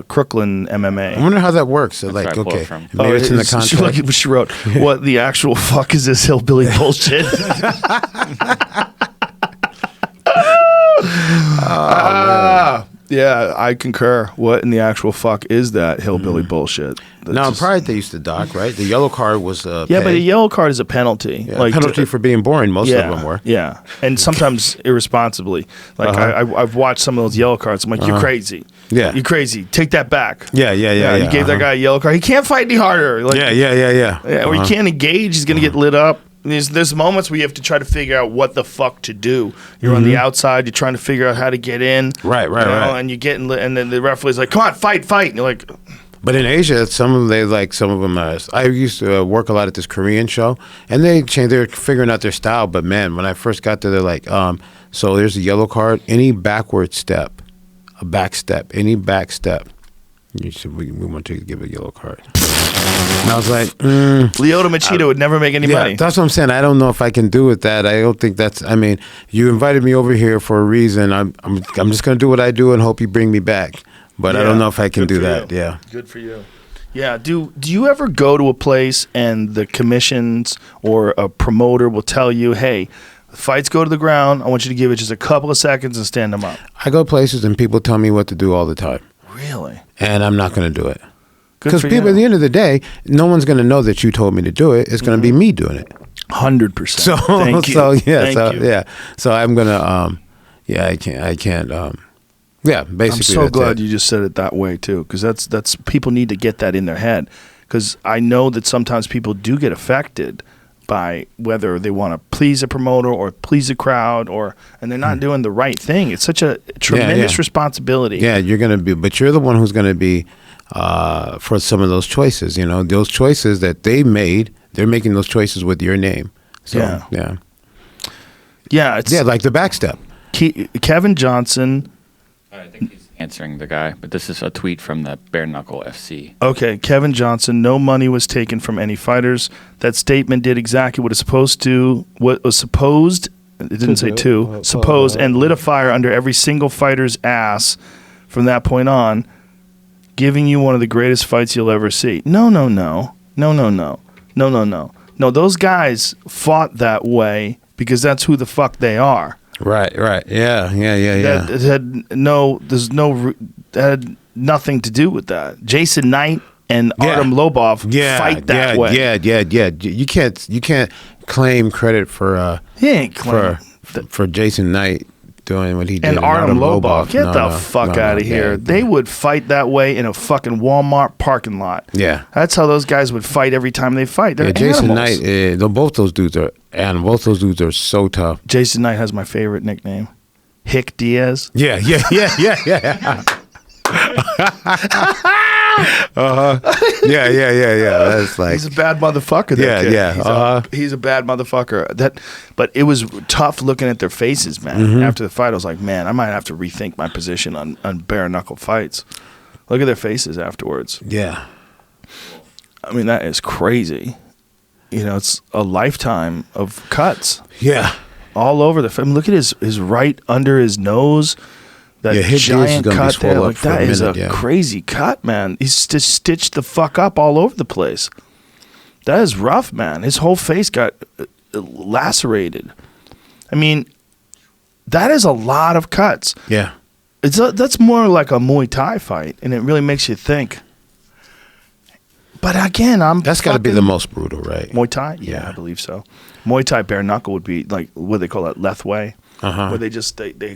[SPEAKER 1] Crooklyn MMA.
[SPEAKER 2] I wonder how that works. So like, okay, maybe it's in the contract.
[SPEAKER 1] She wrote, "What the actual fuck is this hillbilly bullshit?" Yeah, I concur. What in the actual fuck is that hillbilly bullshit?
[SPEAKER 2] Now, prior they used to dock, right? The yellow card was
[SPEAKER 1] but a yellow card is a penalty.
[SPEAKER 2] Yeah, like penalty for being boring. Most of them were.
[SPEAKER 1] Yeah, and sometimes irresponsibly. Like I've watched some of those yellow cards. I'm like, you're crazy.
[SPEAKER 2] Yeah,
[SPEAKER 1] you're crazy. Take that back.
[SPEAKER 2] Yeah.
[SPEAKER 1] You gave that guy a yellow card. He can't fight any harder. Like,
[SPEAKER 2] yeah.
[SPEAKER 1] Or he can't engage. He's gonna get lit up. There's moments where you have to try to figure out what the fuck to do. You're on the outside. You're trying to figure out how to get in.
[SPEAKER 2] Right.
[SPEAKER 1] And you get in, and then the referee's like, "Come on, fight!" And you're like.
[SPEAKER 2] But in Asia, some of them. I used to work a lot at this Korean show, and they're figuring out their style. But man, when I first got there, they're like, so there's a yellow card. Any backward step, a back step, any back step, you should. We want you to give a yellow card. And I was like,
[SPEAKER 1] Lyoto Machida would never make any money.
[SPEAKER 2] That's what I'm saying. I don't know if I can do with that. I don't think that's. I mean, you invited me over here for a reason. I'm just going to do what I do and hope you bring me back. But I don't know if I can do that.
[SPEAKER 1] You.
[SPEAKER 2] Yeah.
[SPEAKER 1] Good for you. Yeah. Do you ever go to a place and the commissions or a promoter will tell you, "Hey, the fights go to the ground. I want you to give it just a couple of seconds and stand them up."
[SPEAKER 2] I go places and people tell me what to do all the time.
[SPEAKER 1] Really?
[SPEAKER 2] And I'm not going to do it.
[SPEAKER 1] Because
[SPEAKER 2] people, at the end of the day, no one's going to know that you told me to do it. It's going to be me doing it.
[SPEAKER 1] 100%.
[SPEAKER 2] So,
[SPEAKER 1] Thank you.
[SPEAKER 2] So I'm going to, I can't. Basically.
[SPEAKER 1] I'm so glad you just said it that way too, because that's people need to get that in their head. Because I know that sometimes people do get affected by whether they want to please a promoter or please a crowd, and they're not doing the right thing. It's such a tremendous responsibility.
[SPEAKER 2] Yeah, you're going to be, but you're the one who's going to be for some of those choices. You know, those choices that they made, they're making those choices with your name. So, yeah.
[SPEAKER 1] It's
[SPEAKER 2] like the backstep.
[SPEAKER 1] Kevin Johnson.
[SPEAKER 3] I think he's answering the guy, but this is a tweet from the Bare-Knuckle FC.
[SPEAKER 1] Okay, Kevin Johnson, no money was taken from any fighters. That statement did exactly what was supposed, it didn't say supposed, and lit a fire under every single fighter's ass from that point on, giving you one of the greatest fights you'll ever see. No, those guys fought that way because that's who the fuck they are.
[SPEAKER 2] Right. Yeah.
[SPEAKER 1] That had nothing to do with that. Jason Knight and Artem Lobov fight that way.
[SPEAKER 2] Yeah. You can't claim credit for for Jason Knight doing what he did.
[SPEAKER 1] And Artem Lobov, get the fuck out of here. They would fight that way in a fucking Walmart parking lot.
[SPEAKER 2] Yeah.
[SPEAKER 1] That's how those guys would fight every time they fight. They're
[SPEAKER 2] Jason
[SPEAKER 1] animals.
[SPEAKER 2] Knight, both those dudes are animals. Both those dudes are so tough.
[SPEAKER 1] Jason Knight has my favorite nickname, Hick Diaz.
[SPEAKER 2] Yeah. That's like,
[SPEAKER 1] he's a bad motherfucker. He's a bad motherfucker. But it was tough looking at their faces, man. After the fight, I was like, man, I might have to rethink my position on bare knuckle fights. Look at their faces afterwards.
[SPEAKER 2] Yeah,
[SPEAKER 1] I mean, that is crazy. It's a lifetime of cuts.
[SPEAKER 2] Yeah,
[SPEAKER 1] all over the. I mean, look at his right under his nose. That giant cut there, like that is a crazy cut, man. He's just stitched the fuck up all over the place. That is rough, man. His whole face got lacerated. I mean, that is a lot of cuts.
[SPEAKER 2] Yeah,
[SPEAKER 1] that's more like a Muay Thai fight, and it really makes you think. But again,
[SPEAKER 2] that's got to be the most brutal, right?
[SPEAKER 1] Muay Thai, yeah, I believe so. Muay Thai bare knuckle would be like what they call that, lethway. Where they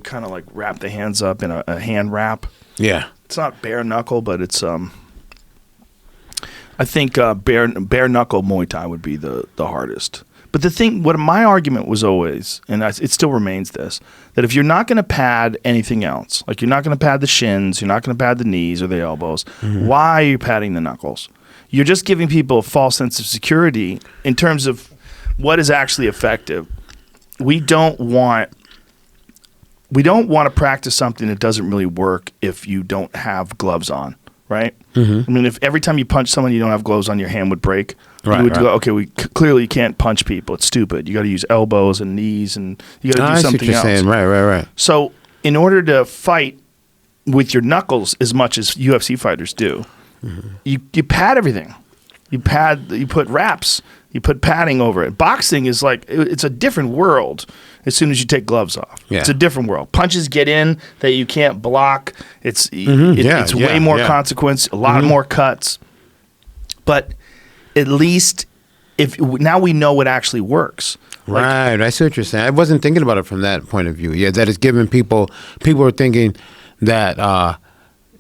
[SPEAKER 1] kind of like wrap the hands up in a hand wrap. Yeah, it's not bare knuckle, but it's I think bare knuckle Muay Thai would be the hardest. But the thing, what my argument was always, and it still remains this, that if you're not going to pad anything else, like you're not going to pad the shins, you're not going to pad the knees or the elbows, why are you padding the knuckles? You're just giving people a false sense of security in terms of what is actually effective. We don't want to practice something that doesn't really work if you don't have gloves on, right? I mean, if every time you punch someone you don't have gloves on, your hand would break. You would go, okay, clearly you can't punch people. It's stupid. You got to use elbows and knees, and you got to do something else.
[SPEAKER 2] Saying. Right.
[SPEAKER 1] So in order to fight with your knuckles as much as UFC fighters do, you pad everything. You put wraps. You put padding over it. Boxing is like, it's a different world as soon as you take gloves off. Yeah. It's a different world. Punches get in that you can't block. It's way more consequence, a lot more cuts. But at least now we know what actually works.
[SPEAKER 2] Right. I see what you're saying. I wasn't thinking about it from that point of view. Yeah, that it's giving people are thinking that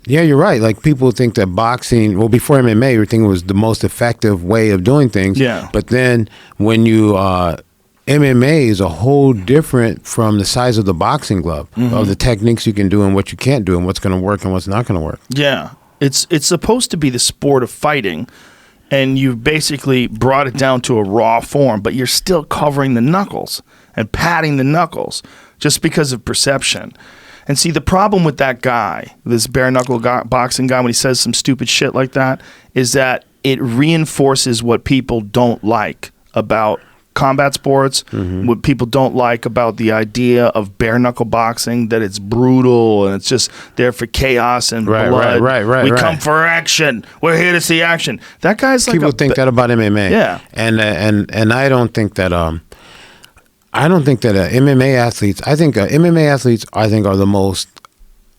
[SPEAKER 2] yeah, you're right. Like people think that boxing, well, before MMA, you were thinking it was the most effective way of doing things.
[SPEAKER 1] Yeah.
[SPEAKER 2] But then when you, MMA is a whole different from the size of the boxing glove, of the techniques you can do and what you can't do and what's going to work and what's not going to work.
[SPEAKER 1] Yeah. It's supposed to be the sport of fighting, and you've basically brought it down to a raw form, but you're still covering the knuckles and padding the knuckles just because of perception. And see, the problem with that guy, this bare-knuckle boxing guy, when he says some stupid shit like that, is that it reinforces what people don't like about combat sports, what people don't like about the idea of bare-knuckle boxing, that it's brutal and it's just there for chaos and blood.
[SPEAKER 2] Right.
[SPEAKER 1] We come for action. We're here to see action. That guy's like
[SPEAKER 2] people think that about MMA.
[SPEAKER 1] Yeah.
[SPEAKER 2] And I don't think that... MMA athletes. I think MMA athletes. I think are the most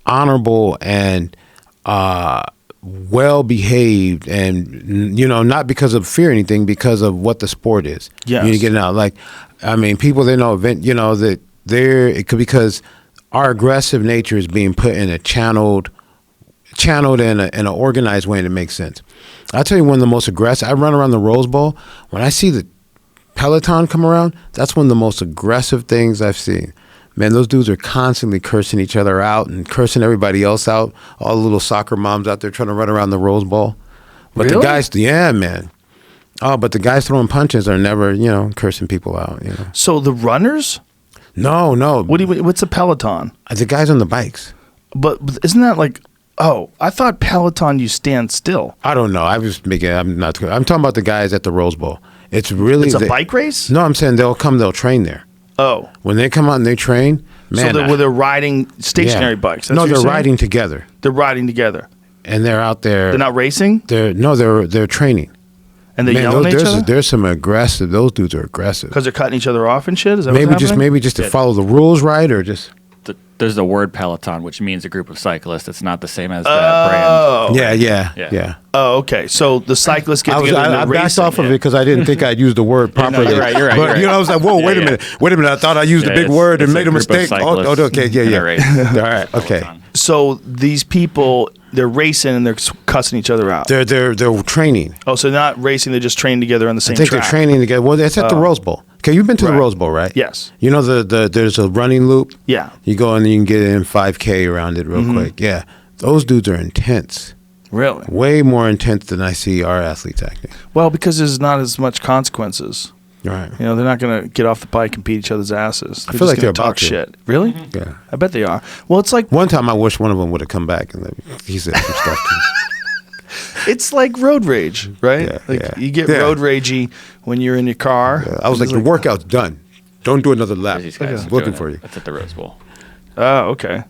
[SPEAKER 2] honorable and well behaved, and not because of fear or anything, because of what the sport is.
[SPEAKER 1] Yeah,
[SPEAKER 2] you get out. Like, I mean, people they know. That because our aggressive nature is being put in a channeled in an organized way, and it makes sense. I'll tell you, one of the most aggressive. I run around the Rose Bowl when I see the Peloton come around, that's one of the most aggressive things I've seen. Man, those dudes are constantly cursing each other out and cursing everybody else out. All the little soccer moms out there trying to run around the Rose Bowl. But
[SPEAKER 1] really?
[SPEAKER 2] The guys, yeah, man. Oh, but the guys throwing punches are never, cursing people out.
[SPEAKER 1] So the runners?
[SPEAKER 2] No.
[SPEAKER 1] What's a Peloton?
[SPEAKER 2] The guys on the bikes.
[SPEAKER 1] But isn't that like? Oh, I thought Peloton you stand still.
[SPEAKER 2] I don't know. I'm talking about the guys at the Rose Bowl. It's a
[SPEAKER 1] bike race?
[SPEAKER 2] No, I'm saying they'll train there.
[SPEAKER 1] Oh.
[SPEAKER 2] When they come out and they train, man.
[SPEAKER 1] So they're riding stationary bikes.
[SPEAKER 2] They're riding together.
[SPEAKER 1] They're riding together.
[SPEAKER 2] And they're out there.
[SPEAKER 1] They're not racing?
[SPEAKER 2] They're training.
[SPEAKER 1] And they're yelling at each other?
[SPEAKER 2] There's some aggressive. Those dudes are aggressive.
[SPEAKER 1] Because they're cutting each other off and shit? Is that what's happening?
[SPEAKER 2] Maybe just to follow the rules right or just...
[SPEAKER 3] There's the word Peloton, which means a group of cyclists. It's not the same as the brand.
[SPEAKER 2] Yeah.
[SPEAKER 1] Oh, okay. So the cyclists get together and they're
[SPEAKER 2] I backed
[SPEAKER 1] racing,
[SPEAKER 2] off of it because I didn't think I'd use the word properly.
[SPEAKER 3] No, you're right.
[SPEAKER 2] But, I was like, whoa, wait a minute. I thought I used a big word and made a mistake. Okay, yeah. All right, okay.
[SPEAKER 1] So these people, they're racing and they're cussing each other out.
[SPEAKER 2] They're training.
[SPEAKER 1] Oh, so they're not racing, they're just training together on the same
[SPEAKER 2] track. I think
[SPEAKER 1] track.
[SPEAKER 2] they're training together. Well, that's at the Rose Bowl. Okay, you've been to the Rose Bowl, right?
[SPEAKER 1] Yes.
[SPEAKER 2] You know there's a running loop?
[SPEAKER 1] Yeah.
[SPEAKER 2] You go and you can get in 5K around it real quick. Yeah. Those dudes are intense.
[SPEAKER 1] Really?
[SPEAKER 2] Way more intense than I see our athletes acting.
[SPEAKER 1] Well, because there's not as much consequences.
[SPEAKER 2] Right.
[SPEAKER 1] You know, they're not going to get off the bike and beat each other's asses.
[SPEAKER 2] I feel like they're
[SPEAKER 1] talk
[SPEAKER 2] about to.
[SPEAKER 1] shit. Really?
[SPEAKER 2] Yeah.
[SPEAKER 1] I bet they are. Well, it's like...
[SPEAKER 2] One time I wish one of them would have come back and he said some stuff to me.
[SPEAKER 1] It's like road rage, right? You get road ragey when you're in your car.
[SPEAKER 2] Yeah. I was like, your workout's done. Don't do another lap.
[SPEAKER 3] These guys
[SPEAKER 2] I'm looking for you.
[SPEAKER 3] That's at the Rose Bowl.
[SPEAKER 1] Oh, okay.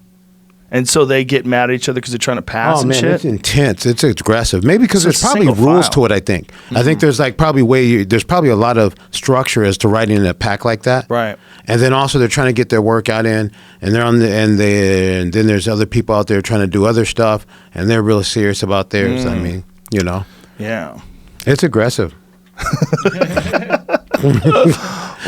[SPEAKER 1] And so they get mad at each other because they're trying to pass and shit?
[SPEAKER 2] It's intense. It's aggressive. Maybe because there's probably rules to it, I think. I think there's like there's probably a lot of structure as to riding in a pack like that.
[SPEAKER 1] Right.
[SPEAKER 2] And then also they're trying to get their workout in, and and then there's other people out there trying to do other stuff, and they're really serious about theirs. I mean, you know.
[SPEAKER 1] Yeah.
[SPEAKER 2] It's aggressive.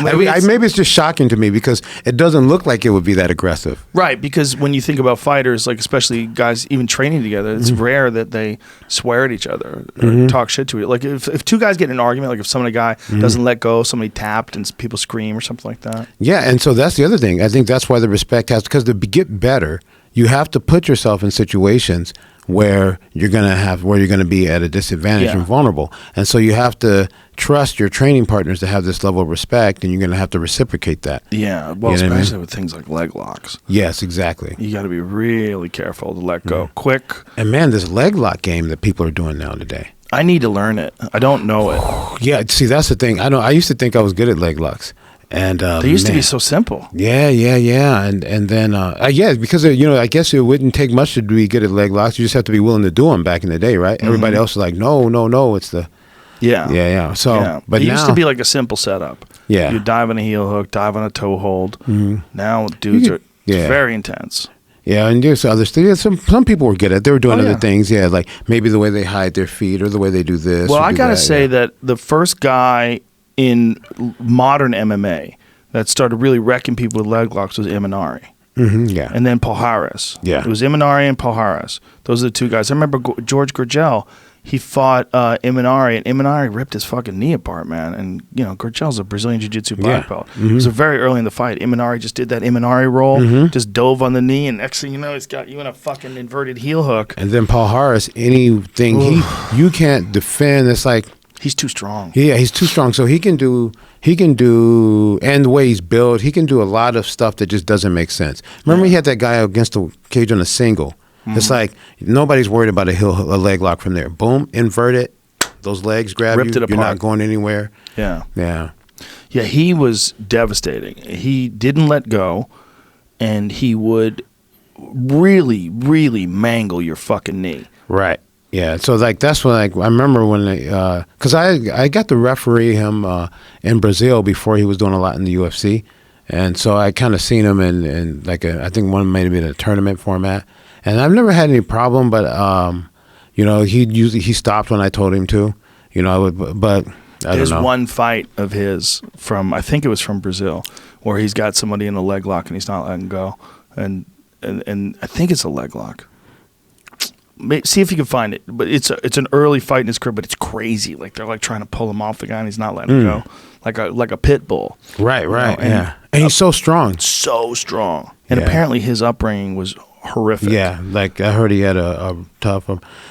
[SPEAKER 2] Maybe it's just shocking to me because it doesn't look like it would be that aggressive.
[SPEAKER 1] Right, because when you think about fighters, like especially guys even training together, it's rare that they swear at each other or talk shit to it. Like if two guys get in an argument, like if a guy doesn't let go, somebody tapped and people scream or something like that.
[SPEAKER 2] Yeah, and so that's the other thing. I think that's why the respect has, because to get better, you have to put yourself in situations where you're gonna be at a disadvantage and vulnerable, and so you have to trust your training partners to have this level of respect, and you're gonna have to reciprocate that.
[SPEAKER 1] Yeah, well, especially with things like leg locks.
[SPEAKER 2] Yes, exactly.
[SPEAKER 1] You got to be really careful to let go quick.
[SPEAKER 2] And man, this leg lock game that people are doing now today.
[SPEAKER 1] I need to learn it. I don't know it.
[SPEAKER 2] Yeah, see, that's the thing. I used to think I was good at leg locks. And
[SPEAKER 1] they used to be so simple.
[SPEAKER 2] Yeah. And then because I guess it wouldn't take much to be good at leg locks. You just have to be willing to do them back in the day, right? Everybody else is like, no, it's the yeah. So, but
[SPEAKER 1] it
[SPEAKER 2] now,
[SPEAKER 1] used to be like a simple setup.
[SPEAKER 2] Yeah,
[SPEAKER 1] you dive on a heel hook, dive on a toe hold. Now dudes are very intense.
[SPEAKER 2] Yeah, and there's other things. Some people were good at it. They were doing other things. Yeah, like maybe the way they hide their feet or the way they do this.
[SPEAKER 1] Well, I gotta say that the first guy in modern MMA that started really wrecking people with leg locks was Imanari.
[SPEAKER 2] Yeah.
[SPEAKER 1] And then Paul Harris.
[SPEAKER 2] Yeah.
[SPEAKER 1] It was Imanari and Paul Harris. Those are the two guys. I remember George Gurgel, he fought Imanari, and Imanari ripped his fucking knee apart, man. And, Gurgel's a Brazilian Jiu-Jitsu black belt. It was very early in the fight. Imanari just did that Imanari roll, just dove on the knee, and next thing you know, he's got you in a fucking inverted heel hook.
[SPEAKER 2] And then Paul Harris, anything you can't defend, it's like,
[SPEAKER 1] he's too strong.
[SPEAKER 2] Yeah, he's too strong. So he can do, and the way he's built, he can do a lot of stuff that just doesn't make sense. Remember he had that guy against the cage on a single. It's like nobody's worried about a leg lock from there. Boom, invert it. Those legs grab
[SPEAKER 1] Ripped
[SPEAKER 2] you.
[SPEAKER 1] it apart.
[SPEAKER 2] You're not going anywhere.
[SPEAKER 1] Yeah.
[SPEAKER 2] Yeah.
[SPEAKER 1] Yeah, he was devastating. He didn't let go, and he would really, really mangle your fucking knee.
[SPEAKER 2] Right. Yeah, so that's when I remember when because I got to referee him in Brazil before he was doing a lot in the UFC, and so I kind of seen him in like I think one might have been a tournament format, and I've never had any problem, but he stopped when I told him to, but I
[SPEAKER 1] There's
[SPEAKER 2] don't know.
[SPEAKER 1] one fight of his I think it was from Brazil, where he's got somebody in a leg lock and he's not letting go, and I think it's a leg lock. See if you can find it, but it's an early fight in his career, but it's crazy. Like they're like trying to pull him off the guy, and he's not letting him go, like a pit bull.
[SPEAKER 2] Right, and he's so strong,
[SPEAKER 1] and apparently his upbringing was horrific.
[SPEAKER 2] Yeah, like I heard he had a tough.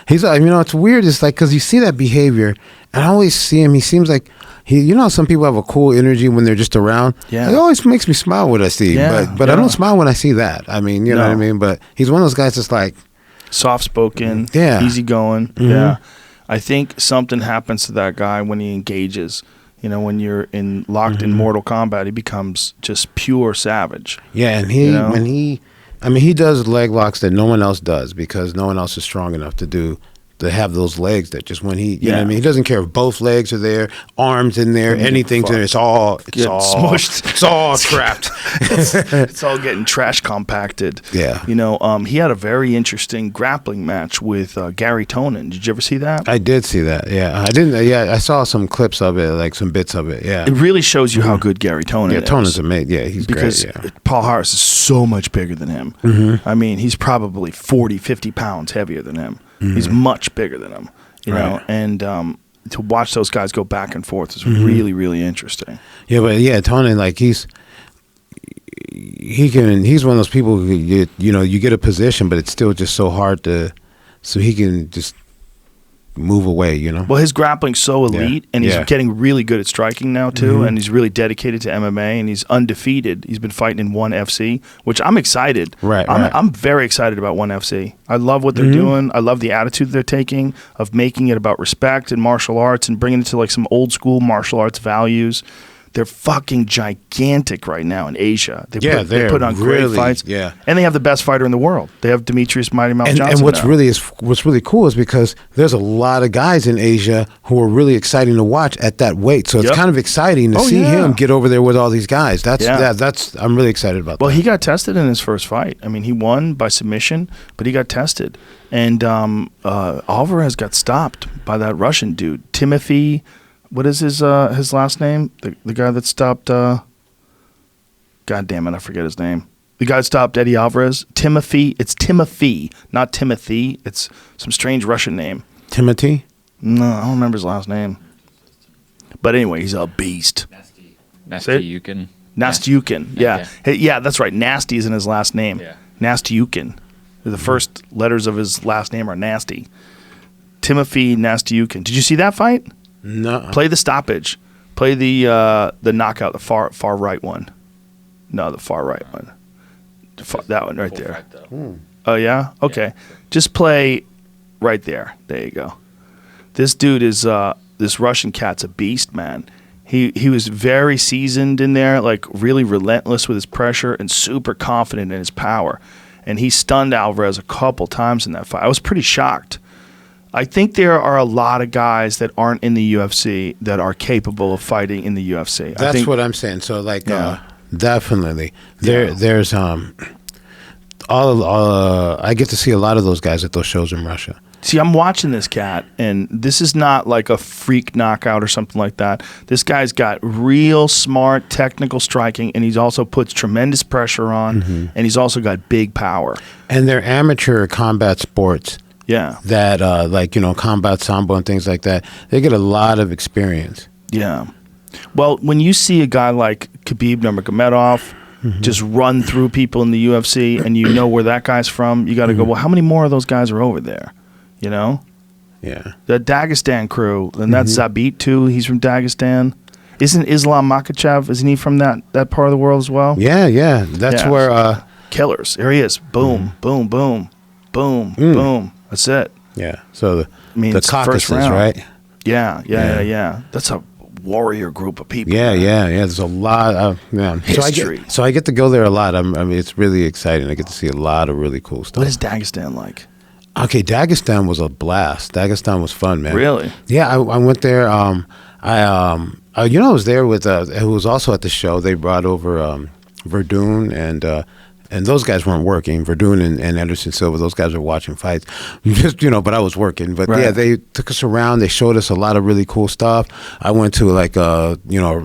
[SPEAKER 2] He's it's weird. It's like because you see that behavior, and I always see him. He seems like some people have a cool energy when they're just around.
[SPEAKER 1] Yeah,
[SPEAKER 2] it always makes me smile when I see him. But I don't smile when I see that. I mean, you know what I mean. But he's one of those guys that's like
[SPEAKER 1] soft spoken, easygoing. Mm-hmm. Yeah, I think something happens to that guy when he engages. When you're locked in Mortal Kombat, he becomes just pure savage.
[SPEAKER 2] Yeah, and he does leg locks that no one else does because no one else is strong enough to have those legs that just when he, you know what I mean? He doesn't care if both legs are there, arms in there, anything's in there. It's all
[SPEAKER 1] smushed.
[SPEAKER 2] It's all scrapped.
[SPEAKER 1] It's all getting trash compacted.
[SPEAKER 2] Yeah.
[SPEAKER 1] He had a very interesting grappling match with Gary Tonin. Did you ever see that?
[SPEAKER 2] I did see that. Yeah. I didn't. Yeah. I saw some clips of it, like some bits of it. Yeah.
[SPEAKER 1] It really shows you how good Gary Tonin is.
[SPEAKER 2] Yeah, Tonin's amazing. Yeah, he's
[SPEAKER 1] because
[SPEAKER 2] great. Yeah.
[SPEAKER 1] Paul Harris is so much bigger than him.
[SPEAKER 2] Mm-hmm.
[SPEAKER 1] I mean, he's probably 40, 50 pounds heavier than him. Mm-hmm. He's much bigger than him, you know, and to watch those guys go back and forth is really, really interesting.
[SPEAKER 2] Yeah, but Tony, like he's one of those people who you get a position, but it's still just so hard so he can just move away, Well,
[SPEAKER 1] his grappling's so elite, and he's getting really good at striking now too, and he's really dedicated to MMA, and he's undefeated. He's been fighting in ONE FC, which I'm excited. I'm very excited about ONE FC. I love what they're doing. I love the attitude they're taking of making it about respect and martial arts and bringing it to like some old school martial arts values. They're fucking gigantic right now in Asia. They put on great fights.
[SPEAKER 2] Yeah.
[SPEAKER 1] And they have the best fighter in the world. They have Demetrius Mighty Mouse Johnson.
[SPEAKER 2] And what's really cool is because there's a lot of guys in Asia who are really exciting to watch at that weight. So it's kind of exciting to see him get over there with all these guys. I'm really excited about that.
[SPEAKER 1] Well, he got tested in his first fight. I mean, he won by submission, but he got tested. And Alvarez got stopped by that Russian dude, Timothy. What is his last name? The guy that stopped. God damn it, I forget his name. The guy that stopped Eddie Alvarez. Timothy. It's Timothy, not Timothy. It's some strange Russian name.
[SPEAKER 2] Timothy?
[SPEAKER 1] No, I don't remember his last name. But anyway, he's a beast.
[SPEAKER 3] Nastyukin.
[SPEAKER 1] Nastyukin. Yeah. Hey, yeah, that's right. Nasty is in his last name.
[SPEAKER 3] Yeah.
[SPEAKER 1] Nastyukin. The first letters of his last name are Nasty. Timothy Nastyukin. Did you see that fight?
[SPEAKER 2] No.
[SPEAKER 1] Play the stoppage. Play the knockout, the far right one. No, the far right one. That one right there. Oh yeah. Okay. Yeah. Just play right there. There you go. This dude is this Russian cat's a beast, man. He was very seasoned in there, like really relentless with his pressure and super confident in his power. And he stunned Alvarez a couple times in that fight. I was pretty shocked. I think there are a lot of guys that aren't in the UFC that are capable of fighting in the UFC.
[SPEAKER 2] That's what I'm saying. So, like, definitely, there's I get to see a lot of those guys at those shows in Russia.
[SPEAKER 1] See, I'm watching this cat, and this is not like a freak knockout or something like that. This guy's got real smart technical striking, and he's also puts tremendous pressure on, and he's also got big power.
[SPEAKER 2] And they're amateur combat sports.
[SPEAKER 1] Yeah.
[SPEAKER 2] That, combat sambo and things like that, they get a lot of experience.
[SPEAKER 1] Yeah. Well, when you see a guy like Khabib Nurmagomedov just run through people in the UFC and you know where that guy's from, you got to go, well, how many more of those guys are over there? You know?
[SPEAKER 2] Yeah.
[SPEAKER 1] The Dagestan crew, and that's Zabit too. He's from Dagestan. Isn't Islam Makhachev, isn't he from that part of the world as well?
[SPEAKER 2] Yeah. That's where...
[SPEAKER 1] Killers. There he is. Boom, boom, boom, boom, boom. That's it.
[SPEAKER 2] Yeah. So
[SPEAKER 1] the
[SPEAKER 2] Caucasus, right?
[SPEAKER 1] Yeah. That's a warrior group of people.
[SPEAKER 2] Yeah. There's a lot of
[SPEAKER 1] history.
[SPEAKER 2] So I get to go there a lot. I mean, it's really exciting. I get to see a lot of really cool stuff.
[SPEAKER 1] What is Dagestan like?
[SPEAKER 2] Okay, Dagestan was a blast. Dagestan was fun, man.
[SPEAKER 1] Really?
[SPEAKER 2] Yeah, I went there. I was there with who was also at the show. They brought over Verdun and those guys weren't working. Verdun and Anderson Silva, those guys were watching fights. But I was working. But yeah, they took us around. They showed us a lot of really cool stuff. I went to like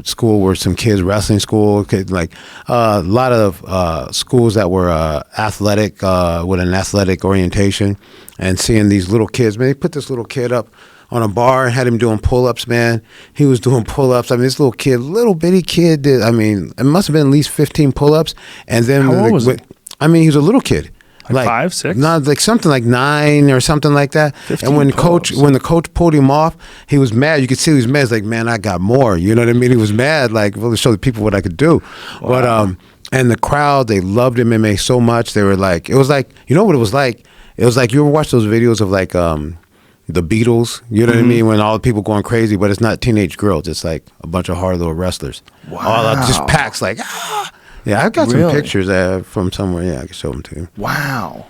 [SPEAKER 2] school where some kids, wrestling school, like a lot of schools that were athletic, with an athletic orientation, and seeing these little kids. Man, they put this little kid up on a bar and had him doing pull-ups, man. He was doing pull-ups. I mean, this little bitty kid did, it must have been at least 15 pull-ups. And then,
[SPEAKER 1] how old was he?
[SPEAKER 2] I mean, he was a little kid.
[SPEAKER 1] Like 5, 6?
[SPEAKER 2] No, like something like 9 or something like that. And when the coach pulled him off, he was mad. You could see he was mad. He's like, man, I got more. You know what I mean? He was mad, like, well, to show the people what I could do. Wow. But and the crowd, they loved MMA so much. They were like, it was like, you know what it was like? It was like, you ever watch those videos of like the Beatles? You know what I mean? When all the people going crazy, but it's not teenage girls. It's like a bunch of hard little wrestlers.
[SPEAKER 1] Wow.
[SPEAKER 2] All just packs like, ah. Yeah, I've got some pictures from somewhere. Yeah, I can show them to you.
[SPEAKER 1] Wow.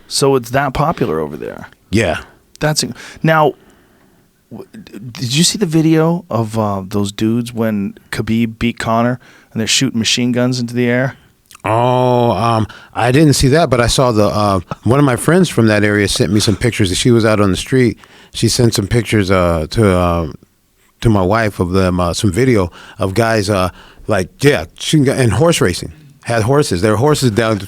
[SPEAKER 1] So it's that popular over there.
[SPEAKER 2] Yeah.
[SPEAKER 1] Now, did you see the video of those dudes when Khabib beat Conor and they're shooting machine guns into the air?
[SPEAKER 2] Oh, I didn't see that, but I saw one of my friends from that area sent me some pictures. She was out on the street. She sent some pictures to my wife of them, some video of guys shooting and horse racing. Had horses. There were horses down.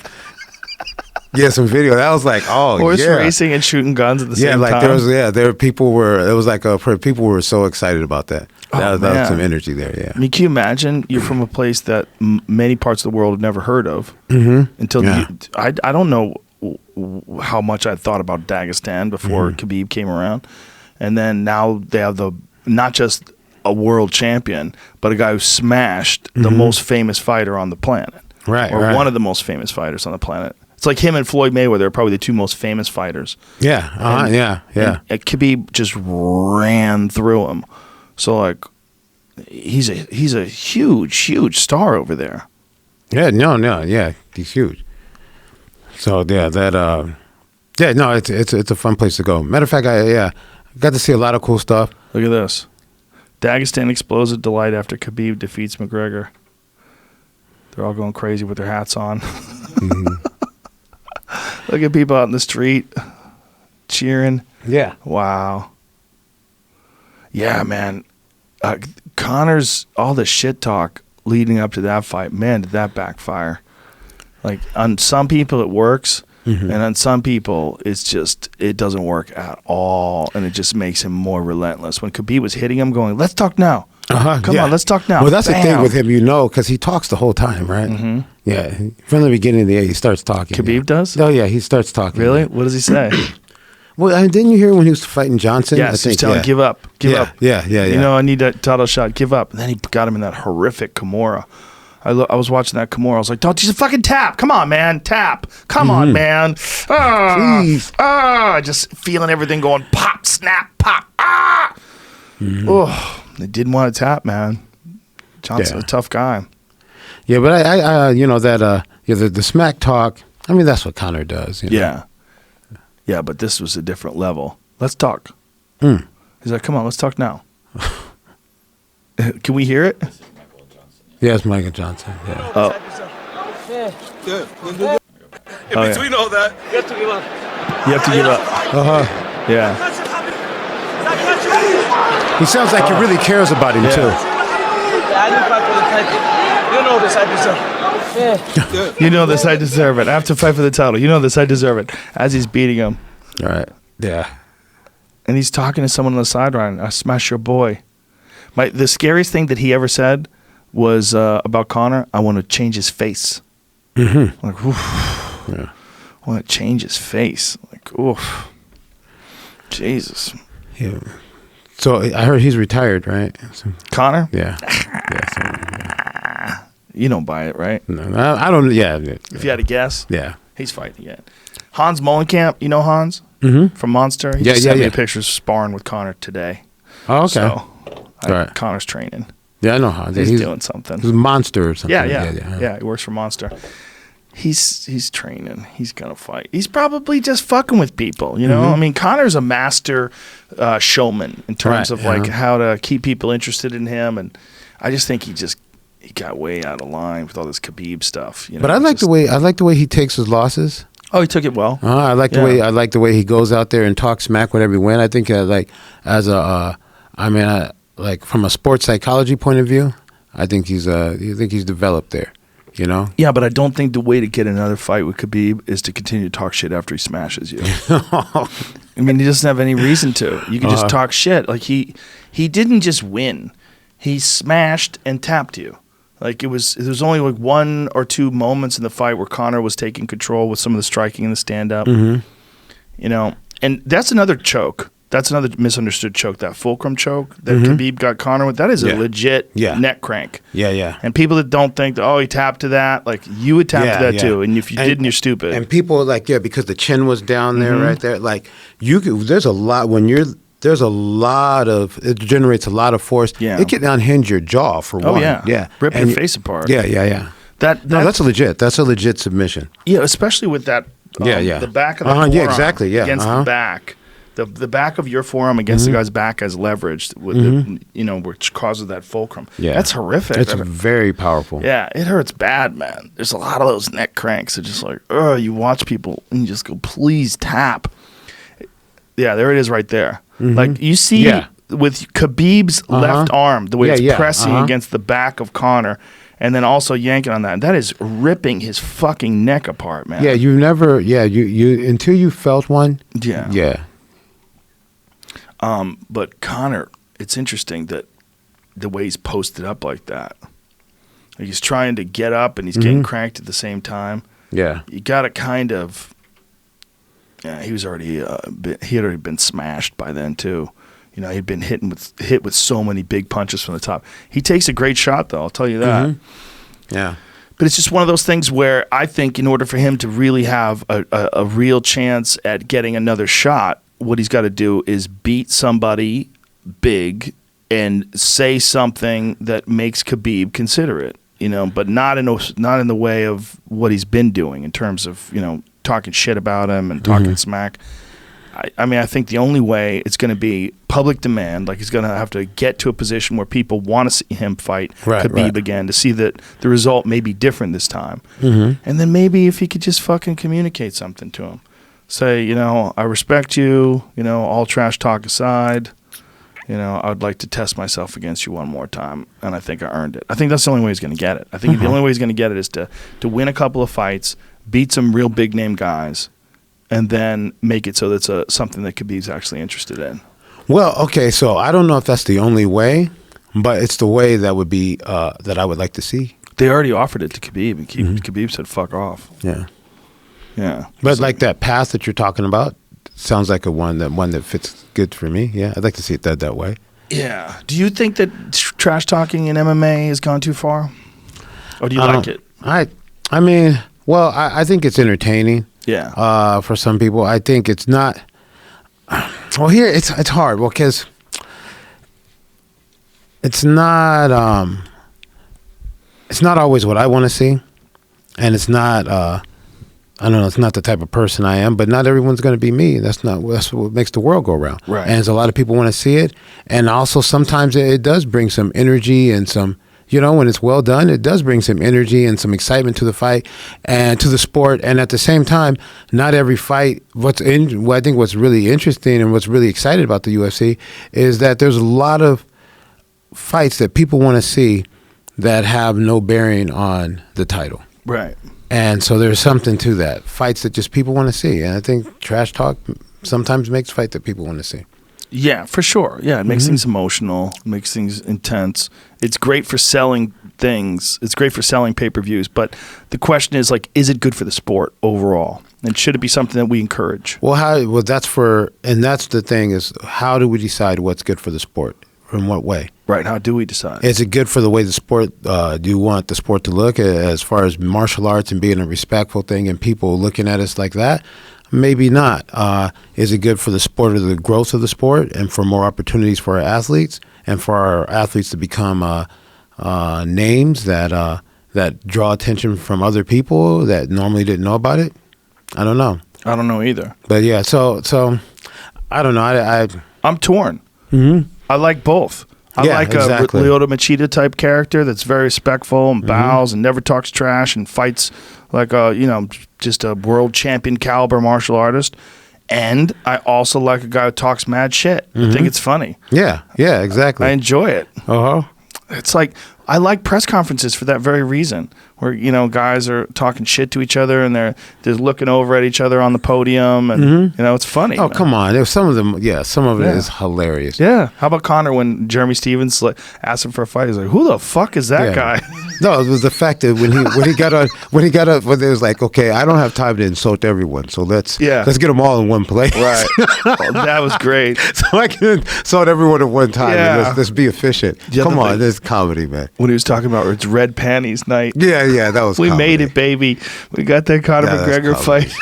[SPEAKER 2] Yeah, some video. That was like,
[SPEAKER 1] horse racing and shooting guns at the same time.
[SPEAKER 2] People were so excited about that. That was some energy there. Yeah.
[SPEAKER 1] I mean, can you imagine? You're from a place that many parts of the world have never heard of. Until I don't know how much I thought about Dagestan before Khabib came around, and then now they have not just a world champion, but a guy who smashed the most famous fighter on the planet, or one of the most famous fighters on the planet. It's like him and Floyd Mayweather are probably the two most famous fighters.
[SPEAKER 2] Yeah,
[SPEAKER 1] And Khabib just ran through him. So like, he's a huge star over there.
[SPEAKER 2] Yeah, he's huge. So it's a fun place to go. Matter of fact, I got to see a lot of cool stuff.
[SPEAKER 1] Look at this. Dagestan explodes with delight after Khabib defeats McGregor. They're all going crazy with their hats on. Look at people out in the street cheering.
[SPEAKER 2] Yeah.
[SPEAKER 1] Wow. Yeah, man. Conor's, all the shit talk leading up to that fight, man, did that backfire. Like, on some people it works, and on some people it doesn't work at all, and it just makes him more relentless. When Khabib was hitting him, going, let's talk now. Come on, let's talk now.
[SPEAKER 2] Well, that's the thing with him, because he talks the whole time, right? Yeah, from the beginning of the day, he starts talking.
[SPEAKER 1] Khabib does?
[SPEAKER 2] Oh, yeah, he starts talking.
[SPEAKER 1] Really? What does he say?
[SPEAKER 2] Well, didn't you hear when he was fighting Johnson?
[SPEAKER 1] Yes, he's telling him, give up.
[SPEAKER 2] Yeah.
[SPEAKER 1] You know, I need that title shot, give up. And then he got him in that horrific Kimura. I was watching that Kimura. I was like, don't just fucking tap. Come on, man. Tap. Come on, man.
[SPEAKER 2] Please.
[SPEAKER 1] Just feeling everything going pop, snap, pop. Oh, they didn't want to tap, man. Johnson's a tough guy.
[SPEAKER 2] Yeah, but the smack talk, I mean, that's what Conor does.
[SPEAKER 1] Yeah. Yeah, but this was a different level. Let's talk. He's like, come on, let's talk now. Can we hear it?
[SPEAKER 2] Yeah, it's Michael Johnson. Yeah.
[SPEAKER 1] Oh.
[SPEAKER 6] Good. In between all that, you have to give up.
[SPEAKER 1] You have to give up. Yeah.
[SPEAKER 2] He sounds like he really cares about him, too.
[SPEAKER 6] You know this, I deserve it.
[SPEAKER 1] You know this, I deserve it. I have to fight for the title. You know this, I deserve it. As he's beating him.
[SPEAKER 2] All right. Yeah.
[SPEAKER 1] And he's talking to someone on the sideline. I smash your boy. The scariest thing that he ever said was about Conor, I want to change his face. Like, oof. Yeah. I want to change his face. Like, oof. Jesus.
[SPEAKER 2] Yeah. So I heard he's retired, right?
[SPEAKER 1] Conor?
[SPEAKER 2] Yeah.
[SPEAKER 1] You don't buy it, right?
[SPEAKER 2] No, I don't. Yeah.
[SPEAKER 1] If you had to guess?
[SPEAKER 2] Yeah.
[SPEAKER 1] He's fighting again. Hans Molenkamp, you know Hans? From Monster? He just sent me a picture sparring with Conor today.
[SPEAKER 2] Oh, okay.
[SPEAKER 1] So,
[SPEAKER 2] right.
[SPEAKER 1] Connor's training.
[SPEAKER 2] Yeah, I know Hans.
[SPEAKER 1] He's doing something.
[SPEAKER 2] He's a monster or something.
[SPEAKER 1] Yeah, he works for Monster. He's training. He's gonna fight. He's probably just fucking with people, you know. I mean, Connor's a master showman in terms of like how to keep people interested in him, and I just think he got way out of line with all this Khabib stuff. You know,
[SPEAKER 2] but I like the way he takes his losses.
[SPEAKER 1] Oh, he took it well.
[SPEAKER 2] I like the way he goes out there and talks smack whenever he wins. I think like from a sports psychology point of view, I think he's developed there. You know?
[SPEAKER 1] Yeah, but I don't think the way to get another fight with Khabib is to continue to talk shit after he smashes you. I mean, he doesn't have any reason to. You can just talk shit. Like he didn't just win. He smashed and tapped you. Like there was only like 1 or 2 moments in the fight where Conor was taking control with some of the striking and the stand up. You know, and that's another choke. That's another misunderstood choke. That fulcrum choke that Khabib got Conor with. That is a legit neck crank.
[SPEAKER 2] Yeah.
[SPEAKER 1] And people that don't think that, he tapped to that, like you would tap to that too. And if you didn't, you're stupid.
[SPEAKER 2] And people because the chin was down there right there. Like there's a lot it generates a lot of force.
[SPEAKER 1] Yeah.
[SPEAKER 2] It can unhinge your jaw for one.
[SPEAKER 1] Yeah. Rip your face apart.
[SPEAKER 2] Yeah. That's a legit submission.
[SPEAKER 1] Yeah, especially with that. The back of the forearm
[SPEAKER 2] exactly. Yeah,
[SPEAKER 1] against the back. The back of your forearm against the guy's back as leveraged, with which causes that fulcrum. Yeah, that's horrific.
[SPEAKER 2] It's very powerful.
[SPEAKER 1] Yeah, it hurts bad, man. There's a lot of those neck cranks. It's just like, you watch people and you just go, please tap. Yeah, there it is right there. Like you see with Khabib's left arm, the way it's pressing against the back of Conor, and then also yanking on that. And that is ripping his fucking neck apart, man.
[SPEAKER 2] Yeah, you never. Yeah, you until you felt one. Yeah.
[SPEAKER 1] But Conor, it's interesting that the way he's posted up like that. Like he's trying to get up and he's getting cranked at the same time.
[SPEAKER 2] Yeah,
[SPEAKER 1] you got to kind of. Yeah, he was already he had already been smashed by then too. You know, he'd been hit with so many big punches from the top. He takes a great shot though, I'll tell you that.
[SPEAKER 2] Yeah.
[SPEAKER 1] But it's just one of those things where I think in order for him to really have a real chance at getting another shot, what he's got to do is beat somebody big and say something that makes Khabib consider it, you know, but not in the way of what he's been doing in terms of, you know, talking shit about him and talking smack. I mean, I think the only way it's going to be public demand. Like he's going to have to get to a position where people want to see him fight Khabib again to see that the result may be different this time. And then maybe if he could just fucking communicate something to him. Say, you know, I respect you, you know, all trash talk aside, you know, I would like to test myself against you one more time, and I think I earned it. I think that's the only way he's going to get it. I think the only way he's going to get it is to win a couple of fights, beat some real big-name guys, and then make it so that's something that Khabib's actually interested in. Well,
[SPEAKER 2] okay, so I don't know if that's the only way, but it's the way that would be that I would like to see.
[SPEAKER 1] They already offered it to Khabib, and Khabib said, fuck off. Yeah.
[SPEAKER 2] But like that path that you're talking about sounds like one that fits good for me. Yeah, I'd like to see it that way.
[SPEAKER 1] Yeah. Do you think that trash talking in MMA has gone too far? Or do you like it?
[SPEAKER 2] I mean, well, I think it's entertaining.
[SPEAKER 1] Yeah.
[SPEAKER 2] For some people, I think it's not. Well, here it's hard. Well, because it's not always what I want to see, and it's not. I don't know. It's not the type of person I am, but not everyone's going to be me. That's what makes the world go round.
[SPEAKER 1] Right.
[SPEAKER 2] And a lot of people want to see it, and also sometimes it does bring some energy and some. You know, when it's well done, it does bring some energy and some excitement to the fight and to the sport. And at the same time, not every fight. I think what's really interesting and what's really exciting about the UFC is that there's a lot of fights that people want to see that have no bearing on the title.
[SPEAKER 1] Right.
[SPEAKER 2] And so there's something to that. Fights that just people want to see. And I think trash talk sometimes makes fight that people want to see.
[SPEAKER 1] Yeah, for sure. Yeah, it makes things emotional, makes things intense. It's great for selling things. It's great for selling pay-per-views. But the question is, like, is it good for the sport overall? And should it be something that we encourage?
[SPEAKER 2] Well, that's the thing is, how do we decide what's good for the sport? In what way?
[SPEAKER 1] Right. How do we decide?
[SPEAKER 2] Is it good for the way the sport? Do you want the sport to look as far as martial arts and being a respectful thing and people looking at us like that? Maybe not. Is it good for the sport or the growth of the sport and for more opportunities for our athletes and for our athletes to become names that draw attention from other people that normally didn't know about it? I don't know.
[SPEAKER 1] I don't know either.
[SPEAKER 2] But yeah, so I don't know.
[SPEAKER 1] I'm torn. I like both. I like
[SPEAKER 2] exactly.
[SPEAKER 1] a Lyoto Machida type character that's very respectful and bows and never talks trash and fights like just a world champion caliber martial artist. And I also like a guy who talks mad shit. I think it's funny.
[SPEAKER 2] Yeah, exactly.
[SPEAKER 1] I enjoy it.
[SPEAKER 2] Uh-huh.
[SPEAKER 1] It's like I like press conferences for that very reason. where guys are talking shit to each other and they're looking over at each other on the podium, and it's funny.
[SPEAKER 2] Oh, man. Come on! There's some of them. Yeah, some of it is hilarious.
[SPEAKER 1] Yeah. How about Conor when Jeremy Stevens asked him for a fight? He's like, "Who the fuck is that guy?"
[SPEAKER 2] No, it was the fact that when he got on when it was like, okay, I don't have time to insult everyone, so let's get them all in one place.
[SPEAKER 1] Right. Well, that was great.
[SPEAKER 2] So I can insult everyone at one time. Yeah. And let's be efficient. Come on, this is comedy, man.
[SPEAKER 1] When he was talking about it's red panties night.
[SPEAKER 2] Yeah, that was.
[SPEAKER 1] We made it, baby. We got that Conor McGregor fight.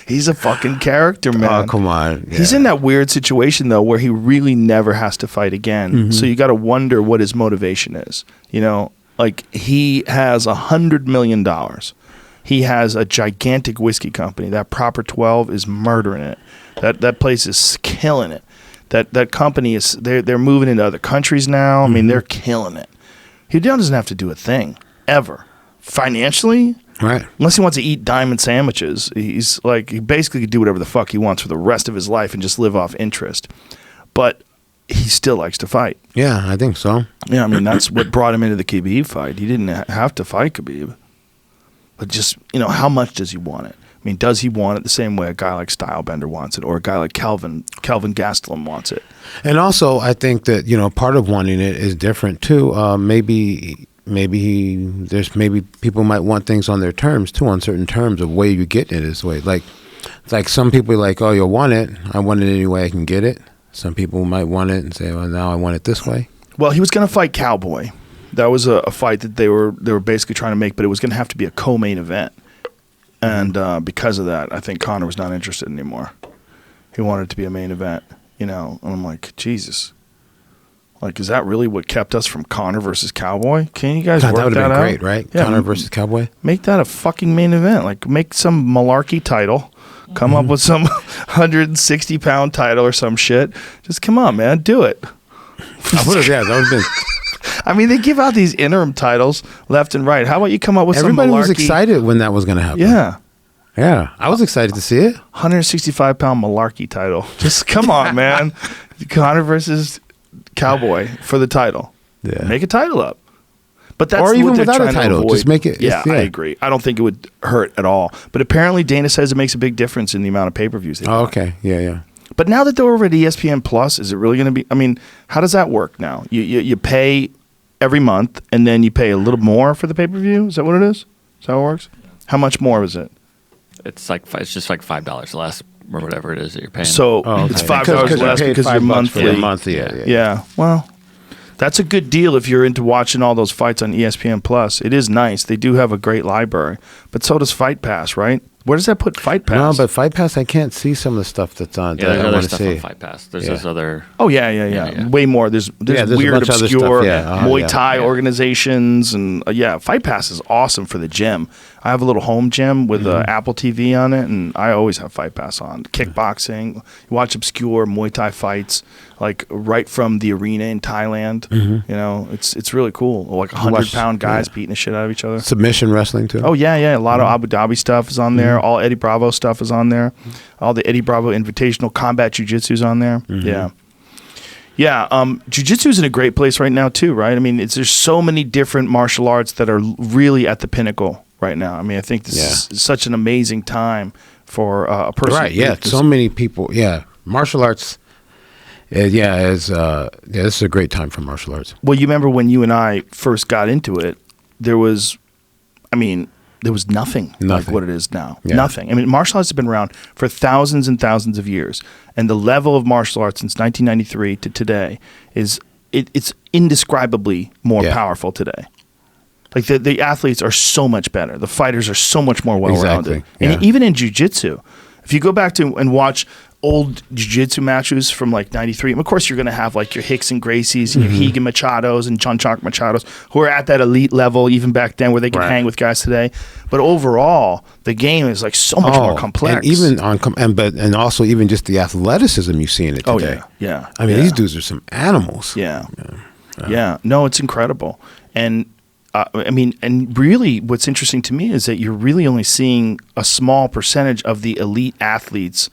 [SPEAKER 1] He's a fucking character, man.
[SPEAKER 2] Oh, come on. Yeah.
[SPEAKER 1] He's in that weird situation, though, where he really never has to fight again. So you got to wonder what his motivation is. Like he has $100 million. He has a gigantic whiskey company. That Proper 12 is murdering it. That place is killing it. That company is they're moving into other countries now. I mean, they're killing it. He doesn't have to do a thing ever financially.
[SPEAKER 2] Right.
[SPEAKER 1] Unless he wants to eat diamond sandwiches. He's like, he basically could do whatever the fuck he wants for the rest of his life and just live off interest. But he still likes to fight.
[SPEAKER 2] Yeah, I think so.
[SPEAKER 1] Yeah, I mean, that's what brought him into the Khabib fight. He didn't have to fight Khabib. But just, how much does he want it? I mean, does he want it the same way a guy like Stylebender wants it, or a guy like Kelvin Gastelum wants it?
[SPEAKER 2] And also, I think that, part of wanting it is different too. Maybe people might want things on their terms too, on certain terms of way you get it this way. Like some people are like, oh, you'll want it. I want it any way I can get it. Some people might want it and say, well, now I want it this way.
[SPEAKER 1] Well, he was going to fight Cowboy. That was a fight that they were basically trying to make, but it was going to have to be a co-main event. And because of that, I think Conor was not interested anymore. He wanted it to be a main event, And I'm like, Jesus. Like, is that really what kept us from Conor versus Cowboy? Can you guys work that out? That would have been
[SPEAKER 2] great, right? Yeah, Conor versus Cowboy.
[SPEAKER 1] Make that a fucking main event. Like, make some malarkey title. Come up with some 160-pound title or some shit. Just come on, man. Do it.
[SPEAKER 2] That would have been...
[SPEAKER 1] I mean, they give out these interim titles left and right. How about you come up with
[SPEAKER 2] Everybody
[SPEAKER 1] some malarkey?
[SPEAKER 2] Was excited when that was going to happen. Yeah, I was excited to see it.
[SPEAKER 1] 165-pound malarkey title. Just come on, man. Conor versus Cowboy for the title.
[SPEAKER 2] Yeah.
[SPEAKER 1] Make a title up. But that's
[SPEAKER 2] or even
[SPEAKER 1] what they're
[SPEAKER 2] without
[SPEAKER 1] trying
[SPEAKER 2] a title,
[SPEAKER 1] to avoid.
[SPEAKER 2] just make it.
[SPEAKER 1] Yeah, I agree. I don't think it would hurt at all. But apparently, Dana says it makes a big difference in the amount of pay-per-views they buy.
[SPEAKER 2] Okay. Yeah.
[SPEAKER 1] But now that they're over at ESPN Plus, is it really going to be? I mean, how does that work now? You pay every month, and then you pay a little more for the pay-per-view? Is that what it is? Is that how it works? How much more is it?
[SPEAKER 3] It's just like $5 less or whatever it is that you're paying.
[SPEAKER 1] So it's $5 less because you're monthly. Yeah. Well, that's a good deal if you're into watching all those fights on ESPN Plus. It is nice. They do have a great library, but so does Fight Pass, right? Where does that put Fight Pass?
[SPEAKER 2] No, but Fight Pass, I can't see some of the stuff that's on.
[SPEAKER 3] Yeah, there's other stuff on Fight Pass. There's this other.
[SPEAKER 1] Oh yeah. Way more. There's weird, obscure Muay Thai organizations, and Fight Pass is awesome for the gym. I have a little home gym with Apple TV on it, and I always have Fight Pass on. Kickboxing, you watch obscure Muay Thai fights, like right from the arena in Thailand. It's really cool. Like 100-pound guys beating the shit out of each other.
[SPEAKER 2] Submission wrestling too.
[SPEAKER 1] Oh yeah. A lot of Abu Dhabi stuff is on there. All Eddie Bravo stuff is on there. All the Eddie Bravo Invitational Combat Jiu-Jitsu is on there. Jiu-Jitsu is in a great place right now too, right? I mean, there's so many different martial arts that are really at the pinnacle right now. I mean, I think this is such an amazing time for a person.
[SPEAKER 2] Right, so many people. Yeah, martial arts. This is a great time for martial arts.
[SPEAKER 1] Well, you remember when you and I first got into it, there was nothing like what it is now. Yeah. Nothing. I mean, martial arts have been around for thousands and thousands of years, and the level of martial arts since 1993 to today it's indescribably more powerful today. Like the athletes are so much better. The fighters are so much more well-rounded.
[SPEAKER 2] Exactly. Yeah.
[SPEAKER 1] And even in jiu-jitsu, if you go back to and watch old jiu-jitsu matches from like 93, and of course you're going to have like your Hicks and Gracies and your Higa Machados and Chun Chak Machados who are at that elite level even back then where they can hang with guys today. But overall, the game is like so much more complex.
[SPEAKER 2] And also even just the athleticism you see in it today.
[SPEAKER 1] Yeah.
[SPEAKER 2] I mean, these dudes are some animals.
[SPEAKER 1] Yeah. No, it's incredible. And and really what's interesting to me is that you're really only seeing a small percentage of the elite athletes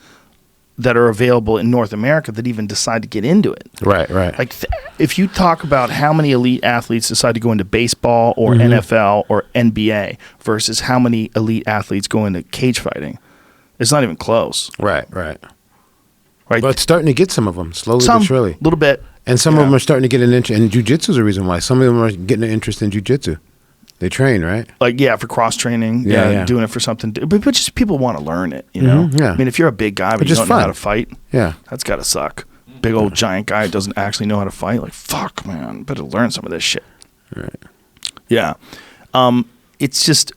[SPEAKER 1] that are available in North America that even decide to get into it.
[SPEAKER 2] Right.
[SPEAKER 1] Like if you talk about how many elite athletes decide to go into baseball or NFL or NBA versus how many elite athletes go into cage fighting, it's not even close.
[SPEAKER 2] Right.
[SPEAKER 1] Right.
[SPEAKER 2] But it's starting to get some of them slowly but surely.
[SPEAKER 1] A little bit.
[SPEAKER 2] And some of them are starting to get an interest. And jiu-jitsu is the reason why. Some of them are getting an interest in jiu-jitsu. They train, right?
[SPEAKER 1] Like, for cross training.
[SPEAKER 2] Yeah.
[SPEAKER 1] Doing it for something. But just people want to learn it, you know?
[SPEAKER 2] Yeah.
[SPEAKER 1] I mean, if you're a big guy but you don't know how to fight, that's got to suck. Big old giant guy who doesn't actually know how to fight. Like, fuck, man. Better learn some of this shit.
[SPEAKER 2] Right.
[SPEAKER 1] Yeah. It's just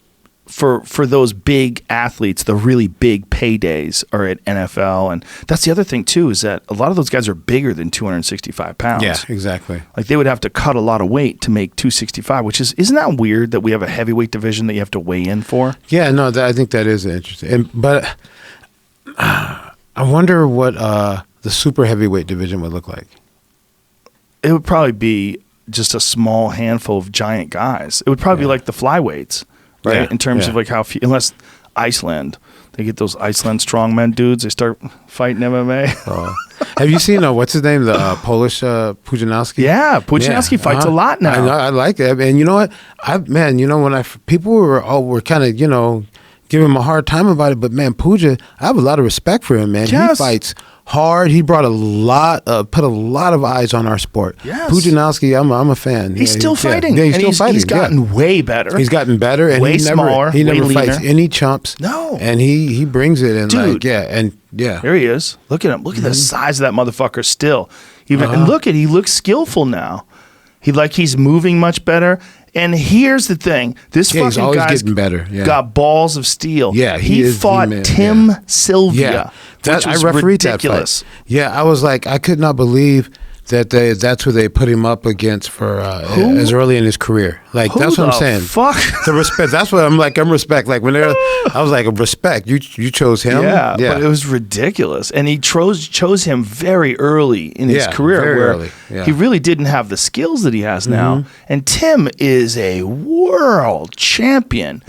[SPEAKER 1] for those big athletes, the really big paydays are at NFL. And that's the other thing, too, is that a lot of those guys are bigger than 265 pounds.
[SPEAKER 2] Yeah, exactly.
[SPEAKER 1] Like, they would have to cut a lot of weight to make 265, which isn't that weird that we have a heavyweight division that you have to weigh in for?
[SPEAKER 2] Yeah, no, I think that is interesting. But I wonder what the super heavyweight division would look like.
[SPEAKER 1] It would probably be just a small handful of giant guys. It would probably be like the flyweights. Right,
[SPEAKER 2] yeah,
[SPEAKER 1] in terms of like how few, unless Iceland, they get those Iceland strongmen dudes, they start fighting MMA.
[SPEAKER 2] Have you seen what's his name, the Polish Pudzianowski?
[SPEAKER 1] Yeah, Pudzianowski fights a lot now.
[SPEAKER 2] I like it, and you know what, when people were kind of giving him a hard time about it, but man, Puja, I have a lot of respect for him, man.
[SPEAKER 1] Yes.
[SPEAKER 2] He fights hard. He brought put a lot of eyes on our sport.
[SPEAKER 1] Yes.
[SPEAKER 2] Pudzianowski, I'm a fan.
[SPEAKER 1] He's still fighting.
[SPEAKER 2] Yeah, he's still fighting.
[SPEAKER 1] He's gotten way better.
[SPEAKER 2] He's gotten better, and
[SPEAKER 1] way smaller.
[SPEAKER 2] He never
[SPEAKER 1] way
[SPEAKER 2] fights
[SPEAKER 1] leaner.
[SPEAKER 2] any chumps.
[SPEAKER 1] No,
[SPEAKER 2] and he brings it in.
[SPEAKER 1] Dude,
[SPEAKER 2] Here
[SPEAKER 1] he is. Look at him. Look at the size of that motherfucker. Still, and he looks skillful now. He's moving much better. And here's the thing: this fucking guy's
[SPEAKER 2] getting better. Yeah.
[SPEAKER 1] Got balls of steel.
[SPEAKER 2] Yeah,
[SPEAKER 1] he fought Tim Sylvia.
[SPEAKER 2] Yeah,
[SPEAKER 1] which was
[SPEAKER 2] I refereed
[SPEAKER 1] ridiculous.
[SPEAKER 2] that fight. Yeah, I was like, I could not believe that's who they put him up against for as early in his career. Like that's what I'm saying.
[SPEAKER 1] Fuck
[SPEAKER 2] the respect. That's what I'm like. I'm respect. Like when I was like, respect. You chose him.
[SPEAKER 1] Yeah, but it was ridiculous, and he chose him very early in his career,
[SPEAKER 2] very
[SPEAKER 1] where
[SPEAKER 2] early. Yeah.
[SPEAKER 1] he really didn't have the skills that he has now. And Tim is a world champion.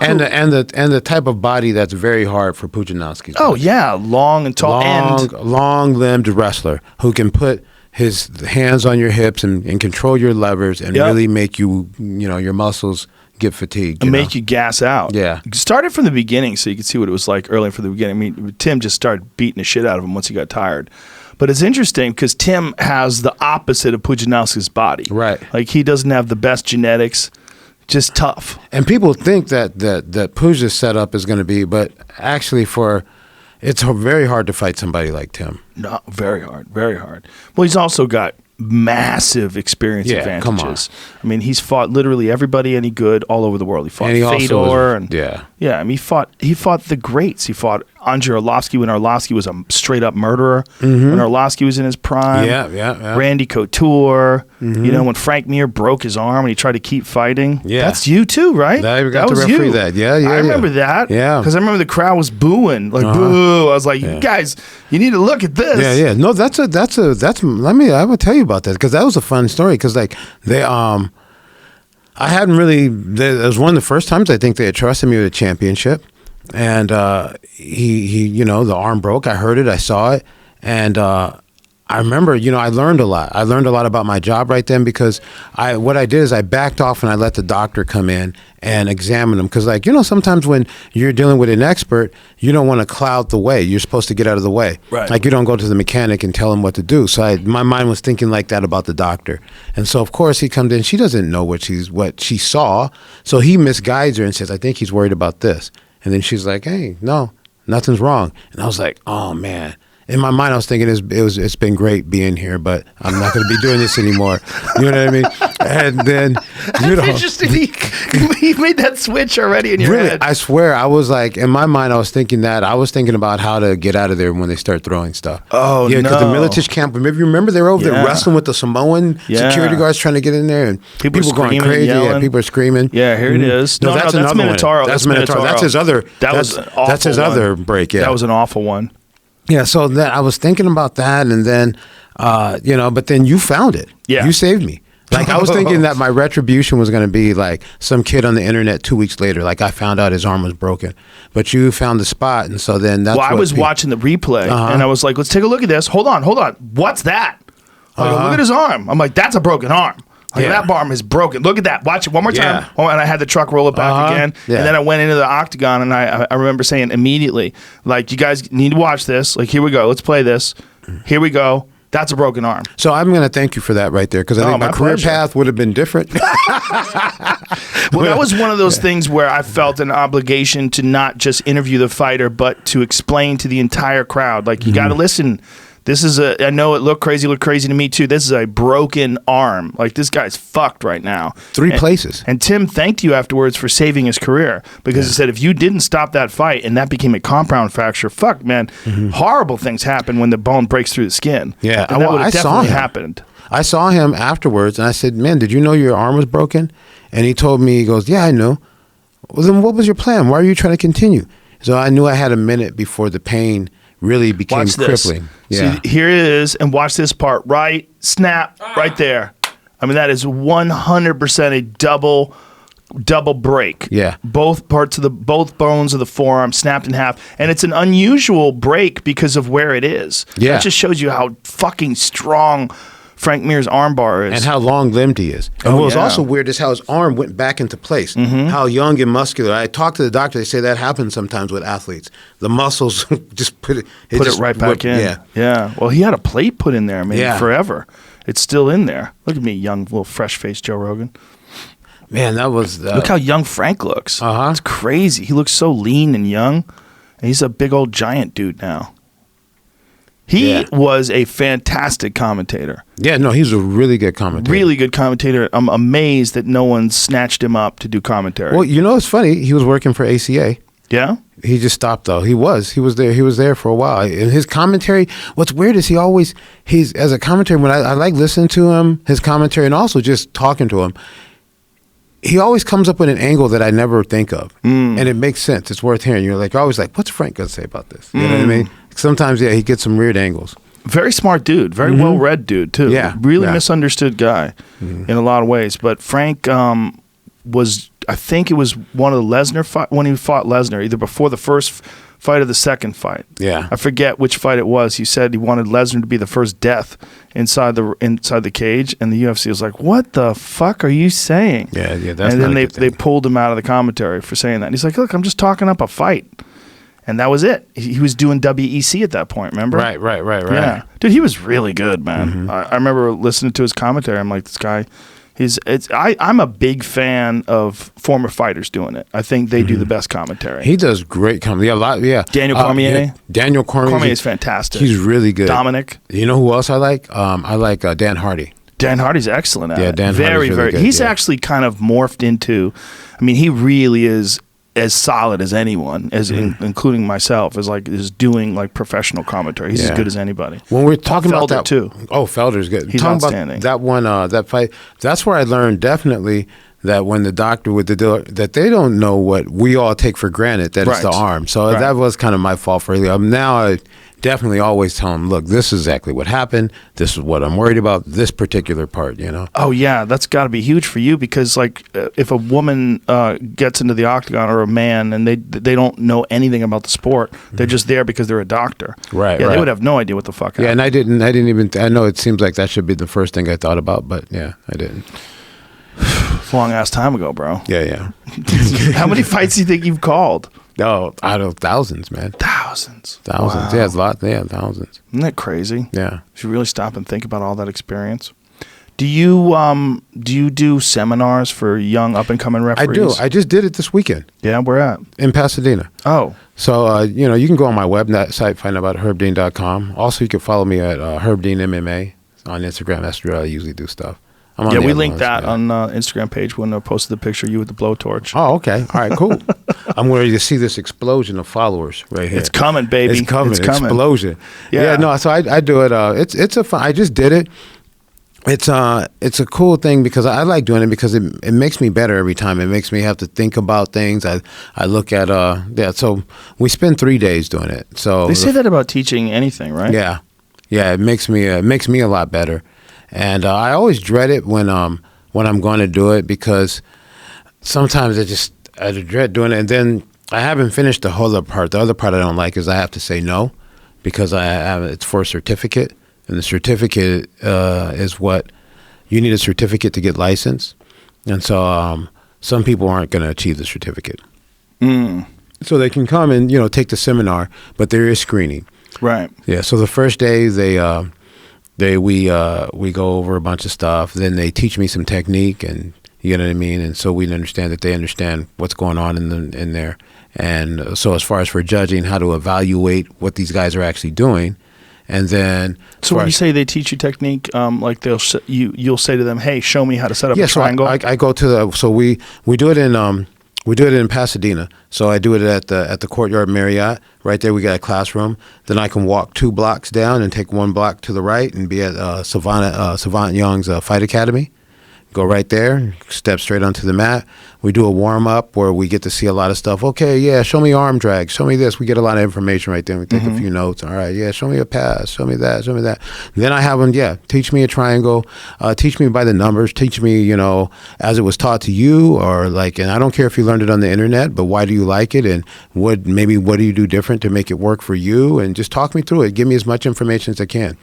[SPEAKER 2] And the type of body that's very hard for Pudzianowski.
[SPEAKER 1] Oh yeah, long and tall,
[SPEAKER 2] long-limbed wrestler who can put his hands on your hips and control your levers and really make you your muscles get fatigued
[SPEAKER 1] and make you gas out.
[SPEAKER 2] Yeah,
[SPEAKER 1] start it from the beginning so you can see what it was like early from the beginning. I mean, Tim just started beating the shit out of him once he got tired. But it's interesting because Tim has the opposite of Pudzianowski's body. Right, like he doesn't have the best genetics. Just tough. And people think that Puja's setup is going to be, but actually it's very hard to fight somebody like Tim. No, very hard, very hard. Well, he's also got massive experience advantages. Come on. I mean, he's fought literally everybody any good all over the world. He fought Fedor I mean, he fought the greats. He fought Andrei Arlovsky when Arlovsky was a straight up murderer. When Arlovsky was in his prime. Randy Couture. When Frank Mir broke his arm and he tried to keep fighting. That's you too, right? That was you. That. I remember that. Because I remember the crowd was booing, like boo. I was like, you guys, you need to look at this. No, I will tell you about that because that was a fun story because like they I hadn't really. It was one of the first times I think they had trusted me with a championship, and he the arm broke. I heard it, I saw it, and I remember I learned a lot. I learned a lot about my job right then because what I did is I backed off and I let the doctor come in and examine him because sometimes when you're dealing with an expert, you don't want to cloud the way. You're supposed to get out of the way. Right. Like you don't go to the mechanic and tell him what to do. So my mind was thinking like that about the doctor. And so of course he comes in. She doesn't know what she saw. So he misguides her and says, I think he's worried about this. And then she's like, hey, no, nothing's wrong. And I was like, oh man. In my mind, I was thinking it's been great being here, but I'm not going to be doing this anymore. You know what I mean? And then, interesting. He made that switch already in your head.
[SPEAKER 2] I swear, I was like, in my mind, I was thinking about how to get out of there when they start throwing stuff. Oh, yeah, because the Militich camp. Remember they were over there wrestling with the Samoan security guards trying to get in there, and people going crazy. Yeah, people are screaming.
[SPEAKER 1] Yeah, here it is.
[SPEAKER 2] No, that's Minotauro. That's Minotauro. That's his other. That's his other break. Yeah,
[SPEAKER 1] that was an awful one.
[SPEAKER 2] Yeah, so then I was thinking about that, and then, but then you found it. Yeah. You saved me. Like, I was thinking that my retribution was going to be like some kid on the internet 2 weeks later. Like, I found out his arm was broken, but you found the spot, and so then that's.
[SPEAKER 1] Well, I was watching the replay, and I was like, "Let's take a look at this. Hold on. What's that? Look at his arm." I'm like, "That's a broken arm. Like, that arm is broken. Look at that. Watch it one more time." Oh, and I had the truck roll it back again, and then I went into the octagon, and I remember saying immediately, like, "You guys need to watch this. Like, here we go. Let's play this. Here we go. That's a broken arm."
[SPEAKER 2] So I'm going to thank you for that right there, because I think my career path would have been different.
[SPEAKER 1] Well, that was one of those things where I felt an obligation to not just interview the fighter, but to explain to the entire crowd, like, you got to listen. This is I know it looked crazy to me too. This is a broken arm. Like, this guy's fucked right now.
[SPEAKER 2] Three places.
[SPEAKER 1] And Tim thanked you afterwards for saving his career, because he said if you didn't stop that fight and that became a compound fracture, fuck, man, horrible things happen when the bone breaks through the skin.
[SPEAKER 2] Yeah,
[SPEAKER 1] and that would have definitely happened.
[SPEAKER 2] I saw him afterwards, and I said, "Man, did you know your arm was broken?" And he told me, he goes, "Yeah, I knew." Well, then what was your plan? Why are you trying to continue? So I knew I had a minute before the pain really became crippling. Yeah.
[SPEAKER 1] See, here it is, and watch this part. Right, snap, right there. I mean, that is 100% a double break.
[SPEAKER 2] Yeah.
[SPEAKER 1] Both bones of the forearm snapped in half, and it's an unusual break because of where it is.
[SPEAKER 2] Yeah.
[SPEAKER 1] That just shows you how fucking strong Frank Mir's armbar is.
[SPEAKER 2] And how long-limbed he is. And what was also weird is how his arm went back into place. How young and muscular. I talked to the doctor. They say that happens sometimes with athletes. The muscles just put it
[SPEAKER 1] right back in. Yeah. Well, he had a plate put in there, forever. It's still in there. Look at me, young, little fresh-faced Joe Rogan.
[SPEAKER 2] Man, that was...
[SPEAKER 1] Look how young Frank looks. It's crazy. He looks so lean and young. And he's a big old giant dude now. He was a fantastic commentator.
[SPEAKER 2] Yeah, no, he's a really good commentator.
[SPEAKER 1] Really good commentator. I'm amazed that no one snatched him up to do commentary.
[SPEAKER 2] Well, you know, it's funny. He was working for ACA.
[SPEAKER 1] Yeah?
[SPEAKER 2] He just stopped, though. He was there. He was there for a while. And his commentary, what's weird is he's as a commentator, when I like listening to him, his commentary, and also just talking to him, he always comes up with an angle that I never think of. And it makes sense. It's worth hearing. You're like, always like, what's Frank going to say about this? You know what I mean? Sometimes, he gets some weird angles.
[SPEAKER 1] Very smart dude. Very well-read dude, too.
[SPEAKER 2] Yeah.
[SPEAKER 1] Really misunderstood guy in a lot of ways. But Frank was, I think it was one of the Lesnar fight when he fought Lesnar, either before the first fight or the second fight.
[SPEAKER 2] Yeah.
[SPEAKER 1] I forget which fight it was. He said he wanted Lesnar to be the first death inside the cage, and the UFC was like, "What the fuck are you saying?"
[SPEAKER 2] Yeah, that's
[SPEAKER 1] and then
[SPEAKER 2] not
[SPEAKER 1] they pulled him out of the commentary for saying that. And he's like, "Look, I'm just talking up a fight." And that was it. He was doing WEC at that point, remember?
[SPEAKER 2] Right.
[SPEAKER 1] Yeah. Dude, he was really good, man. I remember listening to his commentary. I'm like, this guy, I'm a big fan of former fighters doing it. I think they do the best commentary.
[SPEAKER 2] He does great commentary.
[SPEAKER 1] Daniel Cormier.
[SPEAKER 2] Daniel Cormier.
[SPEAKER 1] Cormier is fantastic.
[SPEAKER 2] He's really good.
[SPEAKER 1] Dominic.
[SPEAKER 2] You know who else I like? I like Dan Hardy.
[SPEAKER 1] Dan Hardy's excellent at it.
[SPEAKER 2] Dan Hardy's really good.
[SPEAKER 1] He's actually kind of morphed into, I mean, he really is as solid as anyone, including myself, is doing like professional commentary. He's as good as anybody.
[SPEAKER 2] When we're talking about
[SPEAKER 1] Felder
[SPEAKER 2] that
[SPEAKER 1] too.
[SPEAKER 2] Oh, Felder's good.
[SPEAKER 1] He's
[SPEAKER 2] talking
[SPEAKER 1] outstanding.
[SPEAKER 2] About that one, that fight. That's where I learned definitely that when the doctor with the dealer, that they don't know what we all take for granted, that it's the arm. So that was kind of my fault for earlier. Now I definitely always tell them, look, this is exactly what happened. This is what I'm worried about. This particular part, you know.
[SPEAKER 1] Oh yeah, that's got to be huge for you, because like if a woman gets into the octagon, or a man, and they don't know anything about the sport, they're just there because they're a doctor.
[SPEAKER 2] Right.
[SPEAKER 1] Yeah, they would have no idea what the fuck happened.
[SPEAKER 2] Yeah, and I didn't even. I know it seems like that should be the first thing I thought about, but yeah, I didn't.
[SPEAKER 1] Long ass time ago, bro.
[SPEAKER 2] Yeah.
[SPEAKER 1] How many fights do you think you've called?
[SPEAKER 2] Oh, out of thousands, man.
[SPEAKER 1] Thousands.
[SPEAKER 2] Wow. Yeah, it's a lot. Yeah, thousands.
[SPEAKER 1] Isn't that crazy?
[SPEAKER 2] Yeah.
[SPEAKER 1] If you really stop and think about all that experience. Do you do seminars for young up and coming referees?
[SPEAKER 2] I do. I just did it this weekend.
[SPEAKER 1] Yeah, where at?
[SPEAKER 2] In Pasadena.
[SPEAKER 1] Oh.
[SPEAKER 2] So you can go on my website, find out about herbdean.com. Also, you can follow me at Herb Dean MMA on Instagram. That's where I usually do stuff.
[SPEAKER 1] We linked that on Instagram page when I posted the picture of you with the blowtorch.
[SPEAKER 2] Oh, okay. All right, cool. I'm ready to see this explosion of followers right here.
[SPEAKER 1] It's coming, baby.
[SPEAKER 2] It's coming. Explosion.
[SPEAKER 1] Yeah.
[SPEAKER 2] No. So I do it. It's a fun. I just did it. It's a cool thing because I like doing it because it makes me better every time. It makes me have to think about things. I look at So we spend 3 days doing it. So
[SPEAKER 1] they say that about teaching anything, right?
[SPEAKER 2] Yeah. It makes me a lot better. And I always dread it when I'm going to do it, because sometimes I dread doing it, and then I haven't finished the whole other part. The other part I don't like is I have to say no, because it's for a certificate, and the certificate is what you need, a certificate to get licensed, and so some people aren't going to achieve the certificate. So they can come and take the seminar, but there is screening.
[SPEAKER 1] Right.
[SPEAKER 2] Yeah. So the first day we go over a bunch of stuff. Then they teach me some technique, and you know what I mean. And so we understand that they understand what's going on in there. And so as far as for judging, how to evaluate what these guys are actually doing, and then.
[SPEAKER 1] So when you say they teach you technique, like you'll say to them, "Hey, show me how to set up a triangle."
[SPEAKER 2] So I go to we do it in. We do it in Pasadena, so I do it at the Courtyard Marriott. Right there, we got a classroom. Then I can walk 2 blocks down and take 1 block to the right and be at Savant Young's Fight Academy. Go right there, step straight onto the mat. We do a warm-up where we get to see a lot of stuff. Okay, yeah, show me arm drag. Show me this. We get a lot of information right there. We take a few notes. All right, yeah, show me a pass. Show me that. Show me that. Then I have them, teach me a triangle. Teach me by the numbers. Teach me, as it was taught to you, or and I don't care if you learned it on the internet, but why do you like it? And what do you do different to make it work for you? And just talk me through it. Give me as much information as I can.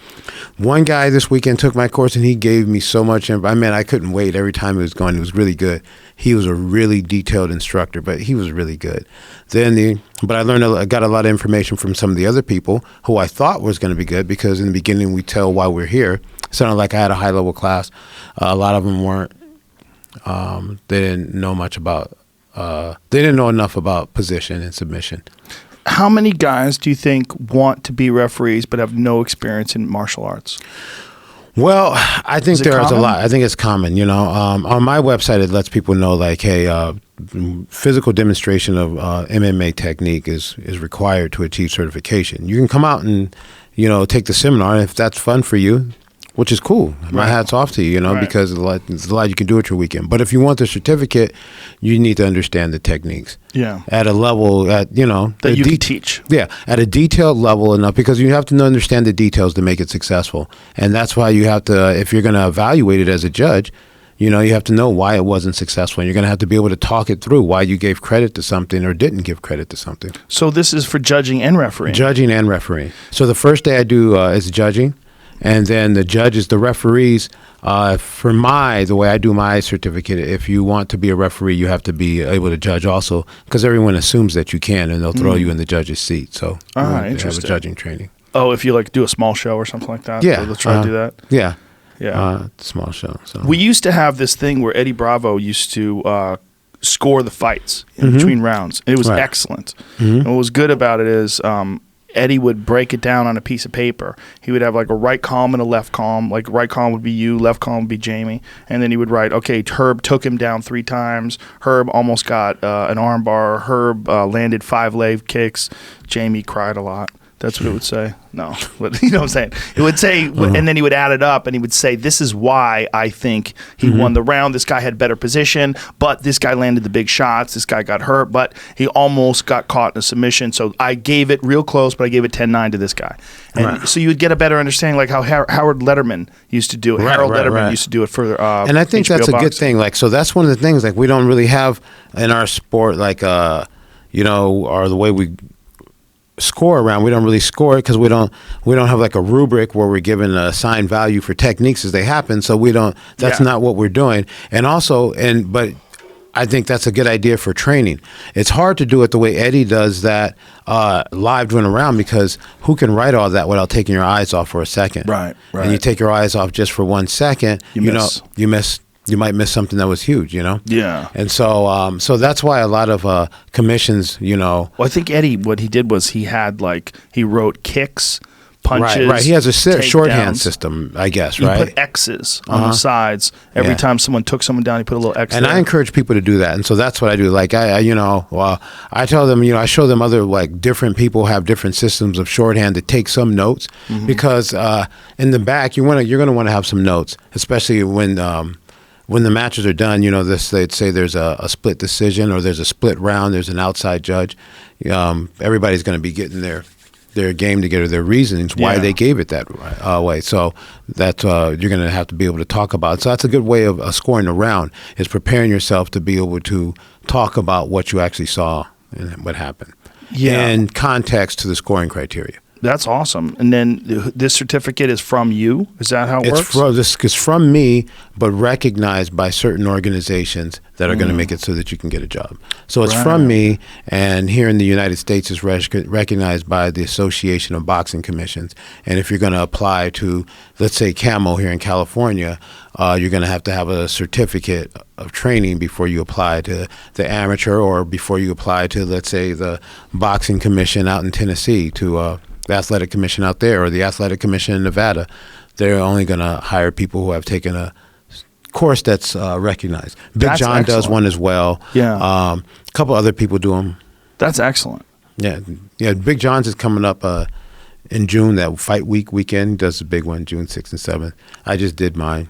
[SPEAKER 2] One guy this weekend took my course, and he gave me so much information. I couldn't wait. Every time he was going, it was really good. He was a really detailed instructor, but he was really good. But I got a lot of information from some of the other people who I thought was going to be good, because in the beginning we tell why we're here. It sounded like I had a high level class. A lot of them weren't. They didn't know much about. They didn't know enough about position and submission.
[SPEAKER 1] How many guys do you think want to be referees but have no experience in martial arts?
[SPEAKER 2] Well, I think there's a lot. I think it's common. On my website, it lets people know, hey, physical demonstration of MMA technique is required to achieve certification. You can come out and, take the seminar if that's fun for you, which is cool. My hat's off to you, because there's a lot you can do at your weekend. But if you want the certificate, you need to understand the techniques. Yeah. At a level that you can
[SPEAKER 1] teach.
[SPEAKER 2] Yeah, at a detailed level enough, because you have to understand the details to make it successful. And that's why you have to, if you're going to evaluate it as a judge, you have to know why it wasn't successful. And you're going to have to be able to talk it through, why you gave credit to something or didn't give credit to something.
[SPEAKER 1] So this is for judging and refereeing?
[SPEAKER 2] Judging and refereeing. So the first day I do is judging. And then the judges, the referees, the way I do my certificate, if you want to be a referee, you have to be able to judge also, because everyone assumes that you can, and they'll throw you in the judge's seat. So you have a judging training.
[SPEAKER 1] Oh, if you do a small show or something like that?
[SPEAKER 2] Yeah.
[SPEAKER 1] They'll try to do that?
[SPEAKER 2] Yeah.
[SPEAKER 1] Yeah.
[SPEAKER 2] Small show. So
[SPEAKER 1] we used to have this thing where Eddie Bravo used to score the fights in between rounds. It was excellent. And what was good about it is Eddie would break it down on a piece of paper. He would have a right column and a left column. Right column would be you, left column would be Jamie. And then he would write, okay, Herb took him down 3 times. Herb almost got an arm bar. Herb landed 5 leg kicks. Jamie cried a lot. That's what it would say. No, you know what I'm saying? It would say, and then he would add it up, and he would say, this is why I think he won the round. This guy had better position, but this guy landed the big shots. This guy got hurt, but he almost got caught in a submission. So I gave it real close, but I gave it 10-9 to this guy. And so you would get a better understanding, like how Howard Letterman used to do it. Harold Letterman used to do it for
[SPEAKER 2] and I think HBO that's a good thing. So that's one of the things, we don't really have in our sport, or the way we score around. We don't really score it because we don't have a rubric where we're given a assigned value for techniques as they happen. So we don't. That's not what we're doing. And also, but I think that's a good idea for training. It's hard to do it the way Eddie does that live doing around, because who can write all that without taking your eyes off for a second? Right. And you take your eyes off just for 1 second, you miss. You might miss something that was huge, Yeah. And so that's why a lot of commissions, Well,
[SPEAKER 1] I think Eddie, what he did was he had he wrote kicks, punches.
[SPEAKER 2] Right. He has a shorthand system, I guess, right?
[SPEAKER 1] He put X's on the sides. Every time someone took someone down, he put a little X
[SPEAKER 2] And
[SPEAKER 1] there.
[SPEAKER 2] I encourage people to do that. And so that's what I do. I tell them, I show them other, different people have different systems of shorthand to take some notes, because in the back, you're going to want to have some notes, especially when the matches are done, they'd say there's a split decision or there's a split round, there's an outside judge. Everybody's going to be getting their their game together, their reasons why they gave it that way. So that's you're going to have to be able to talk about. So that's a good way of scoring a round, is preparing yourself to be able to talk about what you actually saw and what happened. Yeah. And context to the scoring criteria.
[SPEAKER 1] That's awesome. And then this certificate is from you? Is that how it works?
[SPEAKER 2] It's from me, but recognized by certain organizations that are going to make it so that you can get a job. So it's from me, and here in the United States it's recognized by the Association of Boxing Commissions. And if you're going to apply to, let's say, CAMO here in California, you're going to have a certificate of training before you apply to the amateur, or before you apply to, let's say, the Boxing Commission out in Tennessee, to the Athletic Commission out there, or the Athletic Commission in Nevada. They're only going to hire people who have taken a course that's recognized. Big John does one as well. Yeah. A couple other people do them.
[SPEAKER 1] That's excellent.
[SPEAKER 2] Yeah. Big John's is coming up in June, that fight weekend. He does the big one, June 6th and 7th. I just did mine.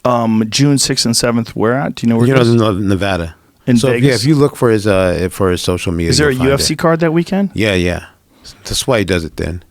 [SPEAKER 1] June 6th and 7th, where at? Do you know where?
[SPEAKER 2] Nevada.
[SPEAKER 1] In Vegas?
[SPEAKER 2] Yeah, if you look for his social media.
[SPEAKER 1] Is there a UFC card that weekend?
[SPEAKER 2] Yeah. That's why he does it then.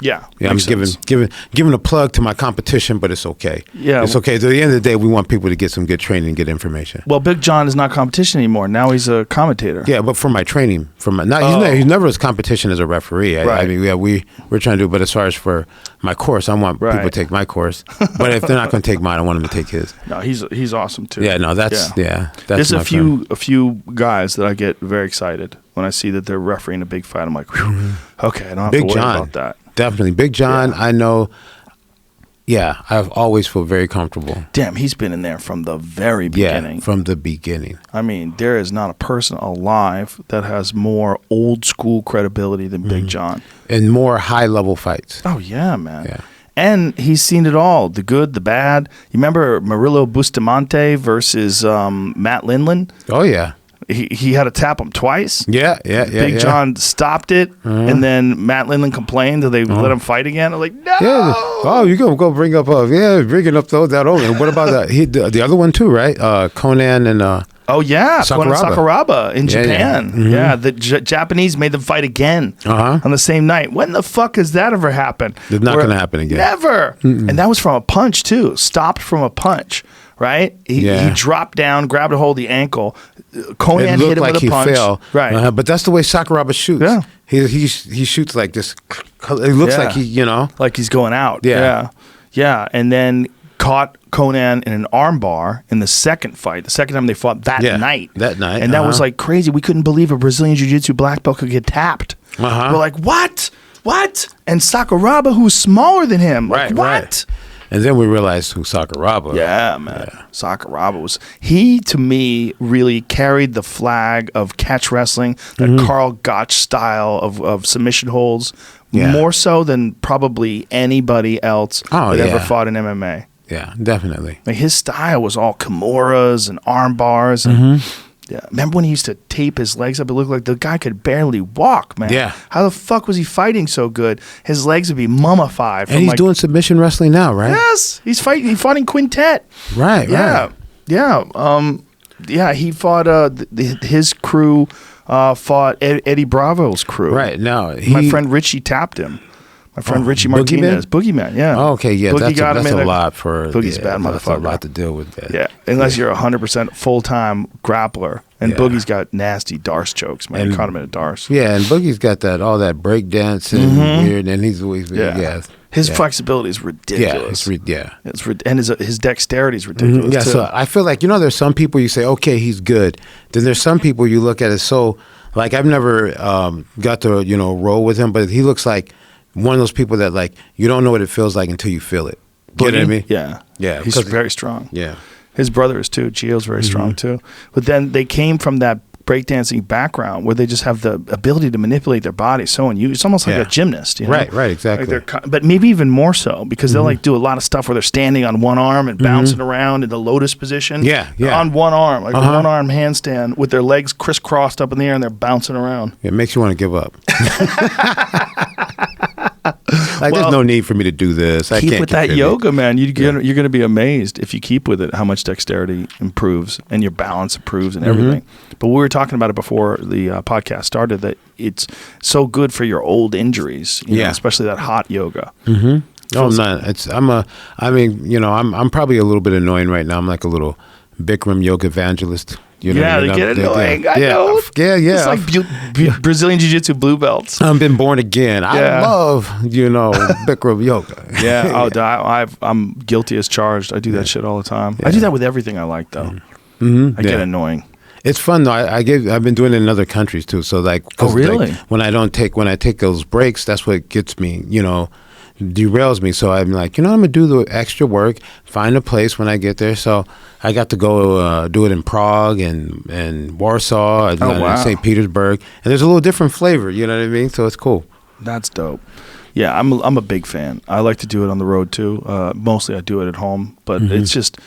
[SPEAKER 1] Yeah,
[SPEAKER 2] I'm giving a plug to my competition, but it's okay.
[SPEAKER 1] Yeah,
[SPEAKER 2] it's okay. At the end of the day, we want people to get some good training and get information.
[SPEAKER 1] Well, Big John is not competition anymore. Now he's a commentator.
[SPEAKER 2] Yeah, but for my training, he's never as competition as a referee. I mean, we're trying to do. But as far as for my course, I want people to take my course. But if they're not going to take mine, I want them to take his.
[SPEAKER 1] No, he's awesome too.
[SPEAKER 2] Yeah, no, that's
[SPEAKER 1] There's a few guys that I get very excited when I see that they're refereeing a big fight. I'm like, okay, I don't have to worry about that.
[SPEAKER 2] Definitely. Big John, I know, I've always felt very comfortable.
[SPEAKER 1] Damn, he's been in there from the very beginning.
[SPEAKER 2] Yeah, from the beginning.
[SPEAKER 1] I mean, there is not a person alive that has more old school credibility than Big John.
[SPEAKER 2] And more high-level fights.
[SPEAKER 1] Oh, yeah, man. Yeah. And he's seen it all, the good, the bad. You remember Murillo Bustamante versus Matt Lindland?
[SPEAKER 2] Oh, yeah.
[SPEAKER 1] He had to tap him twice.
[SPEAKER 2] Yeah.
[SPEAKER 1] Big John stopped it, and then Matt Lindland complained that they let him fight again. I'm like, no.
[SPEAKER 2] Yeah. Oh, you're going to go bring up, bringing up that old one. What about the other one too, right? Conan and
[SPEAKER 1] Sakuraba in Japan. Yeah, the Japanese made them fight again on the same night. When the fuck has that ever happened?
[SPEAKER 2] It's not going to happen again.
[SPEAKER 1] Never. And that was from a punch too. Stopped from a punch. Right? He dropped down, grabbed a hold of the ankle. Conan hit him with a punch. Fell.
[SPEAKER 2] Right. But that's the way Sakuraba shoots. Yeah. He shoots like this. It looks like
[SPEAKER 1] like he's going out. Yeah. And then caught Conan in an armbar in the second fight. The second time they fought that night. And that was like crazy. We couldn't believe a Brazilian Jiu-Jitsu black belt could get tapped. We're like, what? And Sakuraba, who's smaller than him. Like, what? Right.
[SPEAKER 2] And then we realized who Sakuraba.
[SPEAKER 1] Yeah, man. Yeah. Sakuraba was. He, to me, really carried the flag of catch wrestling, that Carl Gotch style of submission holds, more so than probably anybody else that ever fought in MMA.
[SPEAKER 2] Yeah, definitely.
[SPEAKER 1] Like his style was all Kimuras and arm bars. And, remember when he used to tape his legs up? It looked like the guy could barely walk, man. Yeah. How the fuck was he fighting so good? His legs would be mummified.
[SPEAKER 2] And he's doing submission wrestling now, right?
[SPEAKER 1] Yes. He fought in Quintet.
[SPEAKER 2] Right,
[SPEAKER 1] right. Yeah. He fought, his crew fought Eddie Bravo's crew.
[SPEAKER 2] Right. No.
[SPEAKER 1] My friend Richie tapped him. My friend Richie Martinez. Boogeyman, yeah.
[SPEAKER 2] Oh, okay, yeah.
[SPEAKER 1] Boogie
[SPEAKER 2] that's a lot for...
[SPEAKER 1] Boogie's bad motherfucker.
[SPEAKER 2] That's a lot to deal with. That.
[SPEAKER 1] Yeah, unless you're 100% full-time grappler. And Boogie's got nasty darce chokes, man. You caught him in a darce.
[SPEAKER 2] Yeah, and Boogie's got all that break dancing weird, and he's always...
[SPEAKER 1] His flexibility is ridiculous. And his dexterity is ridiculous, too.
[SPEAKER 2] So I feel like, there's some people you say, okay, he's good. Then there's some people you look at as so... Like, I've never got to, roll with him, but he looks like one of those people that, like, you don't know what it feels like until you feel it. You know what I mean?
[SPEAKER 1] Yeah. He's very strong.
[SPEAKER 2] Yeah.
[SPEAKER 1] His brother is too. Gio's very strong too. But then they came from that breakdancing background where they just have the ability to manipulate their body. It's almost like a gymnast.
[SPEAKER 2] Right, exactly.
[SPEAKER 1] Like but maybe even more so because they'll like do a lot of stuff where they're standing on one arm and bouncing around in the lotus position. They're on one arm, like a one arm handstand with their legs crisscrossed up in the air and they're bouncing around.
[SPEAKER 2] It makes you want to give up. Like, there's no need for me to do this. I
[SPEAKER 1] keep
[SPEAKER 2] can't
[SPEAKER 1] with that yoga, man. You're going to be amazed if you keep with it how much dexterity improves and your balance improves and everything. But we were talking about it before the podcast started, that it's so good for your old injuries, you know, especially that hot yoga.
[SPEAKER 2] No, I'm not. I'm probably a little bit annoying right now. I'm like a little Bikram yoga evangelist. You know
[SPEAKER 1] they get annoying. I know.
[SPEAKER 2] Yeah.
[SPEAKER 1] It's like Brazilian Jiu-Jitsu blue belts.
[SPEAKER 2] I've been born again. I love, Bikram yoga.
[SPEAKER 1] Yeah. I'm guilty as charged. I do that shit all the time. I do that with everything I like, though. I get annoying.
[SPEAKER 2] It's fun though. I've been doing it in other countries too. So like,
[SPEAKER 1] really?
[SPEAKER 2] Like, when I take those breaks, that's what gets me. Derails me. So I'm like, I'm gonna do the extra work, find a place when I get there. So I got to go do it in Prague and Warsaw and St. Petersburg, and there's a little different flavor. You know what I mean? So it's cool.
[SPEAKER 1] That's dope. Yeah, I'm a big fan. I like to do it on the road too. Mostly I do it at home, but it's just.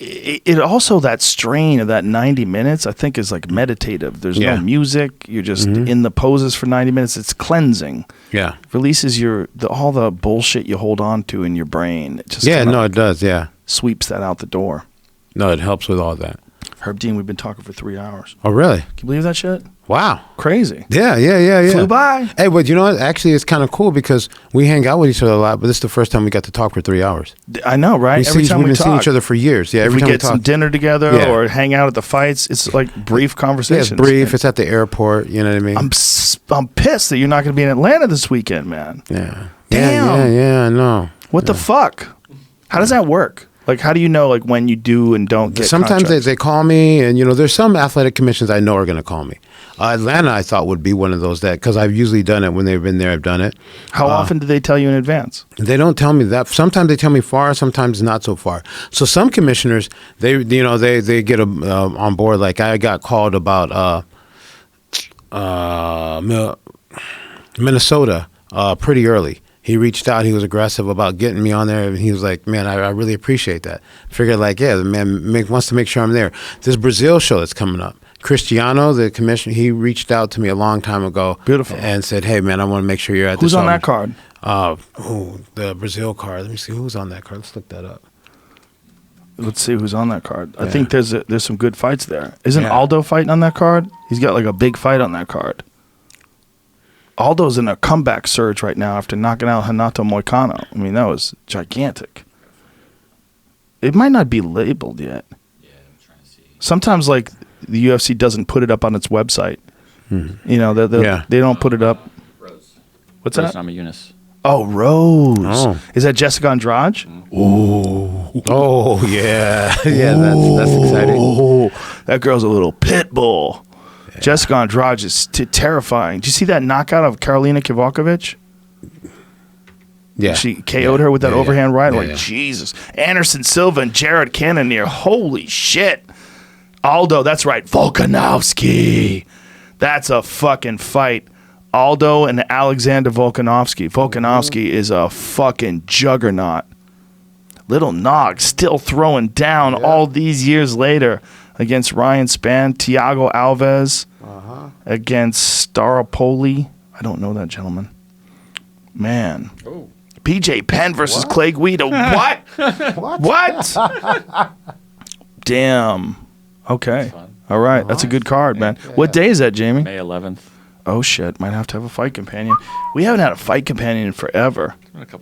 [SPEAKER 1] It also, that strain of that 90 minutes, I think, is like meditative. There's no music. You're just in the poses for 90 minutes. It's cleansing. Yeah. Releases all the bullshit you hold on to in your brain. It just
[SPEAKER 2] it does. Yeah.
[SPEAKER 1] Sweeps that out the door.
[SPEAKER 2] No, it helps with all that.
[SPEAKER 1] Herb Dean, we've been talking for 3 hours.
[SPEAKER 2] Oh, really?
[SPEAKER 1] Can you believe that shit?
[SPEAKER 2] Wow.
[SPEAKER 1] Crazy.
[SPEAKER 2] Yeah.
[SPEAKER 1] Flew by.
[SPEAKER 2] Hey, but you know what? Actually, it's kind of cool because we hang out with each other a lot, but this is the first time we got to talk for 3 hours.
[SPEAKER 1] I know, right?
[SPEAKER 2] We've been seeing each other for years. Yeah,
[SPEAKER 1] every time we get some dinner together or hang out at the fights, it's like brief conversations.
[SPEAKER 2] Yeah, it's brief. It's at the airport. You know what I mean?
[SPEAKER 1] I'm pissed that you're not going to be in Atlanta this weekend, man.
[SPEAKER 2] Yeah.
[SPEAKER 1] Damn.
[SPEAKER 2] Yeah, I know.
[SPEAKER 1] What the fuck? How does that work? Like, how do you know, like, when you do and don't get
[SPEAKER 2] Sometimes they call me, and, there's some athletic commissions I know are going to call me. Atlanta, I thought, would be one of those because I've usually done it when they've been there. I've done it.
[SPEAKER 1] How often do they tell you in advance?
[SPEAKER 2] They don't tell me that. Sometimes they tell me far, sometimes not so far. So some commissioners, they get on board. Like, I got called about Minnesota pretty early. He reached out. He was aggressive about getting me on there. And he was like, man, I really appreciate that. Figured the man wants to make sure I'm there. This Brazil show that's coming up. Cristiano, the commissioner, he reached out to me a long time ago.
[SPEAKER 1] Beautiful.
[SPEAKER 2] And said, hey, man, I want to make sure you're at
[SPEAKER 1] Who's on that card?
[SPEAKER 2] The Brazil card. Let me see who's on that card. Let's look that up.
[SPEAKER 1] Let's see who's on that card. I think there's some good fights there. Isn't Aldo fighting on that card? He's got like a big fight on that card. Aldo's in a comeback surge right now after knocking out Renato Moicano. I mean, that was gigantic. It might not be labeled yet.
[SPEAKER 3] Yeah, I'm trying to see.
[SPEAKER 1] Sometimes, like, the UFC doesn't put it up on its website. They don't put it up.
[SPEAKER 3] Rose.
[SPEAKER 1] What's
[SPEAKER 3] Rose
[SPEAKER 1] that?
[SPEAKER 3] Namajunas.
[SPEAKER 1] Oh, Rose.
[SPEAKER 2] Oh.
[SPEAKER 1] Is that Jessica Andrade?
[SPEAKER 2] Oh, yeah. Yeah, that's exciting.
[SPEAKER 1] Oh, that girl's a little pit bull. Yeah. Jessica Andrade is terrifying. Did you see that knockout of Karolina Kowalkiewicz?
[SPEAKER 2] Yeah.
[SPEAKER 1] She KO'd her with that overhand right. Jesus. Anderson Silva and Jared Cannonier. Holy shit. Aldo, that's right. Volkanovski. That's a fucking fight. Aldo and Alexander Volkanovski. Volkanovski is a fucking juggernaut. Little Nog still throwing down all these years later against Ryan Spann, Thiago Alves, against Staropoli. I don't know that gentleman. Man.
[SPEAKER 3] Oh.
[SPEAKER 1] PJ Penn versus Clay Guida. What? What? Damn. Okay. All right. That's a good card, man. What day is that, Jamie?
[SPEAKER 3] May 11th.
[SPEAKER 1] Oh, shit. Might have to have a fight companion. We haven't had a fight companion in forever.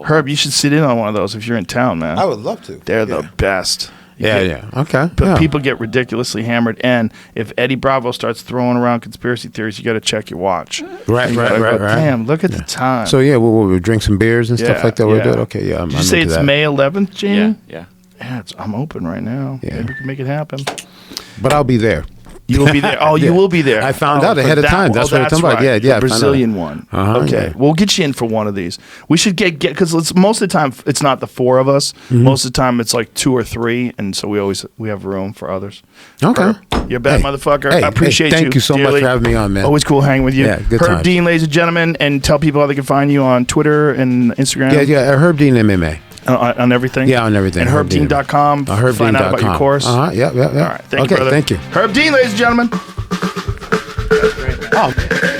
[SPEAKER 1] Herb, you should sit in on one of those if you're in town, man.
[SPEAKER 2] I would love to.
[SPEAKER 1] They're the best.
[SPEAKER 2] Okay.
[SPEAKER 1] But people get ridiculously hammered. And if Eddie Bravo starts throwing around conspiracy theories, you got to check your watch.
[SPEAKER 2] Right.
[SPEAKER 1] Damn, look at the time.
[SPEAKER 2] So, we'll drink some beers and stuff like that. We're good. Okay, yeah.
[SPEAKER 1] Did you say it's May 11th, Jamie?
[SPEAKER 3] Yeah.
[SPEAKER 1] Yeah, I'm open right now.
[SPEAKER 2] Yeah.
[SPEAKER 1] Maybe we can make it happen.
[SPEAKER 2] But I'll be there.
[SPEAKER 1] You will be there. Oh, you will be there.
[SPEAKER 2] I found out ahead of time. That's what I'm talking about. Yeah.
[SPEAKER 1] The Brazilian one. Okay. We'll get you in for one of these. We should get because most of the time it's not the four of us. Most of the time it's like 2 or 3, and so we have room for others.
[SPEAKER 2] Okay.
[SPEAKER 1] You're a bad motherfucker. I appreciate you.
[SPEAKER 2] Thank you so much for having me on, man.
[SPEAKER 1] Always cool hanging with you.
[SPEAKER 2] Yeah, good
[SPEAKER 1] Herb
[SPEAKER 2] times.
[SPEAKER 1] Dean, ladies and gentlemen, and tell people how they can find you on Twitter and Instagram.
[SPEAKER 2] Yeah. Herb Dean MMA.
[SPEAKER 1] On everything?
[SPEAKER 2] Yeah, on everything.
[SPEAKER 1] HerbDean.com. Find out about your course.
[SPEAKER 2] Yeah.
[SPEAKER 1] All right. Thank you, brother.
[SPEAKER 2] Thank you.
[SPEAKER 1] Herb Dean, ladies and gentlemen.
[SPEAKER 2] Oh.